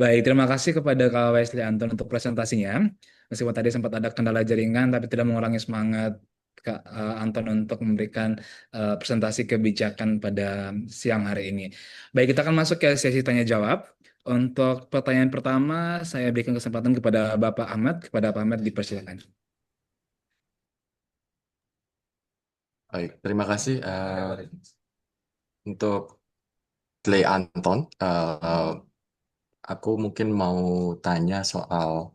A: Baik, terima kasih kepada Kak Wesley Anton untuk presentasinya. Meskipun tadi sempat ada kendala jaringan, tapi tidak mengurangi semangat Kak Anton untuk memberikan presentasi kebijakan pada siang hari ini. Baik, kita akan masuk ke sesi tanya jawab. Untuk pertanyaan pertama, saya berikan kesempatan kepada Bapak Ahmad. Kepada Pak Ahmad, dipersilakan.
F: Baik, terima kasih untuk Clay Anton. Aku mungkin mau tanya soal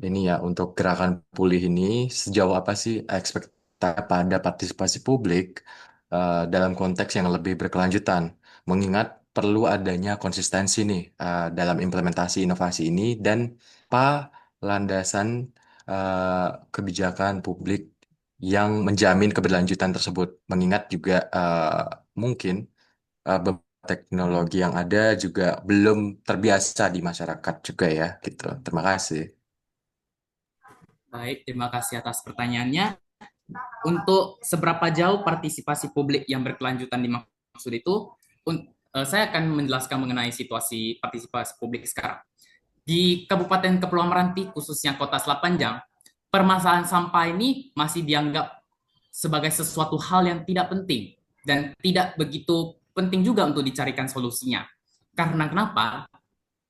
F: ini ya, untuk gerakan pulih ini sejauh apa sih ekspektasi pada partisipasi publik dalam konteks yang lebih berkelanjutan, mengingat perlu adanya konsistensi nih dalam implementasi inovasi ini dan apa landasan kebijakan publik yang menjamin keberlanjutan tersebut, mengingat juga mungkin beberapa teknologi yang ada juga belum terbiasa di masyarakat juga ya, gitu. Terima kasih.
J: Baik, terima kasih atas pertanyaannya. Untuk seberapa jauh partisipasi publik yang berkelanjutan dimaksud itu, saya akan menjelaskan mengenai situasi partisipasi publik sekarang. Di Kabupaten Kepulauan Meranti, khususnya Kota Selat Panjang, permasalahan sampah ini masih dianggap sebagai sesuatu hal yang tidak penting dan tidak begitu penting juga untuk dicarikan solusinya. Karena kenapa?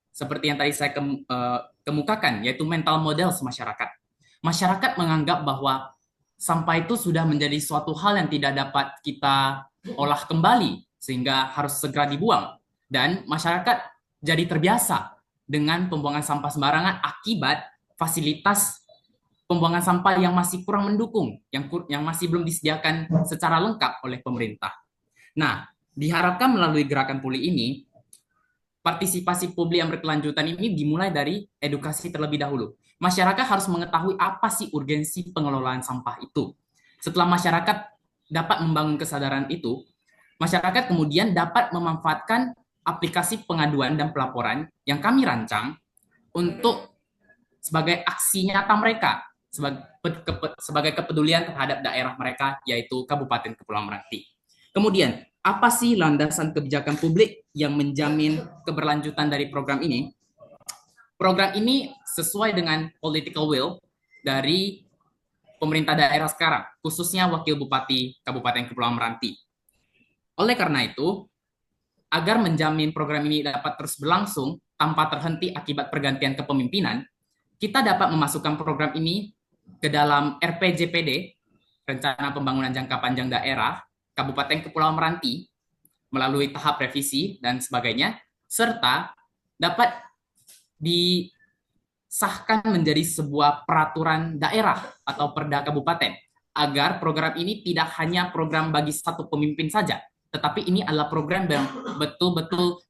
J: Seperti yang tadi saya kemukakan, yaitu mental model masyarakat. Masyarakat menganggap bahwa sampah itu sudah menjadi suatu hal yang tidak dapat kita olah kembali, sehingga harus segera dibuang. Dan masyarakat jadi terbiasa dengan pembuangan sampah sembarangan akibat fasilitas pembuangan sampah yang masih kurang mendukung, yang masih belum disediakan secara lengkap oleh pemerintah. Nah, diharapkan melalui gerakan pulih ini, partisipasi publik yang berkelanjutan ini dimulai dari edukasi terlebih dahulu. Masyarakat harus mengetahui apa sih urgensi pengelolaan sampah itu. Setelah masyarakat dapat membangun kesadaran itu, masyarakat kemudian dapat memanfaatkan aplikasi pengaduan dan pelaporan yang kami rancang untuk sebagai aksi nyata mereka, sebagai kepedulian terhadap daerah mereka, yaitu Kabupaten Kepulauan Meranti. Kemudian, apa sih landasan kebijakan publik yang menjamin keberlanjutan dari program ini? Program ini sesuai dengan political will dari pemerintah daerah sekarang, khususnya Wakil Bupati Kabupaten Kepulauan Meranti. Oleh karena itu, agar menjamin program ini dapat terus berlangsung tanpa terhenti akibat pergantian kepemimpinan, kita dapat memasukkan program ini ke dalam RPJPD, Rencana Pembangunan Jangka Panjang Daerah, Kabupaten Kepulauan Meranti, melalui tahap revisi dan sebagainya, serta dapat disahkan menjadi sebuah peraturan daerah atau perda kabupaten, agar program ini tidak hanya program bagi satu pemimpin saja, tetapi ini adalah program yang betul-betul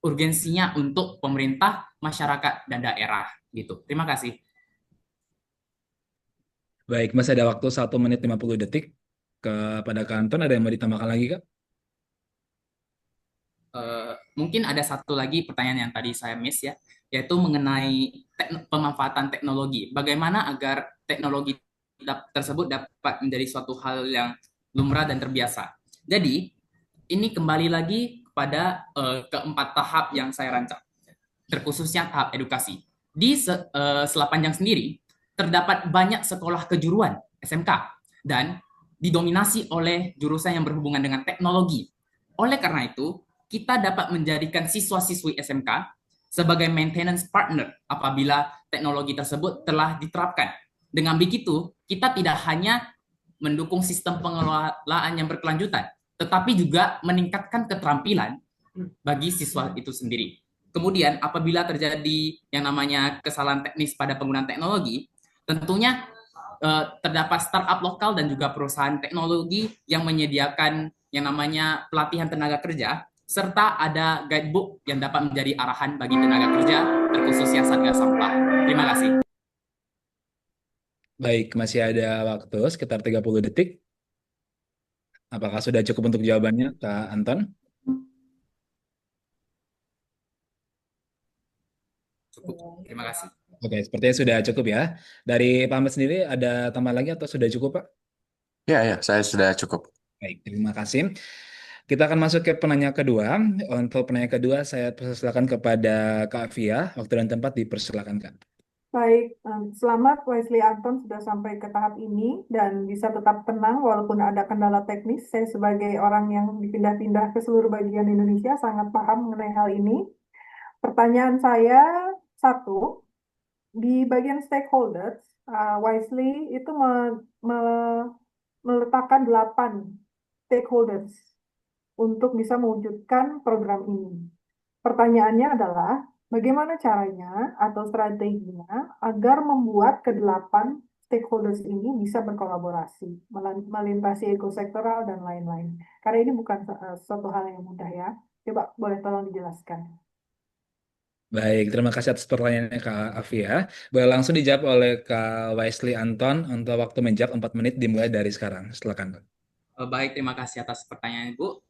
J: urgensinya untuk pemerintah, masyarakat, dan daerah. Gitu. Terima kasih.
A: Baik, masih ada waktu 1 menit 50 detik. Kepada Kak Anton, ada yang mau ditambahkan lagi, Kak?
J: Mungkin ada satu lagi pertanyaan yang tadi saya miss ya, yaitu mengenai pemanfaatan teknologi. Bagaimana agar teknologi tersebut dapat menjadi suatu hal yang lumrah dan terbiasa. Jadi, ini kembali lagi kepada keempat tahap yang saya rancang, terkhususnya tahap edukasi. Di Selat Panjang sendiri, terdapat banyak sekolah kejuruan SMK dan didominasi oleh jurusan yang berhubungan dengan teknologi. Oleh karena itu, kita dapat menjadikan siswa-siswi SMK sebagai maintenance partner apabila teknologi tersebut telah diterapkan. Dengan begitu, kita tidak hanya mendukung sistem pengelolaan yang berkelanjutan, tetapi juga meningkatkan keterampilan bagi siswa itu sendiri. Kemudian, apabila terjadi yang namanya kesalahan teknis pada penggunaan teknologi, tentunya terdapat startup lokal dan juga perusahaan teknologi yang menyediakan yang namanya pelatihan tenaga kerja, serta ada guidebook yang dapat menjadi arahan bagi tenaga kerja, terkhususnya Satgas Sampah. Terima kasih.
A: Baik, masih ada waktu sekitar 30 detik. Apakah sudah cukup untuk jawabannya, Kak Anton?
J: Cukup. Terima kasih.
A: Oke, sepertinya sudah cukup ya. Dari Pak Ahmad sendiri, ada tambah lagi atau sudah cukup, Pak?
F: Ya, saya sudah cukup.
A: Baik, terima kasih. Kita akan masuk ke penanya kedua. Untuk penanya kedua, saya persilakan kepada Kak Afia. Waktu dan tempat dipersilakan, Kak.
C: Baik, selamat Wesley Anton sudah sampai ke tahap ini dan bisa tetap tenang walaupun ada kendala teknis. Saya sebagai orang yang dipindah-pindah ke seluruh bagian Indonesia sangat paham mengenai hal ini. Pertanyaan saya, satu, di bagian stakeholders, Wisely itu meletakkan 8 stakeholders untuk bisa mewujudkan program ini. Pertanyaannya adalah, bagaimana caranya atau strateginya agar membuat ke-8 stakeholders ini bisa berkolaborasi, melintasi ekosektoral dan lain-lain. Karena ini bukan suatu hal yang mudah ya. Coba boleh tolong dijelaskan.
A: Baik, terima kasih atas pertanyaannya Kak Afia. Boleh langsung dijawab oleh Kak Wesley Anton untuk waktu menjawab 4 menit dimulai dari sekarang. Silakan, Kak.
J: Baik, terima kasih atas pertanyaan Ibu.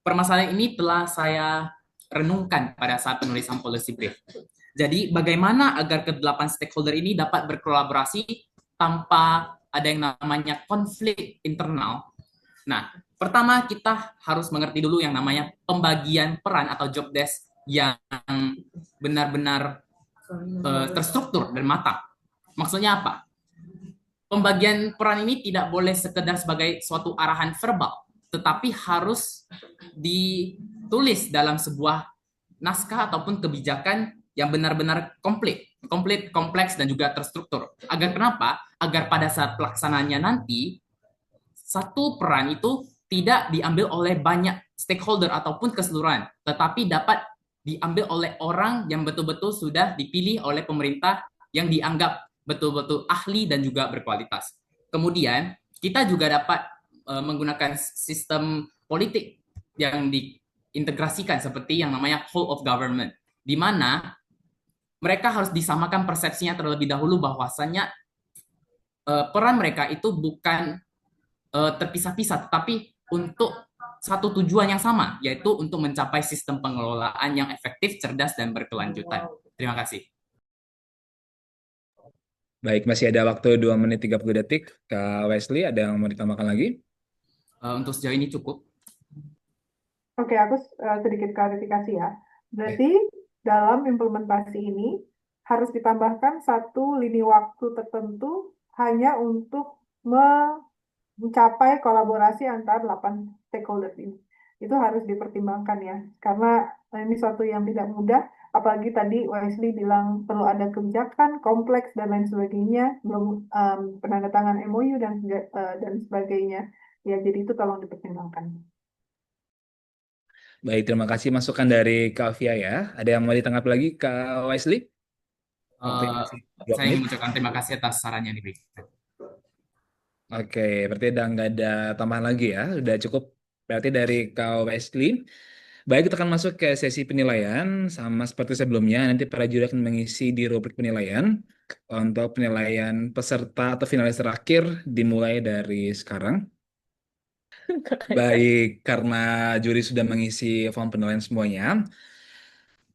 J: Permasalahan ini telah saya renungkan pada saat penulisan policy brief. Jadi, bagaimana agar ke-8 stakeholder ini dapat berkolaborasi tanpa ada yang namanya konflik internal? Nah, pertama kita harus mengerti dulu yang namanya pembagian peran atau job desk yang benar-benar terstruktur dan matang. Maksudnya apa? Pembagian peran ini tidak boleh sekedar sebagai suatu arahan verbal, tetapi harus ditulis dalam sebuah naskah ataupun kebijakan yang benar-benar komplit, kompleks, dan juga terstruktur. Agar kenapa? Agar pada saat pelaksanaannya nanti, satu peran itu tidak diambil oleh banyak stakeholder ataupun keseluruhan, tetapi dapat diambil oleh orang yang betul-betul sudah dipilih oleh pemerintah yang dianggap betul-betul ahli dan juga berkualitas. Kemudian, kita juga dapat menggunakan sistem politik yang diintegrasikan seperti yang namanya whole of government, di mana mereka harus disamakan persepsinya terlebih dahulu bahwasannya peran mereka itu bukan terpisah-pisah, tetapi untuk satu tujuan yang sama, yaitu untuk mencapai sistem pengelolaan yang efektif, cerdas, dan berkelanjutan. Terima kasih.
A: Baik, masih ada waktu 2 menit 30 detik. Kak Wesley, ada yang mau ditambahkan lagi?
J: Untuk sejauh ini cukup.
C: Oke, aku sedikit klarifikasi ya. Berarti dalam implementasi ini harus ditambahkan satu lini waktu tertentu hanya untuk mencapai kolaborasi antar 8 stakeholder ini. Itu harus dipertimbangkan ya, karena ini suatu yang tidak mudah, apalagi tadi Wesley bilang perlu ada kebijakan, kompleks, dan lain sebagainya, belum penandatangan MOU dan sebagainya. Ya, jadi itu tolong dipertimbangkan.
A: Baik, terima kasih masukan dari Kak Fia ya. Ada yang mau ditanggapi lagi, Kak Wesley?
J: Saya ingin mengucapkan terima kasih atas sarannya yang diberikan.
A: Oke, berarti udah nggak ada tambahan lagi ya. Udah cukup berarti dari Kak Wesley. Baik, kita akan masuk ke sesi penilaian. Sama seperti sebelumnya, nanti para juri akan mengisi di rubrik penilaian. Untuk penilaian peserta atau finalis terakhir dimulai dari sekarang. Baik, karena juri sudah mengisi form penilaian semuanya,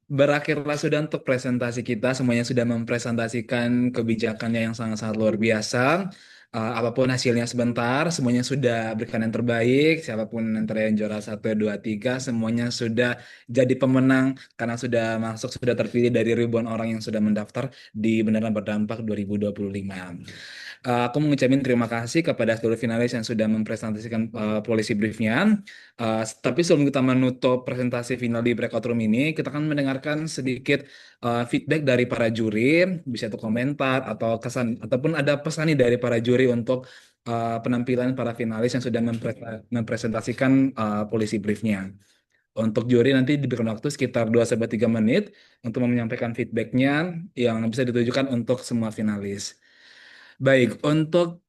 A: berakhirlah sudah untuk presentasi kita. Semuanya sudah mempresentasikan kebijakannya yang sangat-sangat luar biasa. Apapun hasilnya sebentar, semuanya sudah berikan yang terbaik. Siapapun antara yang juara 1, 2, 3, semuanya sudah jadi pemenang karena sudah masuk, sudah terpilih dari ribuan orang yang sudah mendaftar di Beneran Berdampak 2025. Aku mengucapkan terima kasih kepada seluruh finalis yang sudah mempresentasikan policy briefnya. Tapi sebelum kita menutup presentasi final di breakout room ini, kita akan mendengarkan sedikit feedback dari para juri, bisa itu komentar atau kesan ataupun ada pesan nih dari para juri untuk penampilan para finalis yang sudah mempresentasikan policy briefnya. Untuk juri nanti diberikan waktu sekitar 2-3 menit untuk menyampaikan feedbacknya yang bisa ditujukan untuk semua finalis. Baik, untuk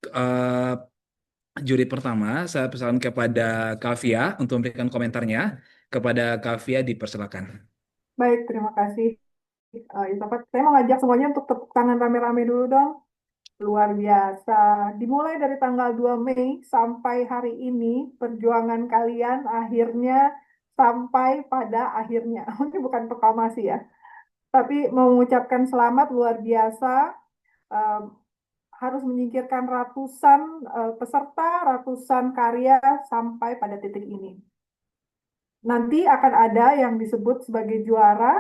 A: juri pertama, saya persilakan kepada Kavia untuk memberikan komentarnya. Kepada Kavia, dipersilakan.
C: Baik, terima kasih. Yusafat, saya mau ngajak semuanya untuk tepuk tangan rame-rame dulu dong. Luar biasa. Dimulai dari tanggal 2 Mei sampai hari ini, perjuangan kalian akhirnya sampai pada akhirnya. Ini bukan proklamasi ya. Tapi mengucapkan selamat luar biasa. Harus menyingkirkan ratusan peserta, ratusan karya sampai pada titik ini. Nanti akan ada yang disebut sebagai juara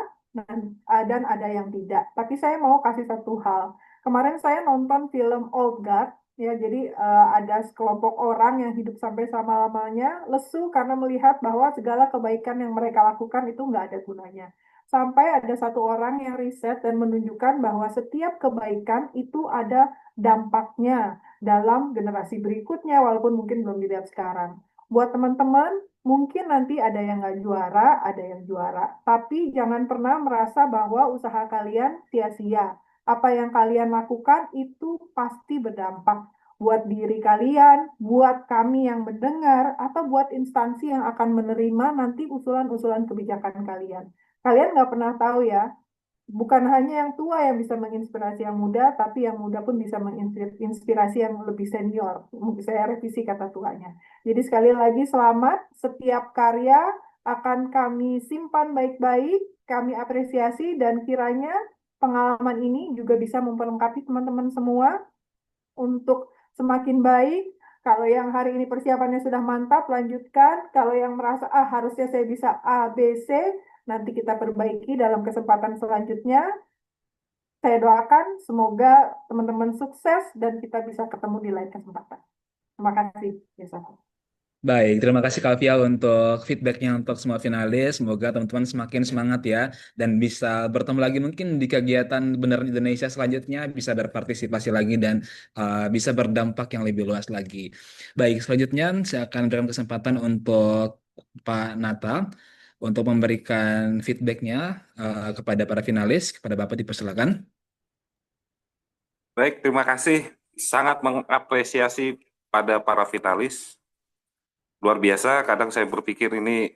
C: dan ada yang tidak. Tapi saya mau kasih satu hal. Kemarin saya nonton film Old Guard, ya, jadi ada sekelompok orang yang hidup sampai selama-lamanya lesu karena melihat bahwa segala kebaikan yang mereka lakukan itu nggak ada gunanya. Sampai ada satu orang yang riset dan menunjukkan bahwa setiap kebaikan itu ada dampaknya dalam generasi berikutnya, walaupun mungkin belum dilihat sekarang. Buat teman-teman, mungkin nanti ada yang nggak juara, ada yang juara. Tapi jangan pernah merasa bahwa usaha kalian sia-sia. Apa yang kalian lakukan itu pasti berdampak buat diri kalian, buat kami yang mendengar, atau buat instansi yang akan menerima nanti usulan-usulan kebijakan kalian. Kalian nggak pernah tahu ya, bukan hanya yang tua yang bisa menginspirasi yang muda, tapi yang muda pun bisa menginspirasi yang lebih senior. Saya revisi kata tuanya. Jadi sekali lagi selamat, setiap karya akan kami simpan baik-baik, kami apresiasi, dan kiranya pengalaman ini juga bisa memperlengkapi teman-teman semua untuk semakin baik. Kalau yang hari ini persiapannya sudah mantap, lanjutkan. Kalau yang merasa, harusnya saya bisa A, B, C, nanti kita perbaiki dalam kesempatan selanjutnya. Saya doakan semoga teman-teman sukses dan kita bisa ketemu di lain kesempatan. Terima kasih, Yusuf.
A: Baik, terima kasih Kalvia untuk feedbacknya untuk semua finalis. Semoga teman-teman semakin semangat ya dan bisa bertemu lagi mungkin di kegiatan Beneran Indonesia selanjutnya, bisa berpartisipasi lagi dan bisa berdampak yang lebih luas lagi. Baik, selanjutnya saya akan berikan kesempatan untuk Pak Nata untuk memberikan feedbacknya kepada para finalis. Kepada Bapak dipersilakan.
D: Baik, terima kasih. Sangat mengapresiasi pada para finalis. Luar biasa, kadang saya berpikir ini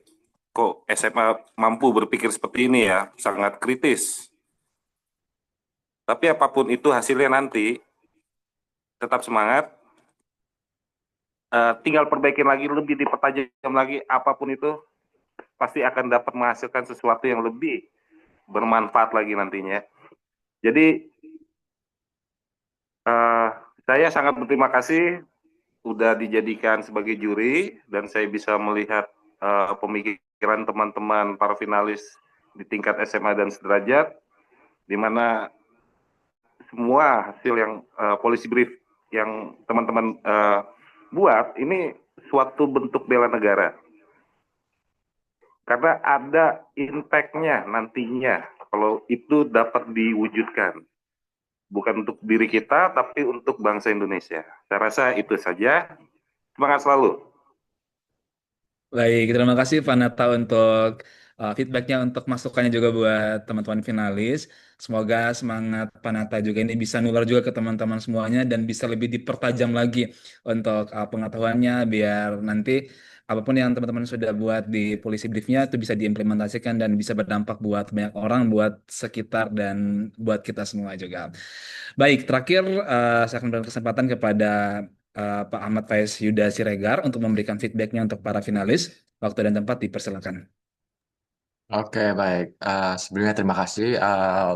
D: kok SMA mampu berpikir seperti ini ya, sangat kritis. Tapi apapun itu hasilnya nanti, tetap semangat. Tinggal perbaikin lagi, lebih dipertajam lagi, apapun itu pasti akan dapat menghasilkan sesuatu yang lebih bermanfaat lagi nantinya. Jadi saya sangat berterima kasih sudah dijadikan sebagai juri dan saya bisa melihat pemikiran teman-teman para finalis di tingkat SMA dan sederajat, di mana semua hasil yang policy brief yang teman-teman buat ini suatu bentuk bela negara. Karena ada impact-nya nantinya kalau itu dapat diwujudkan. Bukan untuk diri kita, tapi untuk bangsa Indonesia. Saya rasa itu saja. Semangat selalu.
A: Baik, terima kasih Pak Nata untuk feedbacknya, untuk masukannya juga buat teman-teman finalis. Semoga semangat Pak Nata juga ini bisa nular juga ke teman-teman semuanya dan bisa lebih dipertajam lagi untuk pengetahuannya biar nanti apapun yang teman-teman sudah buat di policy briefnya itu bisa diimplementasikan dan bisa berdampak buat banyak orang, buat sekitar dan buat kita semua juga. Baik, terakhir saya akan berikan kesempatan kepada Pak Ahmad Faiz Yuda Siregar untuk memberikan feedbacknya untuk para finalis. Waktu dan tempat dipersilakan.
F: Oke, baik. Sebelumnya terima kasih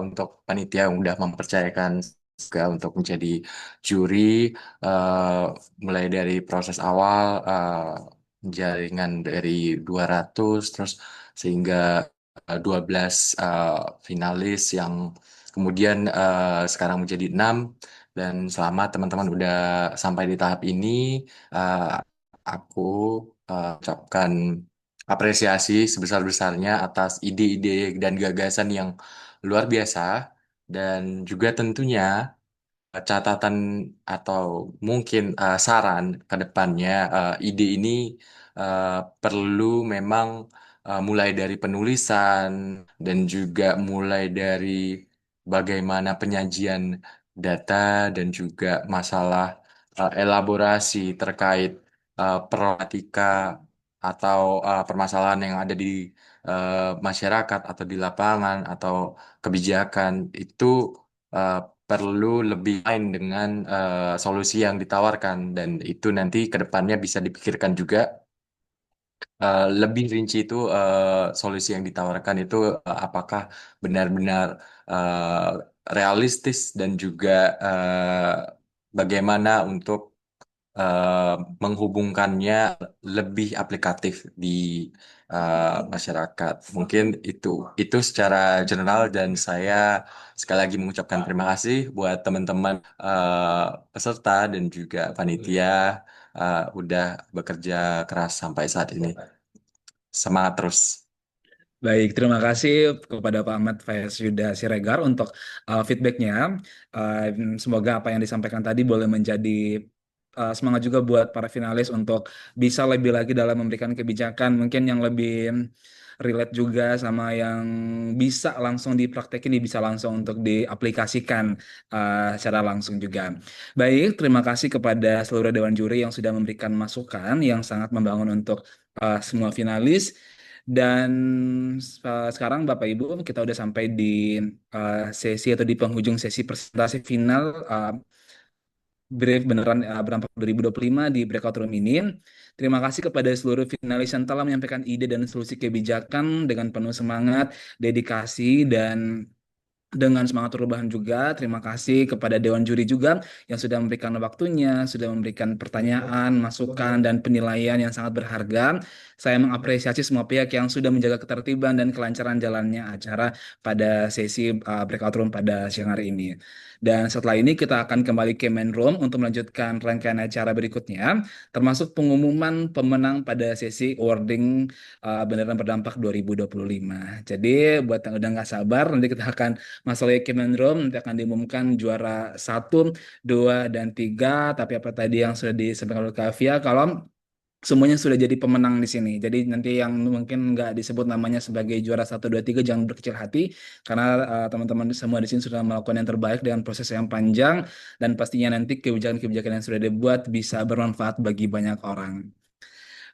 F: untuk panitia yang udah mempercayakan juga untuk menjadi juri, eh, mulai dari proses awal, jaringan dari 200, terus sehingga 12 finalis yang kemudian sekarang menjadi 6. Dan selamat teman-teman udah sampai di tahap ini. Eh, aku ucapkan apresiasi sebesar-besarnya atas ide-ide dan gagasan yang luar biasa dan juga tentunya catatan atau mungkin saran ke depannya, ide ini eh, perlu memang mulai dari penulisan dan juga mulai dari bagaimana penyajian data dan juga masalah elaborasi terkait problematika atau permasalahan yang ada di masyarakat atau di lapangan atau kebijakan itu uh, perlu lebih lain dengan solusi yang ditawarkan dan itu nanti ke depannya bisa dipikirkan juga lebih rinci itu solusi yang ditawarkan itu apakah benar-benar uh, realistis dan juga bagaimana untuk uh, menghubungkannya lebih aplikatif di masyarakat. Mungkin itu secara general dan saya sekali lagi mengucapkan terima kasih buat teman-teman peserta dan juga panitia udah bekerja keras sampai saat ini. Semangat terus.
A: Baik, terima kasih kepada Pak Ahmad Faiz Yuda Siregar untuk feedbacknya. Semoga apa yang disampaikan tadi boleh menjadi semangat juga buat para finalis untuk bisa lebih lagi dalam memberikan kebijakan mungkin yang lebih relate juga sama yang bisa langsung dipraktekin, bisa langsung untuk diaplikasikan secara langsung juga. Baik, terima kasih kepada seluruh Dewan Juri yang sudah memberikan masukan yang sangat membangun untuk semua finalis. Dan sekarang Bapak Ibu kita udah sampai di sesi atau di penghujung sesi presentasi final Brief Beneran Berampak 2025 di breakout room ini. Terima kasih kepada seluruh finalis yang telah menyampaikan ide dan solusi kebijakan dengan penuh semangat, dedikasi, dan dengan semangat perubahan juga. Terima kasih kepada Dewan Juri juga yang sudah memberikan waktunya, sudah memberikan pertanyaan, masukan, dan penilaian yang sangat berharga. Saya mengapresiasi semua pihak yang sudah menjaga ketertiban dan kelancaran jalannya acara pada sesi breakout room pada siang hari ini. Dan setelah ini kita akan kembali ke main room untuk melanjutkan rangkaian acara berikutnya, termasuk pengumuman pemenang pada sesi awarding Beneran Berdampak 2025. Jadi buat yang udah nggak sabar, nanti kita akan masalah Kemendrom nanti akan diumumkan juara 1, 2, dan 3. Tapi apa tadi yang sudah disampaikan oleh Kavia, kalau semuanya sudah jadi pemenang di sini. Jadi nanti yang mungkin nggak disebut namanya sebagai juara 1, 2, 3 jangan berkecil hati karena teman-teman semua di sini sudah melakukan yang terbaik dengan proses yang panjang dan pastinya nanti kebijakan-kebijakan yang sudah dibuat bisa bermanfaat bagi banyak orang.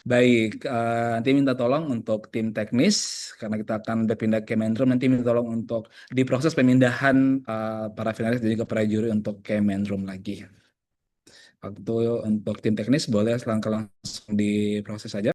A: Baik, nanti minta tolong untuk tim teknis, karena kita akan berpindah ke main room, nanti minta tolong untuk diproses pemindahan para finalis dan juga para juri untuk ke main room lagi. Waktu untuk tim teknis boleh langsung diproses saja.